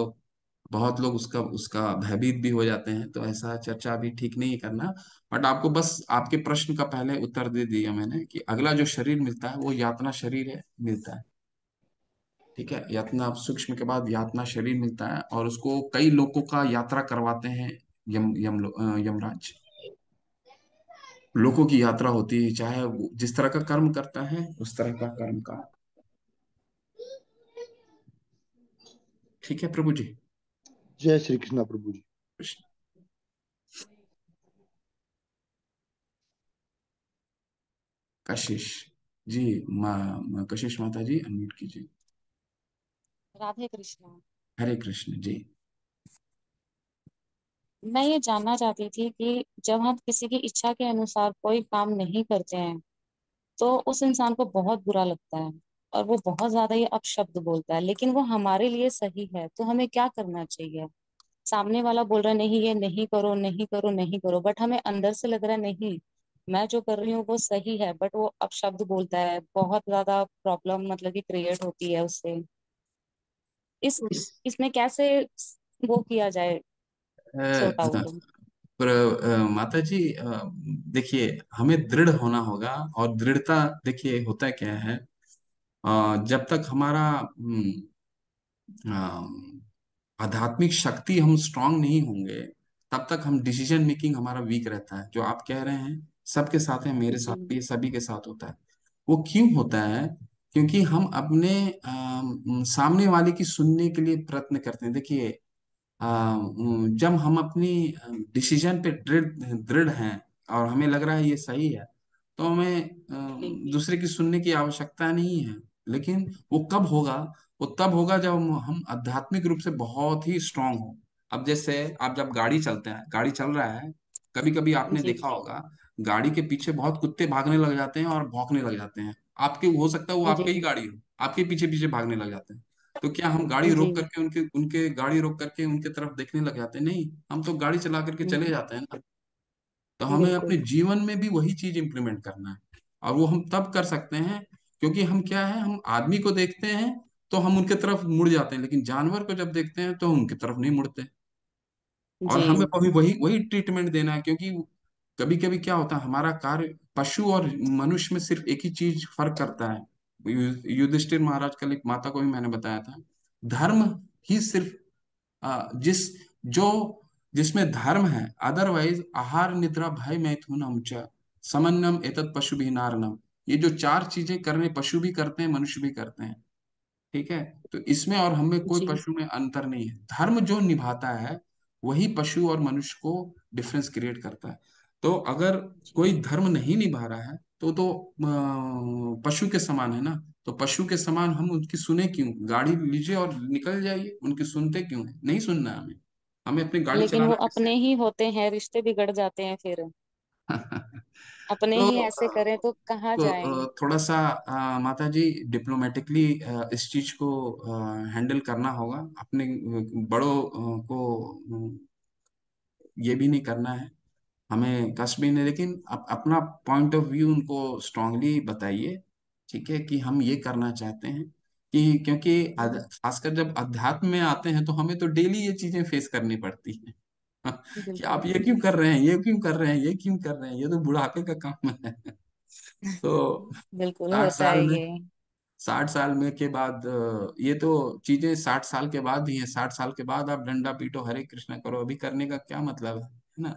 बहुत लोग उसका उसका भयभीत भी हो जाते हैं, तो ऐसा चर्चा अभी ठीक नहीं करना। बट आपको बस आपके प्रश्न का पहले उत्तर दे दिया मैंने कि अगला जो शरीर मिलता है वो यातना शरीर है, मिलता है। ठीक है, यातना सूक्ष्म के बाद यातना शरीर मिलता है, और उसको कई लोगों का यात्रा करवाते हैं यमराज। लोगों की यात्रा होती है, चाहे वो जिस तरह का कर्म करता है उस तरह का कर्म का। ठीक है प्रभु जी। जय श्री कृष्णा प्रभु जी। कृष्ण। कशिश जी, कशिश माता जी अनम्यूट कीजिए। राधे कृष्णा। हरे कृष्ण जी। मैं ये जानना चाहती थी कि जब हम किसी की इच्छा के अनुसार कोई काम नहीं करते हैं तो उस इंसान को बहुत बुरा लगता है और वो बहुत ज्यादा ये अपशब्द बोलता है, लेकिन वो हमारे लिए सही है, तो हमें क्या करना चाहिए? सामने वाला बोल रहा है नहीं ये नहीं करो नहीं करो नहीं करो, बट हमें अंदर से लग रहा है नहीं मैं जो कर रही हूँ वो सही है, बट वो अपशब्द बोलता है, बहुत ज्यादा प्रॉब्लम मतलब कि क्रिएट होती है उससे। इस इसमें कैसे वो किया जाए, सॉर्ट अ, आउट? पर माता जी देखिए, हमें दृढ़ होना होगा। और दृढ़ता देखिए होता क्या है, जब तक हमारा आध्यात्मिक शक्ति हम स्ट्रांग नहीं होंगे, तब तक हम डिसीजन मेकिंग हमारा वीक रहता है। जो आप कह रहे हैं सबके साथ है, मेरे साथ जी भी, सभी के साथ होता है। वो क्यों होता है? क्योंकि हम अपने सामने वाले की सुनने के लिए प्रयत्न करते हैं। देखिए, जब हम अपनी डिसीजन पे दृढ़ दृढ़ हैं और हमें लग रहा है ये सही है, तो हमें जी दूसरे की सुनने की आवश्यकता नहीं है। लेकिन वो कब होगा? वो तब होगा जब हम आध्यात्मिक रूप से बहुत ही स्ट्रांग हो। अब जैसे आप जब गाड़ी चलते हैं, गाड़ी चल रहा है, कभी कभी आपने जी देखा होगा गाड़ी के पीछे बहुत कुत्ते भागने लग जाते हैं और भौंकने लग जाते हैं। आपके हो सकता है वो जी आपके ही गाड़ी हो, आपके पीछे पीछे भागने लग जाते हैं। तो क्या हम गाड़ी जी रोक करके उनके उनके गाड़ी रोक करके उनके तरफ देखने लग जाते हैं? नहीं, हम तो गाड़ी चला करके चले जाते हैं ना। तो हमें अपने बिल्कुल। जीवन में भी वही चीज इंप्लीमेंट करना है। और वो हम तब कर सकते हैं क्योंकि हम क्या है, हम आदमी को देखते हैं तो हम उनके तरफ मुड़ जाते हैं, लेकिन जानवर को जब देखते हैं तो उनकी तरफ नहीं मुड़ते। और जी हमें वही वही वही ट्रीटमेंट देना है, क्योंकि कभी कभी क्या होता है, हमारा कार्य पशु और मनुष्य में सिर्फ एक ही चीज फर्क करता है। युधिष्ठिर महाराज कल एक माता को भी मैंने बताया था, धर्म ही सिर्फ जिस जो जिसमें धर्म है, अदरवाइज आहार निद्रा भय मैथुनम च समन्नम एतत् पशु भी नारणम। ये जो चार चीजें करने पशु भी करते हैं, मनुष्य भी करते हैं। ठीक है, तो इसमें और हमें कोई जी पशु में अंतर नहीं है। धर्म जो निभाता है वही पशु और मनुष्य को डिफरेंस क्रिएट करता है। तो अगर कोई जी धर्म नहीं निभा रहा है तो पशु के समान है ना। तो पशु के समान हम उनकी सुने क्यों? गाड़ी लीजिए और निकल जाइए, उनकी सुनते क्यों है? नहीं सुनना है हमें। हमें अपनी गाड़ी लेकिन वो चलाना कैसे अपने ही होते हैं, रिश्ते बिगड़ जाते हैं फिर। अपने तो ही ऐसे करें तो कहाँ जाएं? थोड़ा सा माता जी डिप्लोमेटिकली इस चीज को हैंडल करना होगा। अपने बड़ों को ये भी नहीं करना है, हमें कष्ट भी नहीं, लेकिन अपना पॉइंट ऑफ व्यू उनको स्ट्रांगली बताइए। ठीक है, कि हम ये करना चाहते हैं, कि क्योंकि खासकर जब अध्यात्म में आते हैं तो हमें तो डेली ये चीजें फेस करनी पड़ती हैं। कि बिल्कुल। आप ये क्यों कर रहे हैं, ये क्यों कर रहे हैं, ये क्यों कर रहे हैं, ये तो बुढ़ापे का काम है। तो बिल्कुल 60 होता साल है में ये। 60 साल में के बाद ये तो चीजें 60 साल के बाद ही है। 60 साल के बाद आप डंडा पीटो हरे कृष्णा करो, अभी करने का क्या मतलब है ना?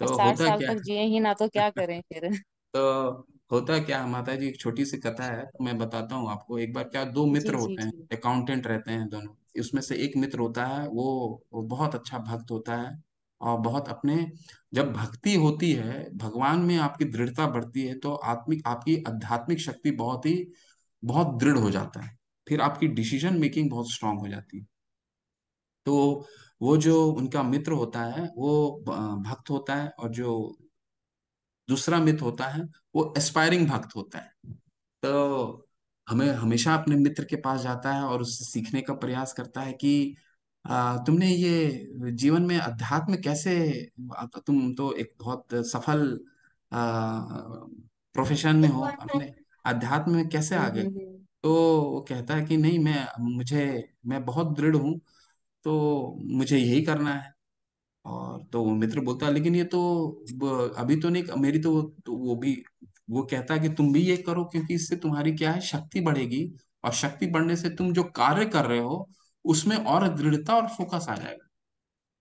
और तो साठ होता साल क्या तक जिए ही ना तो क्या करें फिर? तो होता क्या है माता जी, एक छोटी सी कथा है, तो मैं बताता हूँ आपको। एक बार क्या, दो मित्र जी जी होते हैं, जी अकाउंटेंट रहते हैं दोनों। उसमें से एक मित्र होता है, वो बहुत अच्छा भक्त होता है, और बहुत अपने, जब भक्ति होती है भगवान में, आपकी दृढ़ता बढ़ती है तो आत्मिक आपकी आध्यात्मिक शक्ति बहुत दृढ़ हो जाता है। फिर आपकी डिसीजन मेकिंग बहुत स्ट्रांग हो जाती है। तो वो जो उनका मित्र होता है वो भक्त होता है, और जो दूसरा मित्र होता है वो एस्पायरिंग भक्त होता है। तो हमें हमेशा अपने मित्र के पास जाता है और उससे सीखने का प्रयास करता है कि तुमने ये जीवन में अध्यात्म कैसे, तुम तो एक बहुत सफल प्रोफेशन में हो, अपने अध्यात्म में कैसे आ गए? हम्म। तो वो कहता है कि नहीं, मैं बहुत दृढ़ हूँ। तो मुझे यही करना है। और तो वो मित्र बोलता है लेकिन ये तो अभी तो नहीं, मेरी तो वो भी वो कहता है कि तुम भी ये करो, क्योंकि इससे तुम्हारी क्या है, शक्ति बढ़ेगी। और शक्ति बढ़ने से तुम जो कार्य कर रहे हो उसमें और दृढ़ता और फोकस आ जाएगा।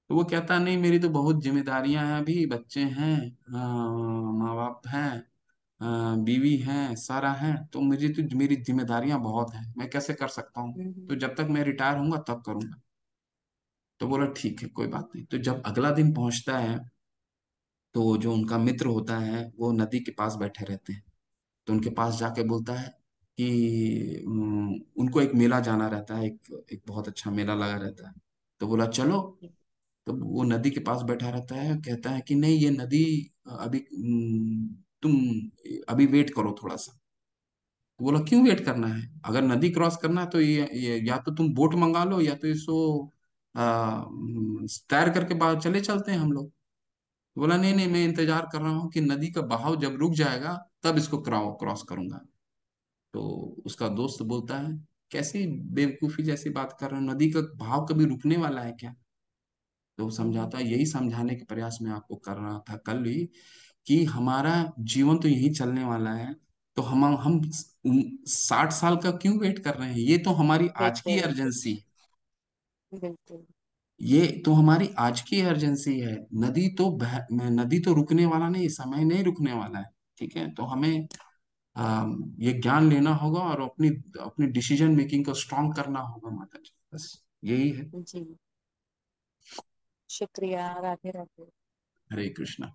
तो वो कहता नहीं, मेरी तो बहुत जिम्मेदारियां हैं, अभी बच्चे हैं, माँ बाप हैं, बीवी हैं, सारा है, तो मुझे तो मेरी जिम्मेदारियां बहुत हैं, मैं कैसे कर सकता हूँ। हम्म। तो जब तक मैं रिटायर होऊंगा तब करूंगा। तो बोला ठीक है, कोई बात नहीं। तो जब अगला दिन पहुंचता है तो जो उनका मित्र होता है वो नदी के पास बैठे रहते हैं। तो उनके पास जाके बोलता है कि उनको एक मेला जाना रहता है, एक एक बहुत अच्छा मेला लगा रहता है। तो बोला चलो। तो वो नदी के पास बैठा रहता है, कहता है कि नहीं, ये नदी अभी तुम अभी वेट करो थोड़ा सा। तो बोला क्यों वेट करना है, अगर नदी क्रॉस करना है तो ये या तो तुम बोट मंगा लो, या तो इसको तैर करके बाहर चले चलते हैं हम लोग। बोला नहीं नहीं, मैं इंतजार कर रहा हूँ कि नदी का बहाव जब रुक जाएगा तब इसको क्रॉस करूंगा। तो उसका दोस्त बोलता है कैसी बेवकूफी जैसी बात कर रहे हो, नदी का बहाव कभी रुकने वाला है क्या। तो वो समझाता है, यही समझाने के प्रयास में आपको कर रहा था कल भी, कि हमारा जीवन तो यही चलने वाला है। तो हम 60 साल का क्यों वेट कर रहे हैं, ये तो हमारी आज की बिल्कुल। अर्जेंसी है। बिल्कुल। ये तो हमारी आज की अर्जेंसी है। नदी तो रुकने वाला नहीं, समय नहीं रुकने वाला है। ठीक है, तो हमें ये ज्ञान लेना होगा और अपनी अपनी डिसीजन मेकिंग को स्ट्रांग करना होगा माता जी, बस यही है। जी। शुक्रिया। राधे राधे। हरे कृष्णा।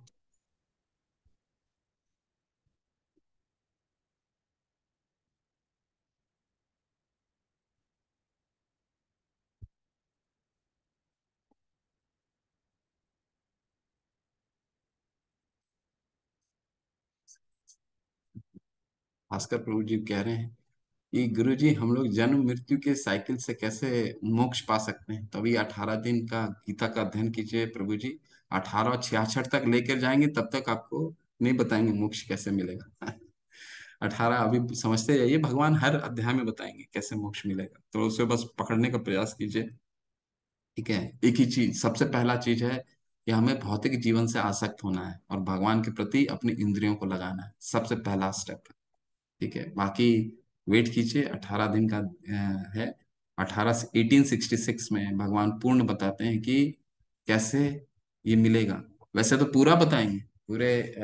भास्कर प्रभु जी कह रहे हैं कि गुरु जी, हम लोग जन्म मृत्यु के साइकिल से कैसे मोक्ष पा सकते हैं। तभी 18 दिन का गीता का अध्ययन कीजिए प्रभु जी। 18 और 66 तक लेकर जाएंगे, तब तक आपको नहीं बताएंगे मोक्ष कैसे मिलेगा। 18 अभी समझते जाइए, भगवान हर अध्याय में बताएंगे कैसे मोक्ष मिलेगा, तो उसे बस पकड़ने का प्रयास कीजिए। ठीक है, एक ही चीज, सबसे पहला चीज है कि हमें भौतिक जीवन से आसक्त होना है और भगवान के प्रति अपनी इंद्रियों को लगाना है, सबसे पहला स्टेप। ठीक है, बाकी वेट कीजिए। 18 दिन का है। 1866 में भगवान पूर्ण बताते हैं कि कैसे ये मिलेगा। वैसे तो पूरा बताएंगे, पूरे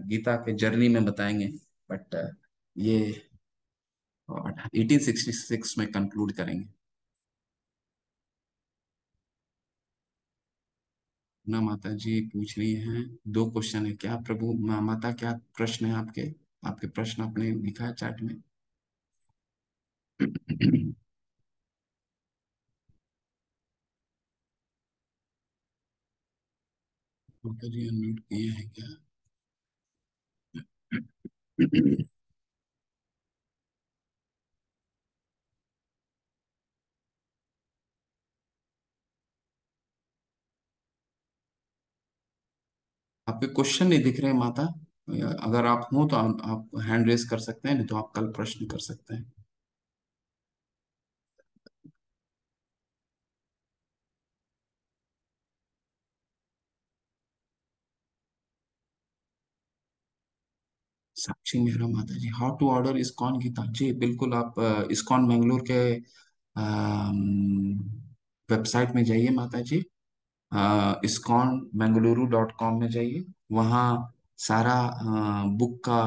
गीता के जर्नी में बताएंगे, बट ये 1866 में कंक्लूड करेंगे ना। माता जी पूछ रही हैं, 2 क्वेश्चन है क्या प्रभु, माता क्या प्रश्न है आपके। आपके प्रश्न आपने लिखा है चैट में। माता जी अनम्यूट किए हैं क्या। आपके क्वेश्चन नहीं दिख रहे हैं माता। अगर आप हो तो आप हैंड रेज कर सकते हैं, नहीं तो आप कल प्रश्न कर सकते हैं। साक्षी मेहरा माता जी, how to order ISKCON Gita जी। बिल्कुल, आप इस्कॉन बेंगलोर के वेबसाइट में जाइए माता जी। इस्कॉन बेंगलुरु .com में जाइए। वहाँ सारा बुक का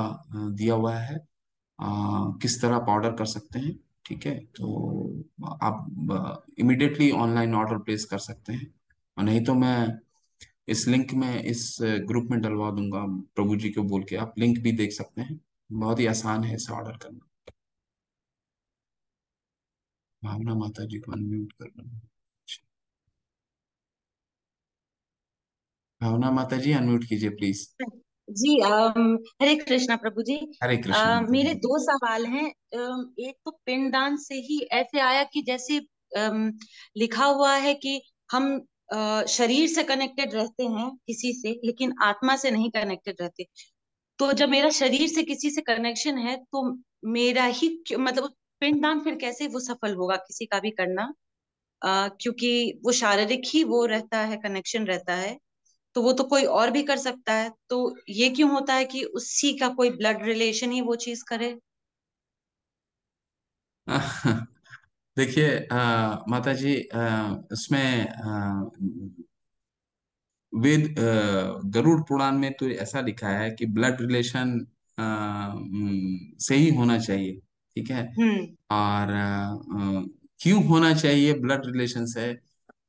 दिया हुआ है, किस तरह आप ऑर्डर कर सकते हैं। ठीक है, तो आप इमिडिएटली ऑनलाइन ऑर्डर प्लेस कर सकते हैं, और नहीं तो मैं इस लिंक में इस ग्रुप में डलवा दूंगा, प्रभु जी को बोल के आप लिंक भी देख सकते हैं। बहुत ही आसान है इसे ऑर्डर करना। भावना माता जी को अनम्यूट करना। भावना माता जी अनम्यूट कीजिए प्लीज। जी। हरे कृष्णा प्रभु जी। हरे कृष्ण माता मेरे जी। 2 सवाल हैं। एक तो पिंडदान से ही ऐसे आया कि जैसे लिखा हुआ है कि हम शरीर से कनेक्टेड रहते हैं किसी से, लेकिन आत्मा से नहीं कनेक्टेड रहते। तो जब मेरा शरीर से किसी से कनेक्शन है तो मेरा ही मतलब पिंडदान फिर कैसे वो सफल होगा किसी का भी करना। क्योंकि वो शारीरिक ही वो रहता है, कनेक्शन रहता है, तो वो तो कोई और भी कर सकता है। तो ये क्यों होता है कि उसी का कोई ब्लड रिलेशन ही वो चीज करे? देखिए माता जी, इसमें वेद गरुड़ पुराण में तो ऐसा लिखा है कि ब्लड रिलेशन से ही होना चाहिए। ठीक है। हम्म। और क्यों होना चाहिए ब्लड रिलेशन से,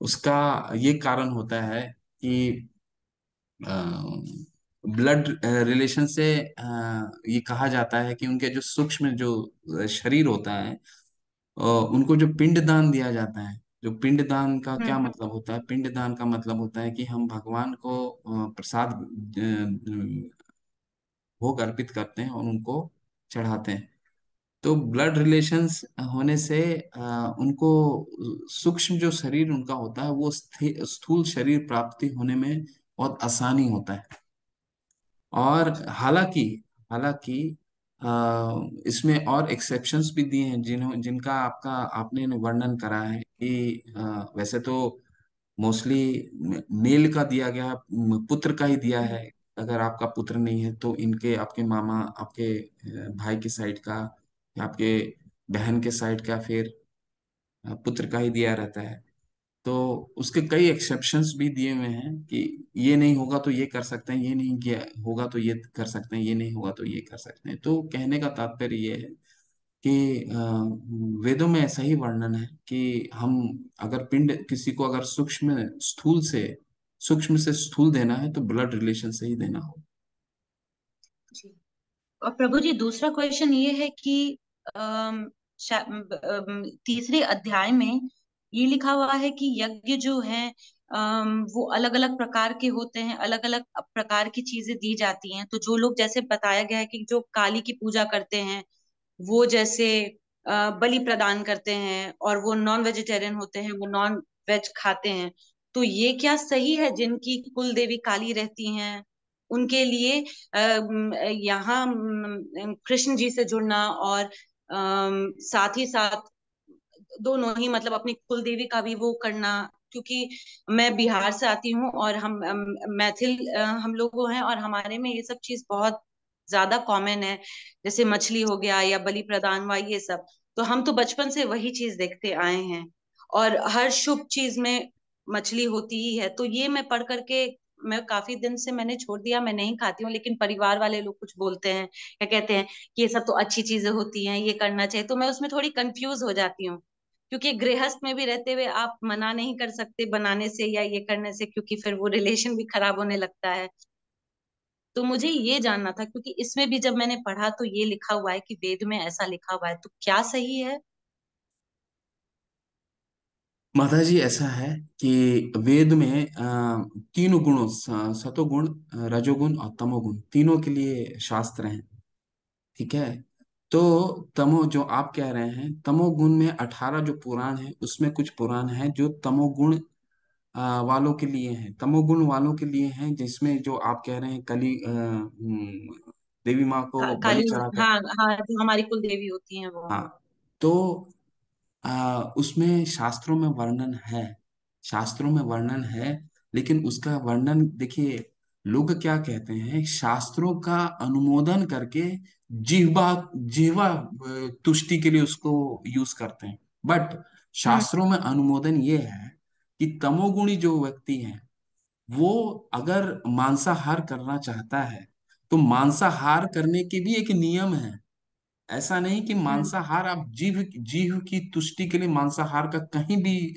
उसका ये कारण होता है कि ब्लड रिलेशन से ये कहा जाता है कि उनके जो सूक्ष्म जो शरीर होता है, उनको जो पिंडदान दिया जाता है। जो पिंडदान का क्या हम्म। मतलब होता है? पिंडदान का मतलब होता है कि हम भगवान को प्रसाद भोग अर्पित करते हैं और उनको चढ़ाते हैं। तो ब्लड रिलेशंस होने से उनको सूक्ष्म जो शरीर उनका होता है वो स्थूल शरीर प्राप्ति होने में बहुत आसानी होता है। और हालांकि हालांकि इसमें और एक्सेप्शंस भी दिए हैं जिनका आपने वर्णन करा है कि वैसे तो मोस्टली मेल का दिया गया, पुत्र का ही दिया है। अगर आपका पुत्र नहीं है तो इनके आपके मामा, आपके भाई के साइड का या आपके बहन के साइड का फिर पुत्र का ही दिया रहता है। तो उसके कई एक्सेप्शंस भी दिए हुए हैं कि ये नहीं होगा तो ये कर सकते हैं, ये नहीं किया होगा तो ये कर सकते हैं, ये नहीं होगा तो ये कर सकते हैं। तो कहने का तात्पर्य ये है कि वेदों में ऐसा ही वर्णन है कि हम अगर पिंड किसी को अगर सूक्ष्म से स्थूल देना है तो ब्लड रिलेशन से ही देना हो। जी। और प्रभु जी, दूसरा क्वेश्चन ये है कि तीसरे अध्याय में ये लिखा हुआ है कि यज्ञ जो है वो अलग अलग प्रकार के होते हैं, अलग अलग प्रकार की चीजें दी जाती हैं। तो जो लोग, जैसे बताया गया है कि जो काली की पूजा करते हैं, वो जैसे बलि प्रदान करते हैं, और वो नॉन वेजिटेरियन होते हैं, वो नॉन वेज खाते हैं। तो ये क्या सही है? जिनकी कुल देवी काली रहती हैं उनके लिए यहाँ कृष्ण जी से जुड़ना, और साथ ही साथ दोनों ही, मतलब अपनी कुल देवी का भी वो करना। क्योंकि मैं बिहार से आती हूँ, और हम मैथिल हम लोग वो हैं, और हमारे में ये सब चीज बहुत ज्यादा कॉमन है। जैसे मछली हो गया या बलि प्रदान हुआ, ये सब तो हम तो बचपन से वही चीज देखते आए हैं। और हर शुभ चीज में मछली होती ही है। तो ये मैं पढ़ करके, मैं काफी दिन से मैंने छोड़ दिया, मैं नहीं खाती हूँ, लेकिन परिवार वाले लोग कुछ बोलते हैं, क्या कहते हैं कि ये सब तो अच्छी चीजें होती हैं, ये करना चाहिए। तो मैं उसमें थोड़ी कंफ्यूज हो जाती हूँ, क्योंकि गृहस्थ में भी रहते हुए आप मना नहीं कर सकते बनाने से या ये करने से, क्योंकि फिर वो रिलेशन भी खराब होने लगता है। तो मुझे ये जानना था, क्योंकि इसमें भी जब मैंने पढ़ा तो ये लिखा हुआ है कि वेद में ऐसा लिखा हुआ है, तो क्या सही है? माता जी, ऐसा है कि वेद में तीनों गुणों सतोगुण, रजोगुण और तमोगुण, तीनों के लिए शास्त्र हैं। ठीक है। तो तमो जो आप कह रहे हैं, तमोगुण में 18 जो पुराण है उसमें कुछ पुराण है जो तमोगुण वालों के लिए हैं, तमोगुण वालों के लिए हैं, जिसमें जो आप कह रहे हैं देवी माँ को बलि काली, चढ़ाकर। हाँ हाँ, जो हमारी कुल देवी होती हैं वो। हाँ। तो उसमें शास्त्रों में वर्णन है, शास्त्रों में वर्णन है। लेकिन उसका वर्णन देखिए, लोग क्या कहते हैं, शास्त्रों का अनुमोदन करके जिह्वा जिह्वा तुष्टि के लिए उसको यूज करते हैं। बट हम्म। शास्त्रों में अनुमोदन ये है कि तमोगुणी जो व्यक्ति है वो अगर मांसाहार करना चाहता है तो मांसाहार करने के भी एक नियम है। ऐसा नहीं कि हम्म। मांसाहार आप जीव जीव की तुष्टि के लिए मांसाहार का कहीं भी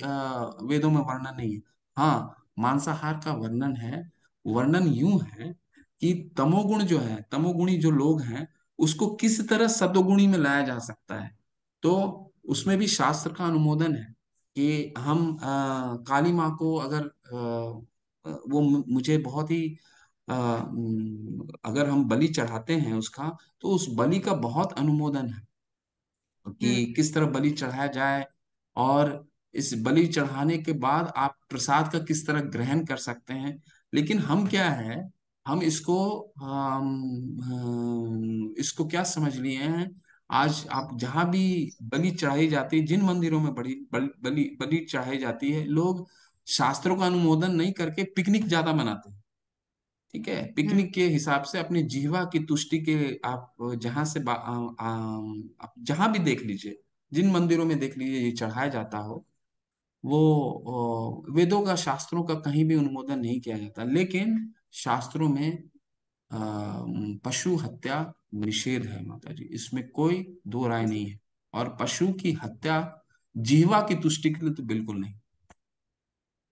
वेदों में वर्णन नहीं है। हाँ, मांसाहार का वर्णन है। वर्णन यूं है कि तमोगुण जो है, तमोगुणी जो लोग हैं, उसको किस तरह सदोगुणी में लाया जा सकता है। तो उसमें भी शास्त्र का अनुमोदन है कि हम काली माँ को अगर वो मुझे बहुत ही अगर हम बलि चढ़ाते हैं उसका, तो उस बलि का बहुत अनुमोदन है हम्म। कि किस तरह बलि चढ़ाया जाए। और इस बलि चढ़ाने के बाद आप प्रसाद का किस तरह ग्रहण कर सकते हैं। लेकिन हम क्या है, हम इसको क्या समझ लिए हैं, आज आप जहां भी बलि चढ़ाई जाती है, जिन मंदिरों में बलि बलि चढ़ाई जाती है, लोग शास्त्रों का अनुमोदन नहीं करके पिकनिक ज्यादा मनाते हैं। ठीक है, हम्म। पिकनिक के हिसाब से अपनी जीवा की तुष्टि के आप जहां से आप जहां भी देख लीजिए, जिन मंदिरों में देख लीजिए ये चढ़ाया जाता हो, वो वेदों का, शास्त्रों का कहीं भी अनुमोदन नहीं किया जाता। लेकिन शास्त्रों में पशु हत्या निषेध है माता जी, इसमें कोई दो राय नहीं है। और पशु की हत्या जीवा की तुष्टि के लिए तो बिल्कुल नहीं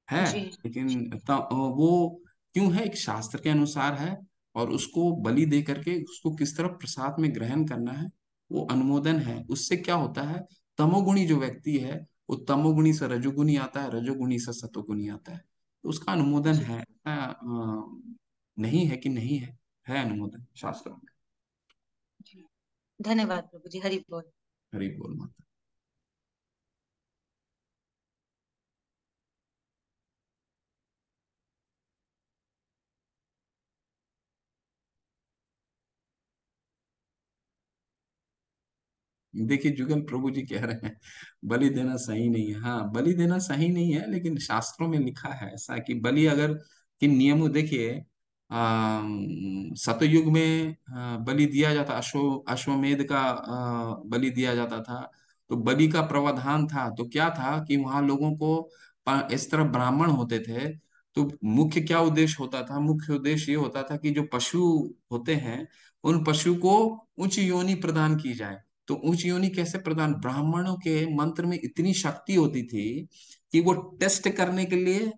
है। जी। लेकिन वो क्यों है, एक शास्त्र के अनुसार है। और उसको बलि दे करके उसको किस तरह प्रसाद में ग्रहण करना है, वो अनुमोदन है। उससे क्या होता है, तमोगुणी जो व्यक्ति है, वो तमोगुणी से रजोगुणी आता है, रजोगुणी से सतोगुणी आता है, तो उसका अनुमोदन जी। है। नहीं है कि नहीं है अनुमोदन शास्त्रों में। जी। धन्यवाद प्रभु जी, हरि बोल। हरि बोल माता। देखिए जुगल प्रभु जी कह रहे हैं बलि देना सही नहीं है। हाँ, बलि देना सही नहीं है, लेकिन शास्त्रों में लिखा है ऐसा कि बलि अगर किन नियमों, देखिए सतयुग में बलि दिया जाता, अश्वमेध का बलि दिया जाता था। तो बलि का प्रावधान था, तो क्या था कि वहां लोगों को इस तरह ब्राह्मण होते थे। तो मुख्य क्या उद्देश्य होता था, मुख्य उद्देश्य ये होता था कि जो पशु होते हैं, उन पशु को उच्च योनि प्रदान की जाए। तो उच्च योनि कैसे प्रदान, ब्राह्मणों के मंत्र में इतनी शक्ति होती थी कि वो टेस्ट करने के लिए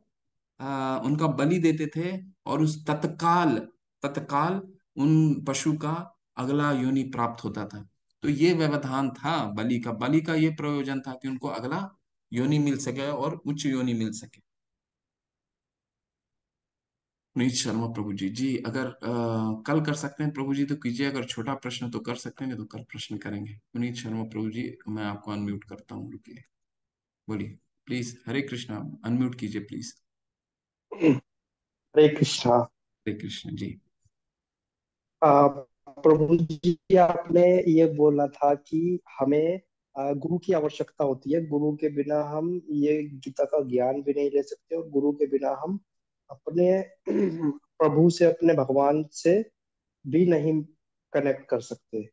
उनका बलि देते थे, और उस तत्काल तत्काल उन पशु का अगला योनि प्राप्त होता था। तो ये व्यवधान था बलि का। बलि का ये प्रयोजन था कि उनको अगला योनि मिल सके और उच्च योनि मिल सके। पुनीत शर्मा प्रभु जी, जी अगर कल कर सकते हैं प्रभु जी तो कीजिए, अगर छोटा प्रश्न तो कर सकते हैं, नहीं तो कल प्रश्न करेंगे। पुनीत शर्मा प्रभु जी, मैं आपको अनम्यूट करता हूँ, रुकिए, बोलिए प्लीज। हरे कृष्णा, अनम्यूट कीजिए प्लीज। हरे कृष्णा। हरे कृष्ण जी। आ, प्रभु जी, आपने ये बोला था कि हमें गुरु की आवश्यकता होती है। गुरु के बिना हम ये गीता का ज्ञान भी नहीं ले सकते, और गुरु के बिना हम अपने प्रभु से, अपने भगवान से भी नहीं कनेक्ट कर सकते।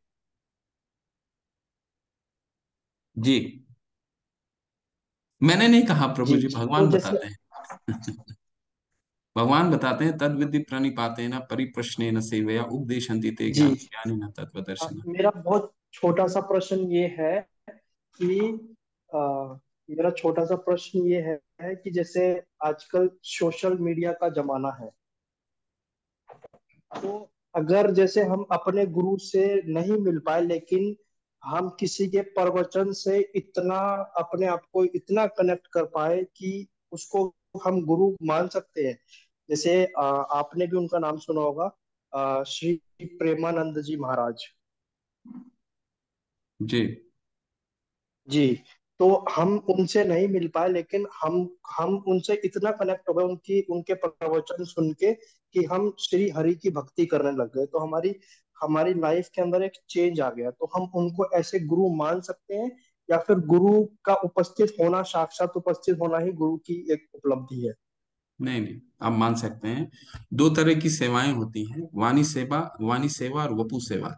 जी, मैंने नहीं कहा प्रभु जी। जी, तो भगवान जैसे, बताते हैं। भगवान बताते हैं, तद विधि प्रणिपातेन परिप्रश्नेन सेवया उपदेशन्ति ते जी, ज्ञान ज्ञानिनः तत्त्वदर्शिनः। मेरा बहुत छोटा सा प्रश्न ये है कि आ, मेरा छोटा सा प्रश्न ये है कि जैसे आजकल सोशल मीडिया का जमाना है, तो अगर जैसे हम अपने गुरु से नहीं मिल पाए, लेकिन हम किसी के प्रवचन से इतना अपने आप को इतना कनेक्ट कर पाए कि उसको हम गुरु मान सकते हैं। जैसे आपने भी उनका नाम सुना होगा, श्री प्रेमानंद जी महाराज। जी, जी। तो हम उनसे नहीं मिल पाए, लेकिन हम उनसे इतना कनेक्ट हो गए, उनकी उनके प्रवचन सुन के, कि हम श्री हरि की भक्ति करने लग गए। तो हमारी हमारी लाइफ के अंदर एक चेंज आ गया। तो हम उनको ऐसे गुरु मान सकते हैं, या फिर गुरु का उपस्थित होना, साक्षात उपस्थित होना ही गुरु की एक उपलब्धि है? नहीं नहीं, आप मान सकते हैं। दो तरह की सेवाएं होती हैं, वाणी सेवा और वपु सेवा।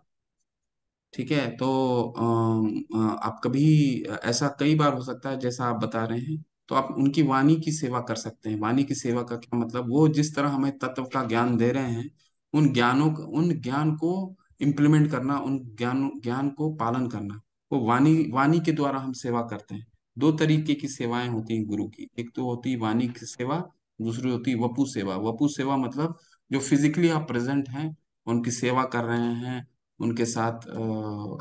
ठीक है, तो आप कभी ऐसा कई बार हो सकता है जैसा आप बता रहे हैं, तो आप उनकी वाणी की सेवा कर सकते हैं। वाणी की सेवा का क्या मतलब, वो जिस तरह हमें तत्व का ज्ञान दे रहे हैं, उन ज्ञान को इम्प्लीमेंट करना, उन ज्ञान को पालन करना, वो वाणी वाणी के द्वारा हम सेवा करते हैं। दो तरीके की सेवाएं होती हैं गुरु की, एक तो होती है वाणी की सेवा, दूसरी होती है वपु सेवा। वपु सेवा मतलब जो फिजिकली आप प्रेजेंट हैं, उनकी सेवा कर रहे हैं, उनके साथ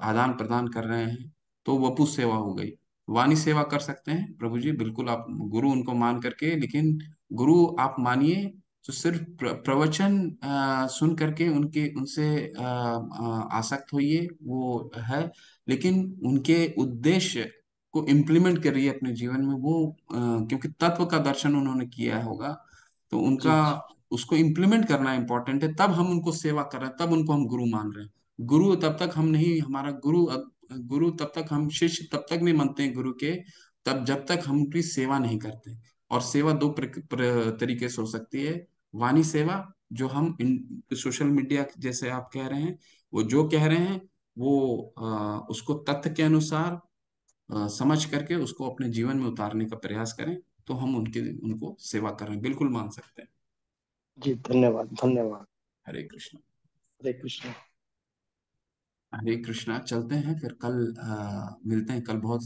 आदान प्रदान कर रहे हैं, तो वपु सेवा हो गई। वाणी सेवा कर सकते हैं प्रभु जी, बिल्कुल आप गुरु उनको मान करके। लेकिन गुरु आप मानिए तो सिर्फ प्रवचन सुन करके उनके उनसे आसक्त होइए, वो है। लेकिन उनके उद्देश्य को इम्प्लीमेंट करिए अपने जीवन में, वो क्योंकि तत्व का दर्शन उन्होंने किया होगा, तो जी। उनका उसको इम्प्लीमेंट करना इंपॉर्टेंट है। तब हम उनको सेवा कर रहे हैं, तब उनको हम गुरु मान रहे हैं। गुरु तब तक हम नहीं, हमारा गुरु गुरु तब तक, हम शिष्य तब तक नहीं बनते हैं गुरु के, तब जब तक हम उनकी सेवा नहीं करते। और सेवा दो तरीके से हो सकती है। वाणी सेवा, जो हम सोशल मीडिया जैसे आप कह रहे हैं, वो जो कह रहे हैं वो उसको तथ्य के अनुसार समझ करके उसको अपने जीवन में उतारने का प्रयास करें, तो हम उनको सेवा कर रहे हैं, बिल्कुल मान सकते हैं। जी, धन्यवाद धन्यवाद। हरे कृष्ण। हरे कृष्ण। हरे कृष्णा। चलते हैं फिर, कल मिलते हैं। कल बहुत